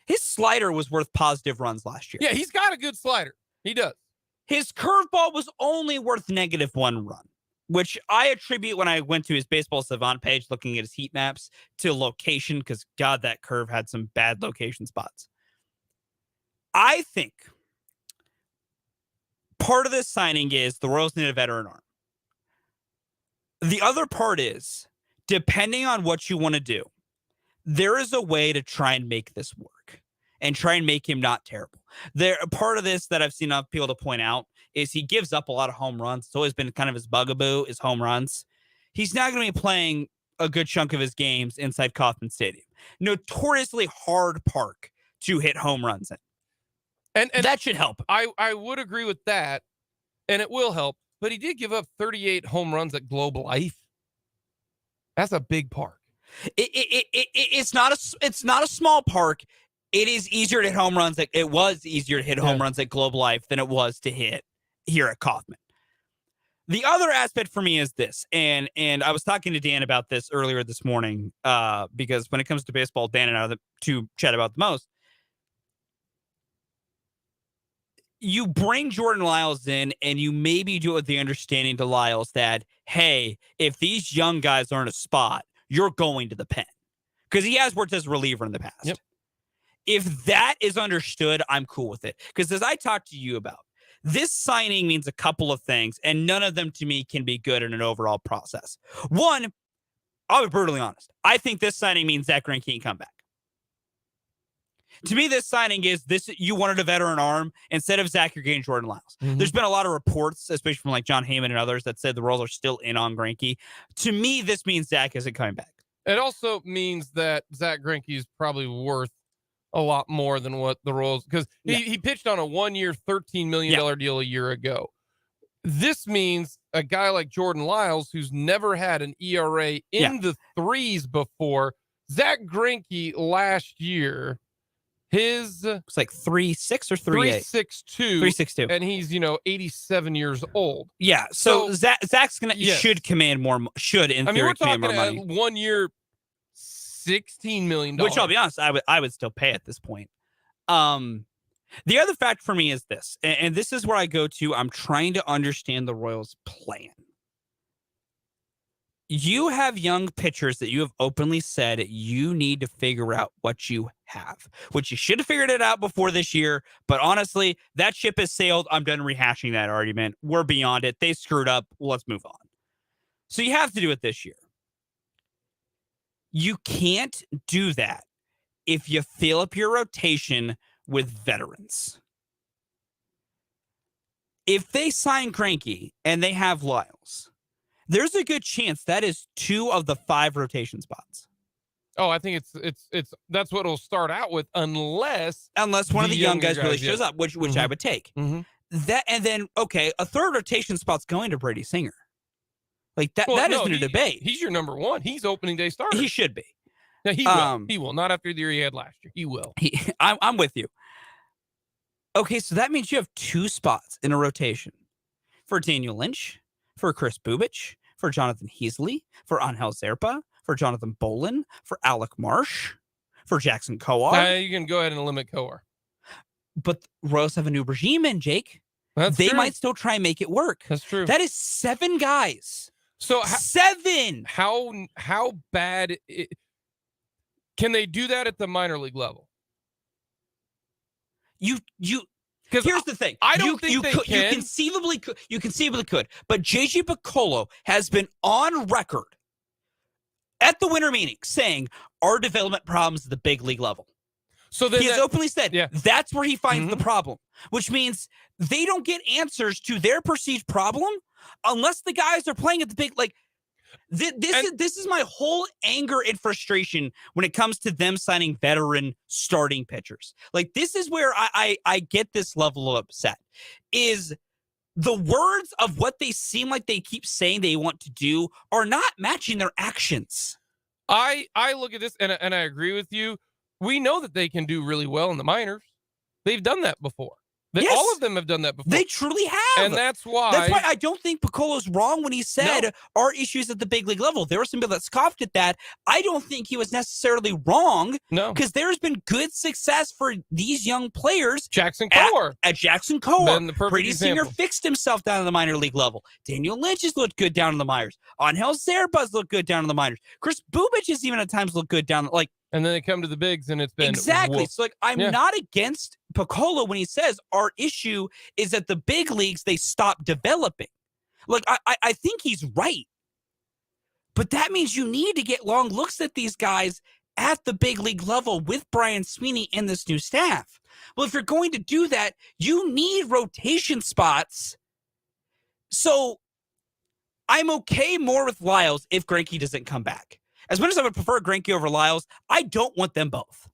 Speaker 2: His slider was worth positive runs last year.
Speaker 1: Yeah, he's got a good slider. He does.
Speaker 2: His curveball was only worth -1 run, which I attribute when I went to his Baseball Savant page looking at his heat maps to location, because God, that curve had some bad location spots. I think part of this signing is the Royals need a veteran arm. The other part is, depending on what you want to do, there is a way to try and make this work and try and make him not terrible. Part of this that I've seen enough people to point out is he gives up a lot of home runs. It's always been kind of his bugaboo is home runs. He's now going to be playing a good chunk of his games inside Kauffman Stadium. Notoriously hard park to hit home runs in. And that should help.
Speaker 1: I would agree with that, and it will help. But he did give up 38 home runs at Globe Life. That's a big park.
Speaker 2: It's not a small park. It is easier to hit home runs. It was easier to hit home runs at Globe Life than it was to hit here at Kauffman. The other aspect for me is this, and I was talking to Dan about this earlier this morning, because when it comes to baseball, Dan and I are the two chat about the most. You bring Jordan Lyles in, and you maybe do it with the understanding to Lyles that, hey, if these young guys aren't a spot, you're going to the pen. Because he has worked as a reliever in the past.
Speaker 1: Yep.
Speaker 2: If that is understood, I'm cool with it. Because as I talked to you about, this signing means a couple of things, and none of them to me can be good in an overall process. One, I'll be brutally honest. I think this signing means Zach Greinke can come back. To me, this signing is this: you wanted a veteran arm. Instead of Zach, you're getting Jordan Lyles.
Speaker 1: Mm-hmm.
Speaker 2: There's been a lot of reports, especially from like John Heyman and others, that said the Royals are still in on Greinke. To me, this means Zach isn't coming back.
Speaker 1: It also means that Zach Greinke is probably worth a lot more than what the Royals, because he pitched on a 1-year, $13 million deal a year ago. This means a guy like Jordan Lyles, who's never had an ERA in the threes before. Zach Greinke last year, it's
Speaker 2: like 3.6 or 3.8?
Speaker 1: 3.62.
Speaker 2: 3.62.
Speaker 1: And he's, 87 years old.
Speaker 2: Yeah. So Zach's should command more, in theory,
Speaker 1: we're
Speaker 2: command
Speaker 1: talking
Speaker 2: more money.
Speaker 1: 1 year, $16 million.
Speaker 2: Which I'll be honest, I would still pay at this point. The other fact for me is this, and this is where I go to, I'm trying to understand the Royals' plan. You have young pitchers that you have openly said you need to figure out what you have, which you should have figured it out before this year. But honestly, that ship has sailed. I'm done rehashing that argument. We're beyond it. They screwed up. Let's move on. So you have to do it this year. You can't do that if you fill up your rotation with veterans. If they sign Greinke and they have Lyles, there's a good chance that is 2 of the 5 rotation spots.
Speaker 1: Oh, I think it's that's what it'll start out with, unless
Speaker 2: one of the young guys really shows up, which I would take.
Speaker 1: Mm-hmm.
Speaker 2: That, and then a third rotation spot's going to Brady Singer. Like that isn't a debate.
Speaker 1: He's your number 1. He's opening day starter.
Speaker 2: He should be.
Speaker 1: Yeah, he will. He will. Not after the year he had last year. He will.
Speaker 2: I'm with you. Okay, so that means you have 2 spots in a rotation for Daniel Lynch, for Chris Bubich, for Jonathan Heasley, for Angel Zerpa, for Jonathan Bolin, for Alec Marsh, for Jackson Kowar.
Speaker 1: You can go ahead and limit Kowar.
Speaker 2: But Royals have a new regime in, Jake. They
Speaker 1: true.
Speaker 2: might still try and make it work.
Speaker 1: That's true.
Speaker 2: That is 7 guys.
Speaker 1: So
Speaker 2: 7.
Speaker 1: How bad can they do that at the minor league level?
Speaker 2: Because here's the thing.
Speaker 1: I don't think they can.
Speaker 2: You conceivably could. But JJ Piccolo has been on record at the winter meeting saying our development problems at the big league level.
Speaker 1: So then
Speaker 2: he has openly said that's where he finds the
Speaker 1: Mm-hmm.
Speaker 2: problem, which means they don't get answers to their perceived problem unless the guys are playing at the big, like, this is my whole anger and frustration when it comes to them signing veteran starting pitchers. Like, this is where I get this level of upset, is the words of what they seem like they keep saying they want to do are not matching their actions.
Speaker 1: I look at this and I agree with you. We know that they can do really well in the minors. They've done that before.
Speaker 2: Yes.
Speaker 1: All of them have done that before.
Speaker 2: They truly have.
Speaker 1: And that's why
Speaker 2: I don't think Piccolo's wrong when he said our issues at the big league level. There were some people that scoffed at that. I don't think he was necessarily wrong.
Speaker 1: No.
Speaker 2: Because there's been good success for these young players.
Speaker 1: Jackson Kowar.
Speaker 2: At Jackson Kowar.
Speaker 1: Been the perfect
Speaker 2: Brady Singer
Speaker 1: example.
Speaker 2: fixed himself down in the minor league level. Daniel Lynch has looked good down in the minors. Angel Zerbaz looked good down in the minors. Chris Bubich has even at times looked good down. Like,
Speaker 1: and then they come to the bigs and it's been
Speaker 2: exactly.
Speaker 1: whoop.
Speaker 2: So, like, I'm not against Piccolo when he says our issue is that the big leagues, they stop developing. Like, I think he's right. But that means you need to get long looks at these guys at the big league level with Brian Sweeney and this new staff. Well, if you're going to do that, you need rotation spots. So I'm okay more with Lyles if Greinke doesn't come back. As much as I would prefer Greinke over Lyles, I don't want them both.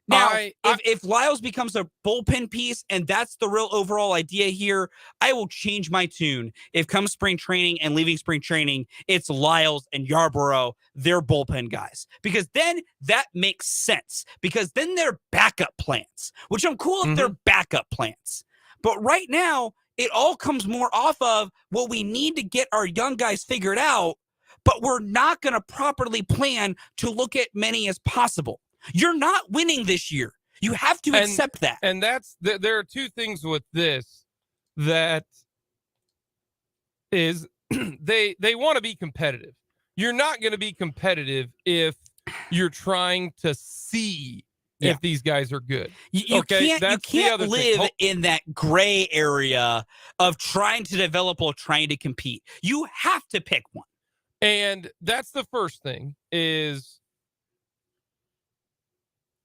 Speaker 2: Now, if Lyles becomes a bullpen piece and that's the real overall idea here, I will change my tune. If come spring training and leaving spring training, it's Lyles and Yarborough, they're bullpen guys. Because then that makes sense. Because then they're backup plans, which I'm cool if they're backup plans. But right now, it all comes more off of, well, we need to get our young guys figured out, but we're not going to properly plan to look at many as possible. You're not winning this year. You have to accept that.
Speaker 1: And that's there are two things with this that is they want to be competitive. You're not going to be competitive if you're trying to see if these guys are good.
Speaker 2: You can't live in that gray area of trying to develop or trying to compete. You have to pick one.
Speaker 1: And that's the first thing is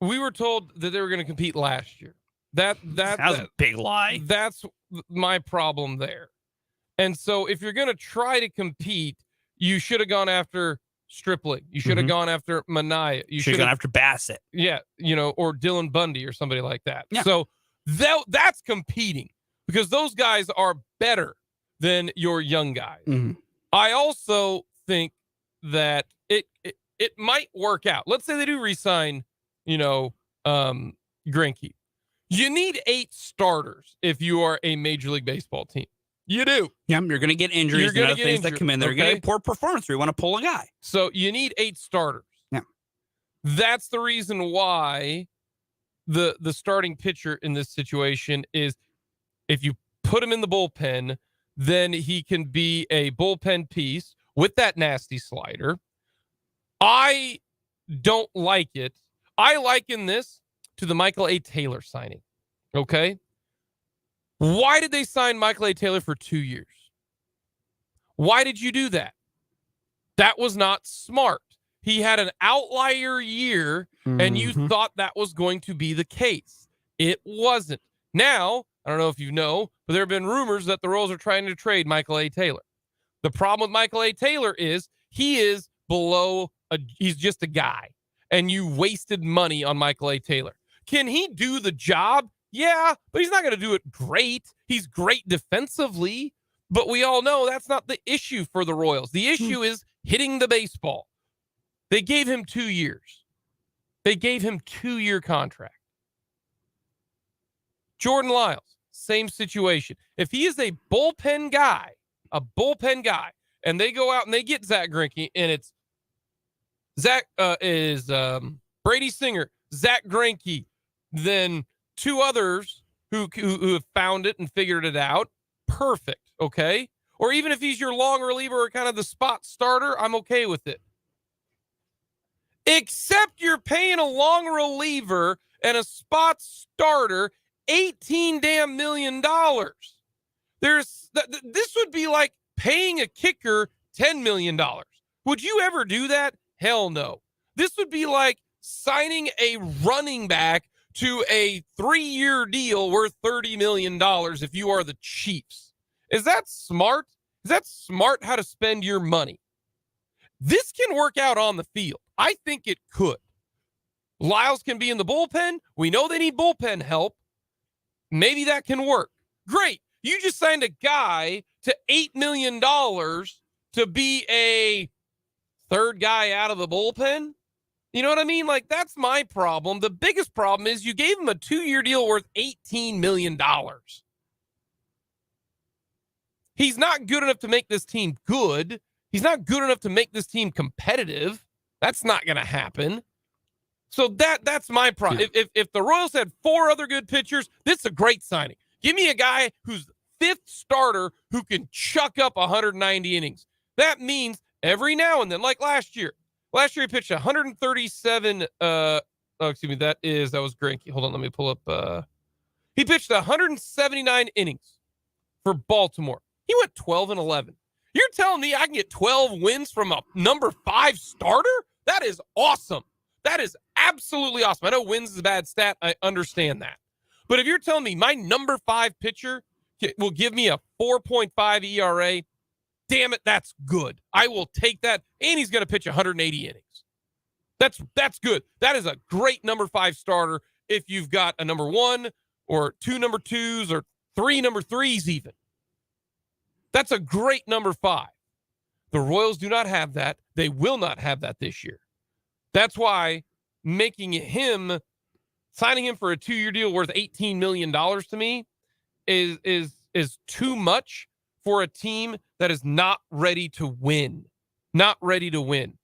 Speaker 1: we were told that they were going to compete last year. That was
Speaker 2: a big lie.
Speaker 1: That's my problem there. And so if you're going to try to compete, you should have gone after Stripling. You should have gone after Manaea. You should have
Speaker 2: gone after Bassett.
Speaker 1: Yeah, or Dylan Bundy or somebody like that.
Speaker 2: Yeah.
Speaker 1: So that's competing because those guys are better than your young guys. I also think that it might work out. Let's say they do re-sign, Greinke. You need 8 starters if you are a Major League Baseball team. You do.
Speaker 2: Yeah, you're going to get injuries and other things that come in. They're going to get poor performance. We want to pull a guy.
Speaker 1: So you need 8 starters.
Speaker 2: Yeah.
Speaker 1: That's the reason why the starting pitcher in this situation is if you put him in the bullpen, then he can be a bullpen piece with that nasty slider. I don't like it. I liken this to the Michael A. Taylor signing. Okay? Why did they sign Michael A. Taylor for 2 years? Why did you do that? That was not smart. He had an outlier year, and you thought that was going to be the case. It wasn't. Now, I don't know if you know, but there have been rumors that the Royals are trying to trade Michael A. Taylor. The problem with Michael A. Taylor is he is he's just a guy, and you wasted money on Michael A. Taylor. Can he do the job? Yeah, but he's not going to do it great. He's great defensively, but we all know that's not the issue for the Royals. The issue is hitting the baseball. They gave him 2 years. They gave him 2-year contract. Jordan Lyles, same situation. If he is a bullpen guy, and they go out and they get Zach Greinke, and it's Brady Singer, Zach Greinke than two others who have found it and figured it out, perfect, okay? Or even if he's your long reliever or kind of the spot starter, I'm okay with it. Except you're paying a long reliever and a spot starter $18 damn million. This would be like paying a kicker $10 million. Would you ever do that? Hell no. This would be like signing a running back to a 3-year deal worth $30 million if you are the Chiefs. Is that smart? Is that smart how to spend your money? This can work out on the field. I think it could. Lyles can be in the bullpen. We know they need bullpen help. Maybe that can work. Great. You just signed a guy to $8 million to be a third guy out of the bullpen. You know what I mean? Like, that's my problem. The biggest problem is you gave him a 2-year deal worth $18 million. He's not good enough to make this team good. He's not good enough to make this team competitive. That's not going to happen. So that's my problem. If the Royals had 4 other good pitchers, this is a great signing. Give me a guy who's the 5th starter who can chuck up 190 innings. That means every now and then, like last year. Last year he pitched 137. That was Greinke. Hold on, let me pull up. He pitched 179 innings for Baltimore. He went 12-11. You're telling me I can get 12 wins from a number 5 starter? That is awesome. That is absolutely awesome. I know wins is a bad stat. I understand that. But if you're telling me my number 5 pitcher will give me a 4.5 ERA, damn it, that's good. I will take that. And he's going to pitch 180 innings. That's good. That is a great number 5 starter if you've got a number 1 or 2 number 2s or 3 number 3s even. That's a great number 5. The Royals do not have that. They will not have that this year. That's why signing him for a 2-year deal worth $18 million to me is too much for a team that is not ready to win. Not ready to win.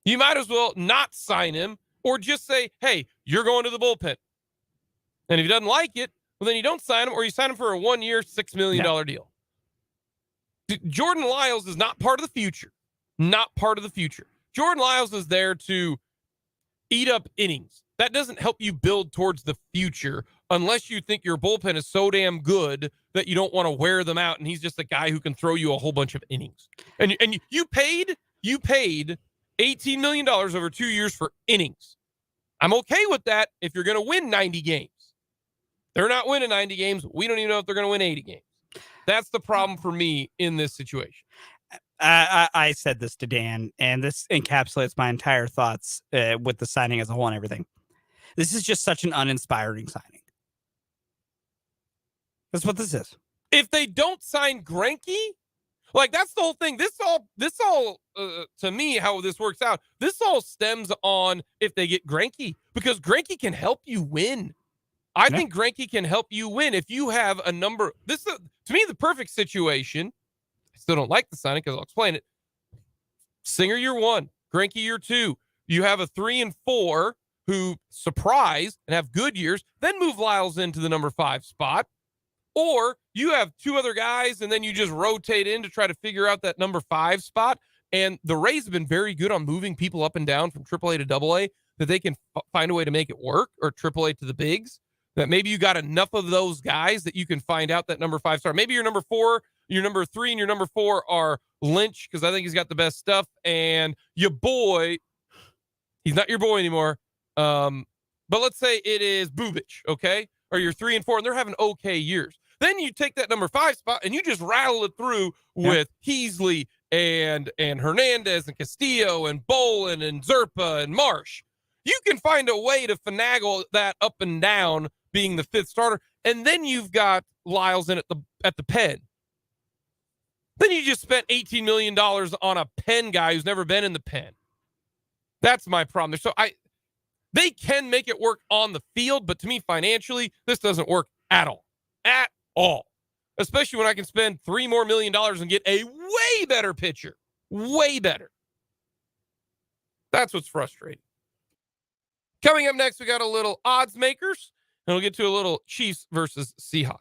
Speaker 1: You might as well not sign him or just say, hey, you're going to the bullpen. And if he doesn't like it, well, then you don't sign him or you sign him for a 1-year, $6 million deal. Jordan Lyles is not part of the future. Not part of the future. Jordan Lyles is there to eat up innings. That doesn't help you build towards the future unless you think your bullpen is so damn good that you don't want to wear them out and he's just a guy who can throw you a whole bunch of innings. And you paid $18 million over 2 years for innings. I'm okay with that if you're going to win 90 games. They're not winning 90 games. We don't even know if they're going to win 80 games. That's the problem for me in this situation.
Speaker 2: I said this to Dan, and this encapsulates my entire thoughts with the signing as a whole and everything. This is just such an uninspiring signing. That's what this is.
Speaker 1: If they don't sign Greinke, like that's the whole thing. This all to me, how this works out, this all stems on if they get Greinke, because Greinke can help you win. I think Greinke can help you win if you have a number. This is, to me, the perfect situation. I still don't like the signing because I'll explain it. Singer year 1, Greinke year 2. You have a 3 and 4 who surprise and have good years, then move Lyles into the number 5 spot. Or you have 2 other guys and then you just rotate in to try to figure out that number 5 spot. And the Rays have been very good on moving people up and down from AAA to AA that they can find a way to make it work, or AAA to the bigs. That maybe you got enough of those guys that you can find out that number 5 star. Maybe your number 4, your number 3, and your number 4 are Lynch, because I think he's got the best stuff. And your boy, he's not your boy anymore. But let's say it is Bubich, okay? Or your 3 and 4, and they're having okay years. Then you take that number 5 spot and you just rattle it through with Heasley and Hernandez and Castillo and Bolin and Zerpa and Marsh. You can find a way to finagle that up and down, being the 5th starter, and then you've got Lyles in at the pen. Then you just spent $18 million on a pen guy who's never been in the pen. That's my problem. So they can make it work on the field, but to me, financially, this doesn't work at all. At all. Especially when I can spend $3 more million and get a way better pitcher. Way better. That's what's frustrating. Coming up next, we got a little odds makers, and we'll get to a little Chiefs versus Seahawks.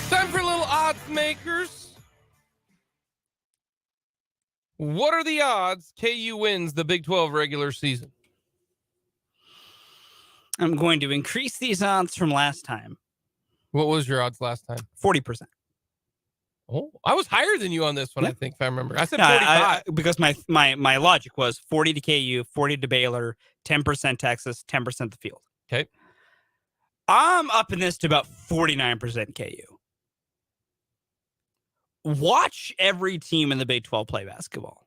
Speaker 1: Time for a little odds makers. What are the odds KU wins the Big 12 regular season?
Speaker 2: I'm going to increase these odds from last time.
Speaker 1: What was your odds last time?
Speaker 2: 40%.
Speaker 1: Oh, I was higher than you on this one,
Speaker 2: Yeah.
Speaker 1: I think, if I remember. I said
Speaker 2: No,
Speaker 1: 45.
Speaker 2: because my logic was 40 to KU, 40 to Baylor, 10% Texas, 10% the field.
Speaker 1: Okay.
Speaker 2: I'm upping this to about 49% KU. Watch every team in the Big 12 play basketball.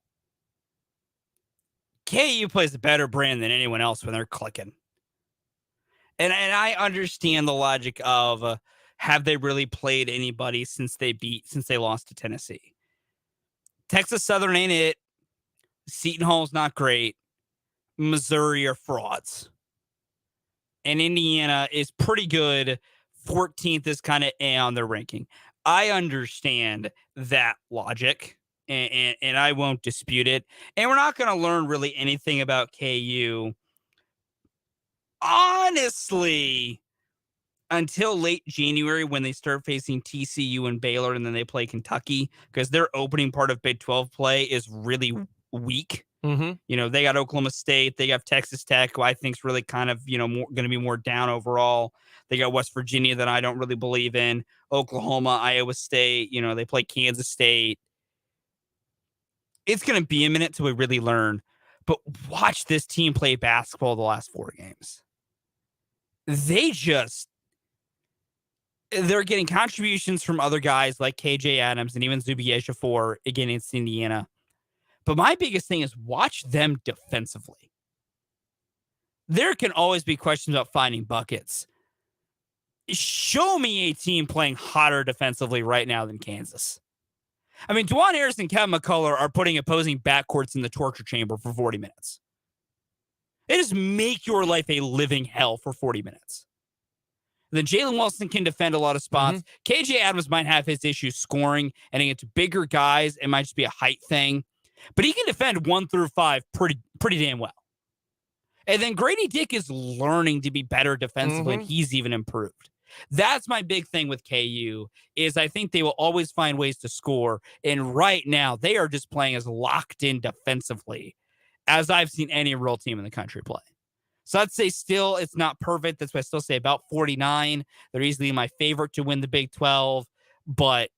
Speaker 2: KU plays a better brand than anyone else when they're clicking. And I understand the logic of have they really played anybody since they lost to Tennessee? Texas Southern ain't it. Seton Hall's not great. Missouri are frauds. And Indiana is pretty good. 14th is kind of A on their ranking. I understand that logic, and I won't dispute it. And we're not going to learn really anything about KU, honestly, until late January when they start facing TCU and Baylor, and then they play Kentucky, because their opening part of Big 12 play is really weak.
Speaker 1: Mm-hmm.
Speaker 2: You know, they got Oklahoma State, they got Texas Tech, who I think is really kind of, going to be more down overall. They got West Virginia that I don't really believe in. Oklahoma, Iowa State, they play Kansas State. It's going to be a minute till we really learn. But watch this team play basketball the last 4 games. They're getting contributions from other guys like KJ Adams and even Zubier for against Indiana. But my biggest thing is watch them defensively. There can always be questions about finding buckets. Show me a team playing hotter defensively right now than Kansas. I mean, Dwan Harris and Kevin McCullough are putting opposing backcourts in the torture chamber for 40 minutes. They just make your life a living hell for 40 minutes. Then Jalen Wilson can defend a lot of spots. KJ Adams might have his issues scoring, and against bigger guys, it might just be a height thing. But he can defend 1 through 5 pretty damn well. And then Grady Dick is learning to be better defensively, and he's even improved. That's my big thing with KU, is I think they will always find ways to score. And right now, they are just playing as locked in defensively as I've seen any real team in the country play. So I'd say still it's not perfect. That's why I still say about 49. They're easily my favorite to win the Big 12. But,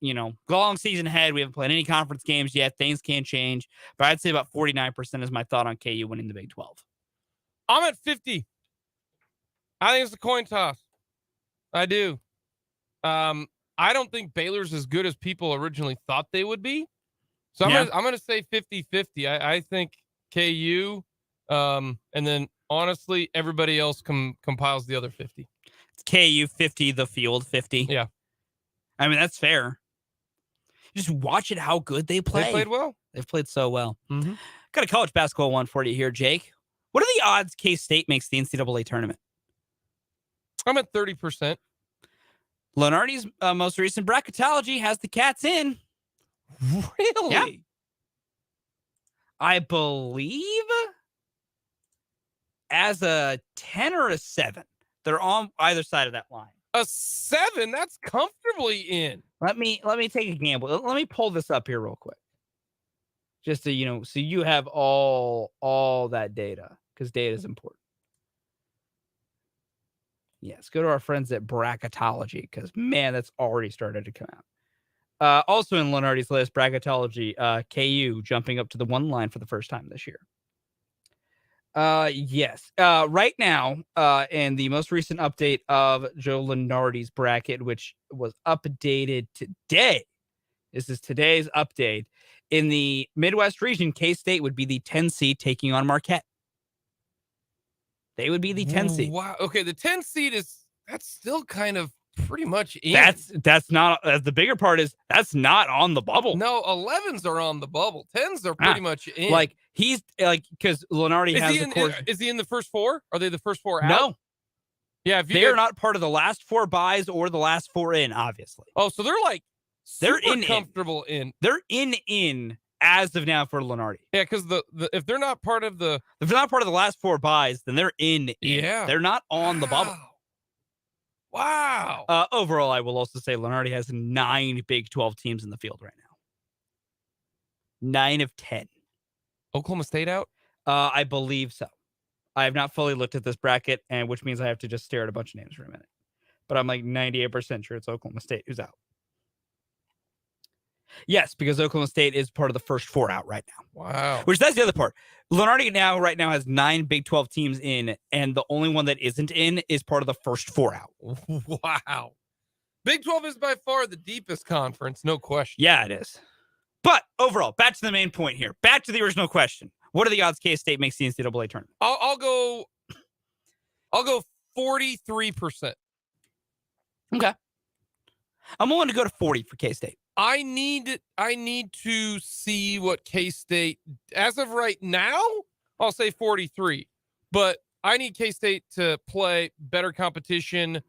Speaker 2: long season ahead. We haven't played any conference games yet. Things can change. But I'd say about 49% is my thought on KU winning the Big 12.
Speaker 1: I'm at 50. I think it's a coin toss. I do. I don't think Baylor's as good as people originally thought they would be. So I'm gonna say 50-50. I think KU, and then honestly, everybody else compiles the other 50.
Speaker 2: It's KU 50, the field 50.
Speaker 1: Yeah.
Speaker 2: I mean, that's fair. Just watch it how good they play.
Speaker 1: They played well.
Speaker 2: They've played so well. Got a college basketball one for you here, Jake. What are the odds K-State makes the NCAA tournament?
Speaker 1: I'm at 30%.
Speaker 2: Lenardi's most recent bracketology has the Cats in.
Speaker 1: Really?
Speaker 2: Yeah. I believe as a 10 or a 7. They're on either side of that line.
Speaker 1: A 7? That's comfortably in.
Speaker 2: Let me take a gamble. Let me pull this up here real quick. Just so so you have all that data, because data is important. Yes, go to our friends at Bracketology, because man, that's already started to come out. Also in Lenardi's list, Bracketology, KU jumping up to the 1 line for the first time this year. Yes. Right now, in the most recent update of Joe Lenardi's bracket, which was updated today. This is today's update. In the Midwest region, K-State would be the 10 seed taking on Marquette. They would be the 10 seed.
Speaker 1: Wow. Okay, the 10 seed that's still kind of pretty much in.
Speaker 2: That's not the bigger part is that's not on the bubble.
Speaker 1: No, 11s are on the bubble. 10s are pretty much in.
Speaker 2: Like he's because Lenardi has of course.
Speaker 1: Is he in the first 4? Are they the first 4 out?
Speaker 2: No.
Speaker 1: Yeah,
Speaker 2: they are not part of the last 4 buys or the last 4 in, obviously.
Speaker 1: Oh, so they're
Speaker 2: comfortable
Speaker 1: in.
Speaker 2: They're in as of now for Lenardi.
Speaker 1: Yeah, because if they're not part of the
Speaker 2: last 4 buys, then they're in.
Speaker 1: Yeah,
Speaker 2: they're not on the bubble.
Speaker 1: Wow.
Speaker 2: Overall, I will also say Lenardi has 9 Big 12 teams in the field right now. 9 of 10.
Speaker 1: Oklahoma State out?
Speaker 2: I believe so. I have not fully looked at this bracket, and which means I have to just stare at a bunch of names for a minute. But I'm like 98% sure it's Oklahoma State who's out. Yes, because Oklahoma State is part of the first 4 out right now.
Speaker 1: Wow.
Speaker 2: Which that's the other part. Lenardi right now has 9 Big 12 teams in, and the only one that isn't in is part of the first 4 out.
Speaker 1: Wow. Big 12 is by far the deepest conference, no question.
Speaker 2: Yeah, it is. But overall, back to the main point here. Back to the original question. What are the odds K-State makes the NCAA tournament?
Speaker 1: I'll go 43%.
Speaker 2: Okay. I'm willing to go to 40 for K-State.
Speaker 1: I need to see what K-State, as of right now, I'll say 43. But I need K-State to play better competition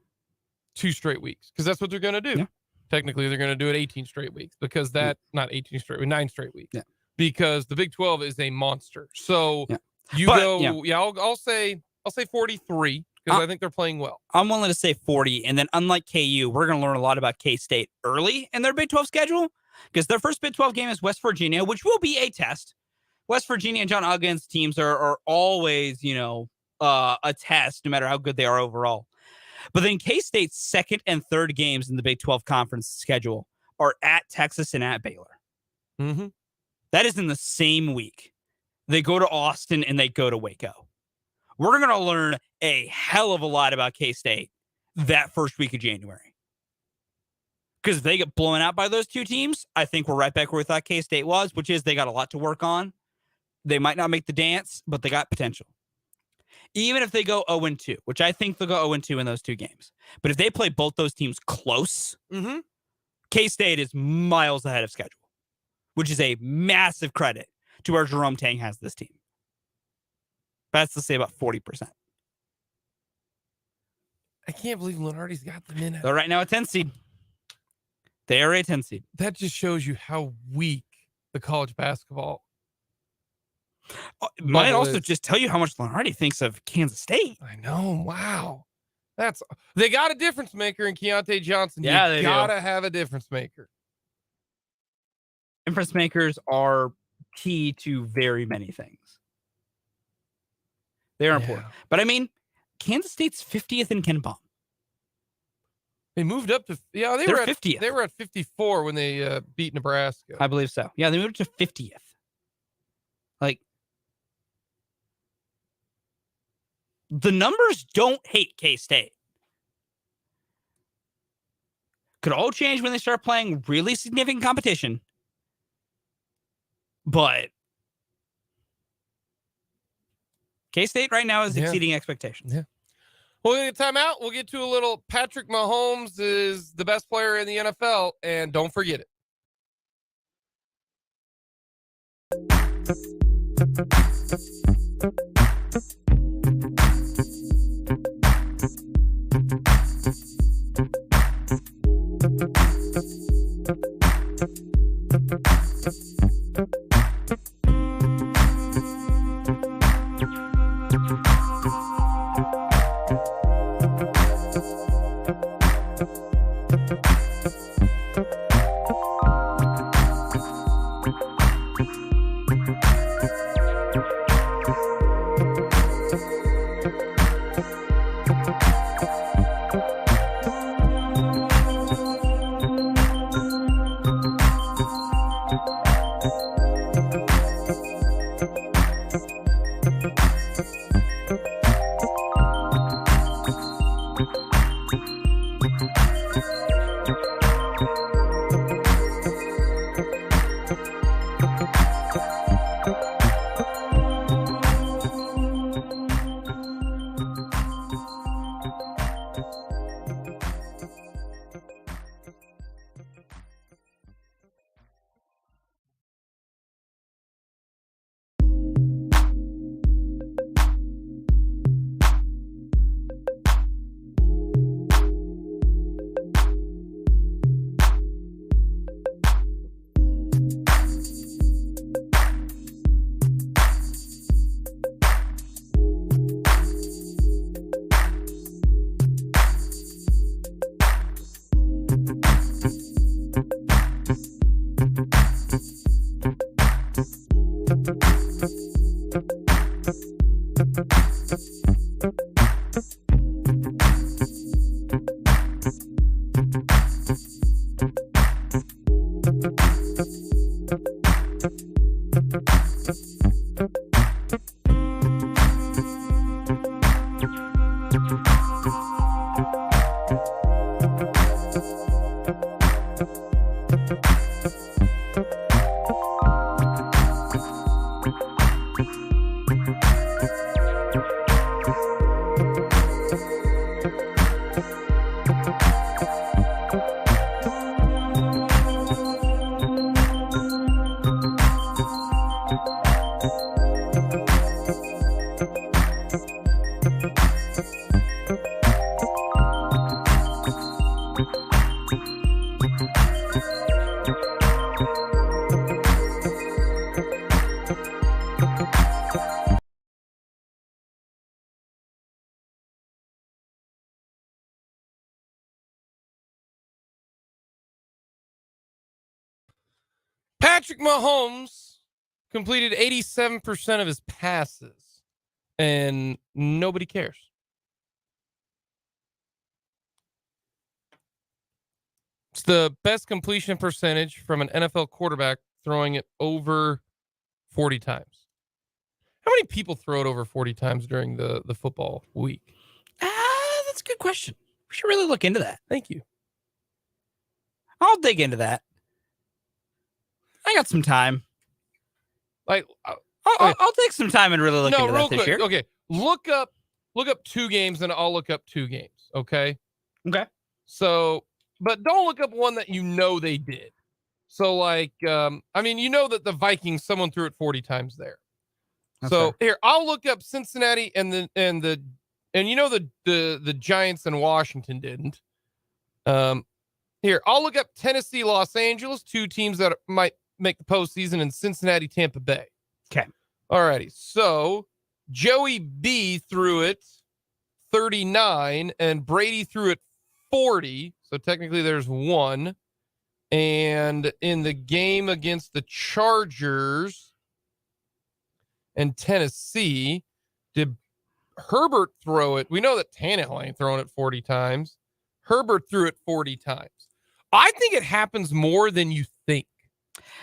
Speaker 1: 2 straight weeks, because that's what they're going to do.
Speaker 2: Yeah.
Speaker 1: Technically, they're going to do it 18 straight weeks, because not 18 straight, 9 straight weeks.
Speaker 2: Yeah.
Speaker 1: Because the Big 12 is a monster. So I'll say 43. Because I think they're playing well.
Speaker 2: I'm willing to say 40. And then unlike KU, we're going to learn a lot about K-State early in their Big 12 schedule, because their first Big 12 game is West Virginia, which will be a test. West Virginia and John Ogden's teams are always, a test, no matter how good they are overall. But then K-State's second and third games in the Big 12 conference schedule are at Texas and at Baylor.
Speaker 1: Mm-hmm.
Speaker 2: That is in the same week. They go to Austin and they go to Waco. We're going to learn a hell of a lot about K-State that first week of January. Because if they get blown out by those 2 teams, I think we're right back where we thought K-State was, which is they got a lot to work on. They might not make the dance, but they got potential. Even if they go 0-2, which I think they'll go 0-2 in those 2 games. But if they play both those teams close, K-State is miles ahead of schedule. which is a massive credit to where Jerome Tang has this team. That's to say about 40%.
Speaker 1: I can't believe Lenardi's got them in.
Speaker 2: They're right now a 10 seed. They are a 10 seed.
Speaker 1: That just shows you how weak the college basketball
Speaker 2: Might also
Speaker 1: is.
Speaker 2: just tell you how much Lenardi thinks of Kansas State.
Speaker 1: I know. Wow. They got a difference maker in Keontae Johnson.
Speaker 2: Yeah,
Speaker 1: you
Speaker 2: they
Speaker 1: gotta have a difference maker.
Speaker 2: Difference makers are key to very many things. They are important. But I mean, Kansas State's 50th in Ken Palm.
Speaker 1: They moved up to they
Speaker 2: They're
Speaker 1: were at
Speaker 2: 50th.
Speaker 1: They were at 54 when they beat Nebraska.
Speaker 2: I believe so. Yeah, they moved to 50th. Like, the numbers don't hate K-State. Could all change when they start playing really significant competition. But K-State right now is exceeding expectations.
Speaker 1: Yeah. We'll get time out. We'll get to a little Patrick Mahomes is the best player in the NFL, and don't forget it. Patrick Mahomes completed 87% of his passes, and nobody cares. It's the best completion percentage from an NFL quarterback throwing it over 40 times. How many people throw it over 40 times during the football week?
Speaker 2: That's a good question. We should really look into that.
Speaker 1: Thank you.
Speaker 2: I'll dig into that. I got some time.
Speaker 1: Like,
Speaker 2: I'll take some time and really look into
Speaker 1: real
Speaker 2: that this
Speaker 1: quick.
Speaker 2: year.
Speaker 1: Okay, look up 2 games, and I'll look up 2 games. Okay.
Speaker 2: Okay.
Speaker 1: So, but don't look up one that you know they did. So like, I mean, you know that the Vikings, someone threw it 40 times there.
Speaker 2: That's
Speaker 1: So
Speaker 2: fair.
Speaker 1: here, I'll look up Cincinnati and you know the Giants and Washington didn't. Here, I'll look up Tennessee, Los Angeles, 2 teams that might make the postseason, and Cincinnati, Tampa Bay.
Speaker 2: Okay.
Speaker 1: Alrighty. So Joey B threw it 39 and Brady threw it 40. So technically there's 1. And in the game against the Chargers and Tennessee, did Herbert throw it? We know that Tannehill ain't thrown it 40 times. Herbert threw it 40 times. I think it happens more than you think.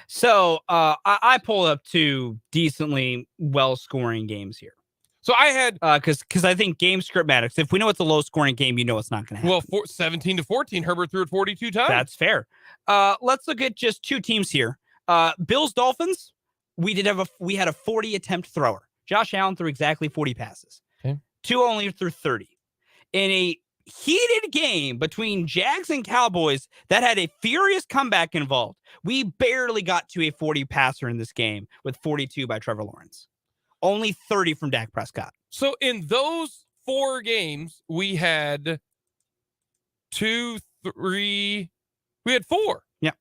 Speaker 2: So I pulled up 2 decently well-scoring games here.
Speaker 1: So I had
Speaker 2: because I think game script matters. If we know it's a low-scoring game, you know it's not going to happen.
Speaker 1: Well, 17-14, Herbert threw it 42 times.
Speaker 2: That's fair. Let's look at just 2 teams here. Bills Dolphins. We had a 40 attempt thrower. Josh Allen threw exactly 40 passes.
Speaker 1: Okay.
Speaker 2: 2 only threw 30. In a heated game between Jags and Cowboys that had a furious comeback involved, we barely got to a 40 passer in this game with 42 by Trevor Lawrence. Only 30 from Dak Prescott.
Speaker 1: So in those 4 games, we had 2, 3, we had 4.
Speaker 2: Yeah.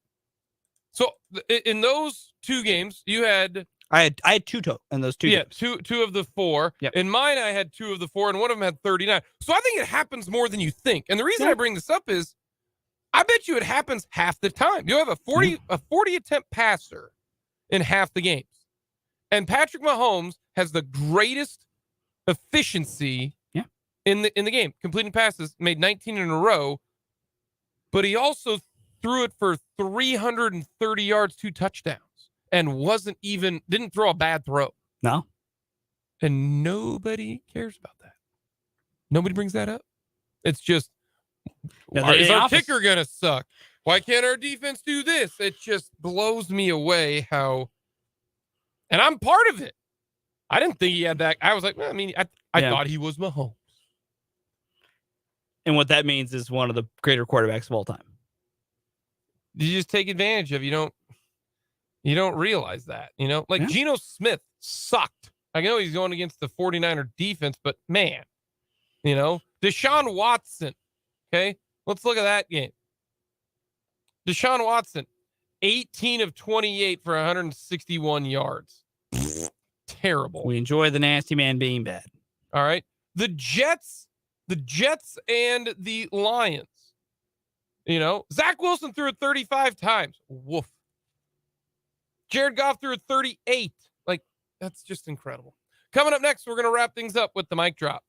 Speaker 1: So in those 2 games, you had
Speaker 2: I had 2 total in those 2 games.
Speaker 1: 2 of the 4.
Speaker 2: Yep.
Speaker 1: In mine, I had 2 of the 4, and one of them had 39. So I think it happens more than you think. And the reason I bring this up is, I bet you it happens half the time. You have a 40 attempt passer in half the games, and Patrick Mahomes has the greatest efficiency in the game, completing passes, made 19 in a row, but he also threw it for 330 yards, 2 touchdowns. And didn't throw a bad throw.
Speaker 2: No.
Speaker 1: And nobody cares about that. Nobody brings that up. It's just, why is our kicker going to suck? Why can't our defense do this? It just blows me away how, and I'm part of it. I didn't think he had that. I was like, well, I mean, I thought he was Mahomes.
Speaker 2: And what that means is one of the greater quarterbacks of all time.
Speaker 1: You just take advantage of, you don't realize that, like Geno Smith sucked. I know he's going against the 49er defense, but man, Deshaun Watson. Okay. Let's look at that game. Deshaun Watson, 18 of 28 for 161 yards. Terrible.
Speaker 2: We enjoy the nasty man being bad.
Speaker 1: All right. The Jets and the Lions, Zach Wilson threw it 35 times. Woof. Jared Goff threw it 38. Like, that's just incredible. Coming up next, we're going to wrap things up with the mic drop.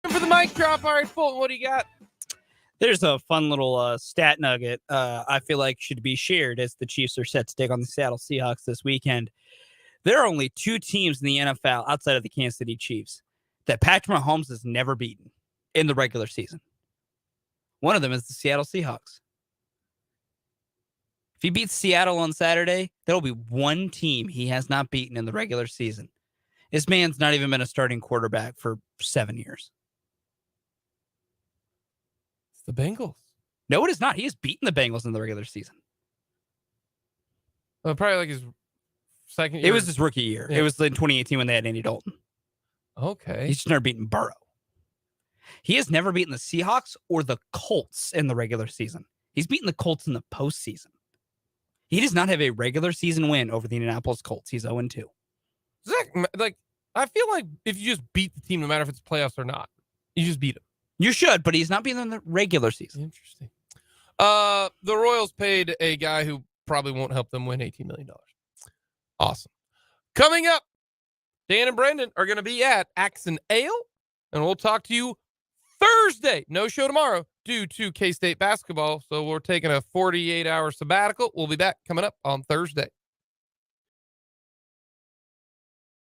Speaker 1: For the mic drop. All right, Fulton, what do you got?
Speaker 2: There's a fun little stat nugget I feel like should be shared as the Chiefs are set to take on the Seattle Seahawks this weekend. There are only 2 teams in the NFL outside of the Kansas City Chiefs that Patrick Mahomes has never beaten in the regular season. One of them is the Seattle Seahawks. If he beats Seattle on Saturday, there will be one team he has not beaten in the regular season. This man's not even been a starting quarterback for 7 years.
Speaker 1: The Bengals.
Speaker 2: No, it is not. He has beaten the Bengals in the regular season.
Speaker 1: Probably like his second year.
Speaker 2: It was his rookie year.
Speaker 1: Yeah.
Speaker 2: It was in 2018 when they had Andy Dalton.
Speaker 1: Okay.
Speaker 2: He's just never beaten Burrow. He has never beaten the Seahawks or the Colts in the regular season. He's beaten the Colts in the postseason. He does not have a regular season win over the Indianapolis Colts. He's 0-2.
Speaker 1: Zach, like, I feel like if you just beat the team, no matter if it's playoffs or not, you just beat them.
Speaker 2: You should, but he's not beaten in the regular season.
Speaker 1: Interesting. The Royals paid a guy who probably won't help them win $18 million. Awesome. Coming up, Dan and Brendan are going to be at Axe and Ale, and we'll talk to you Thursday. No show tomorrow due to K-State basketball, so we're taking a 48-hour sabbatical. We'll be back coming up on Thursday.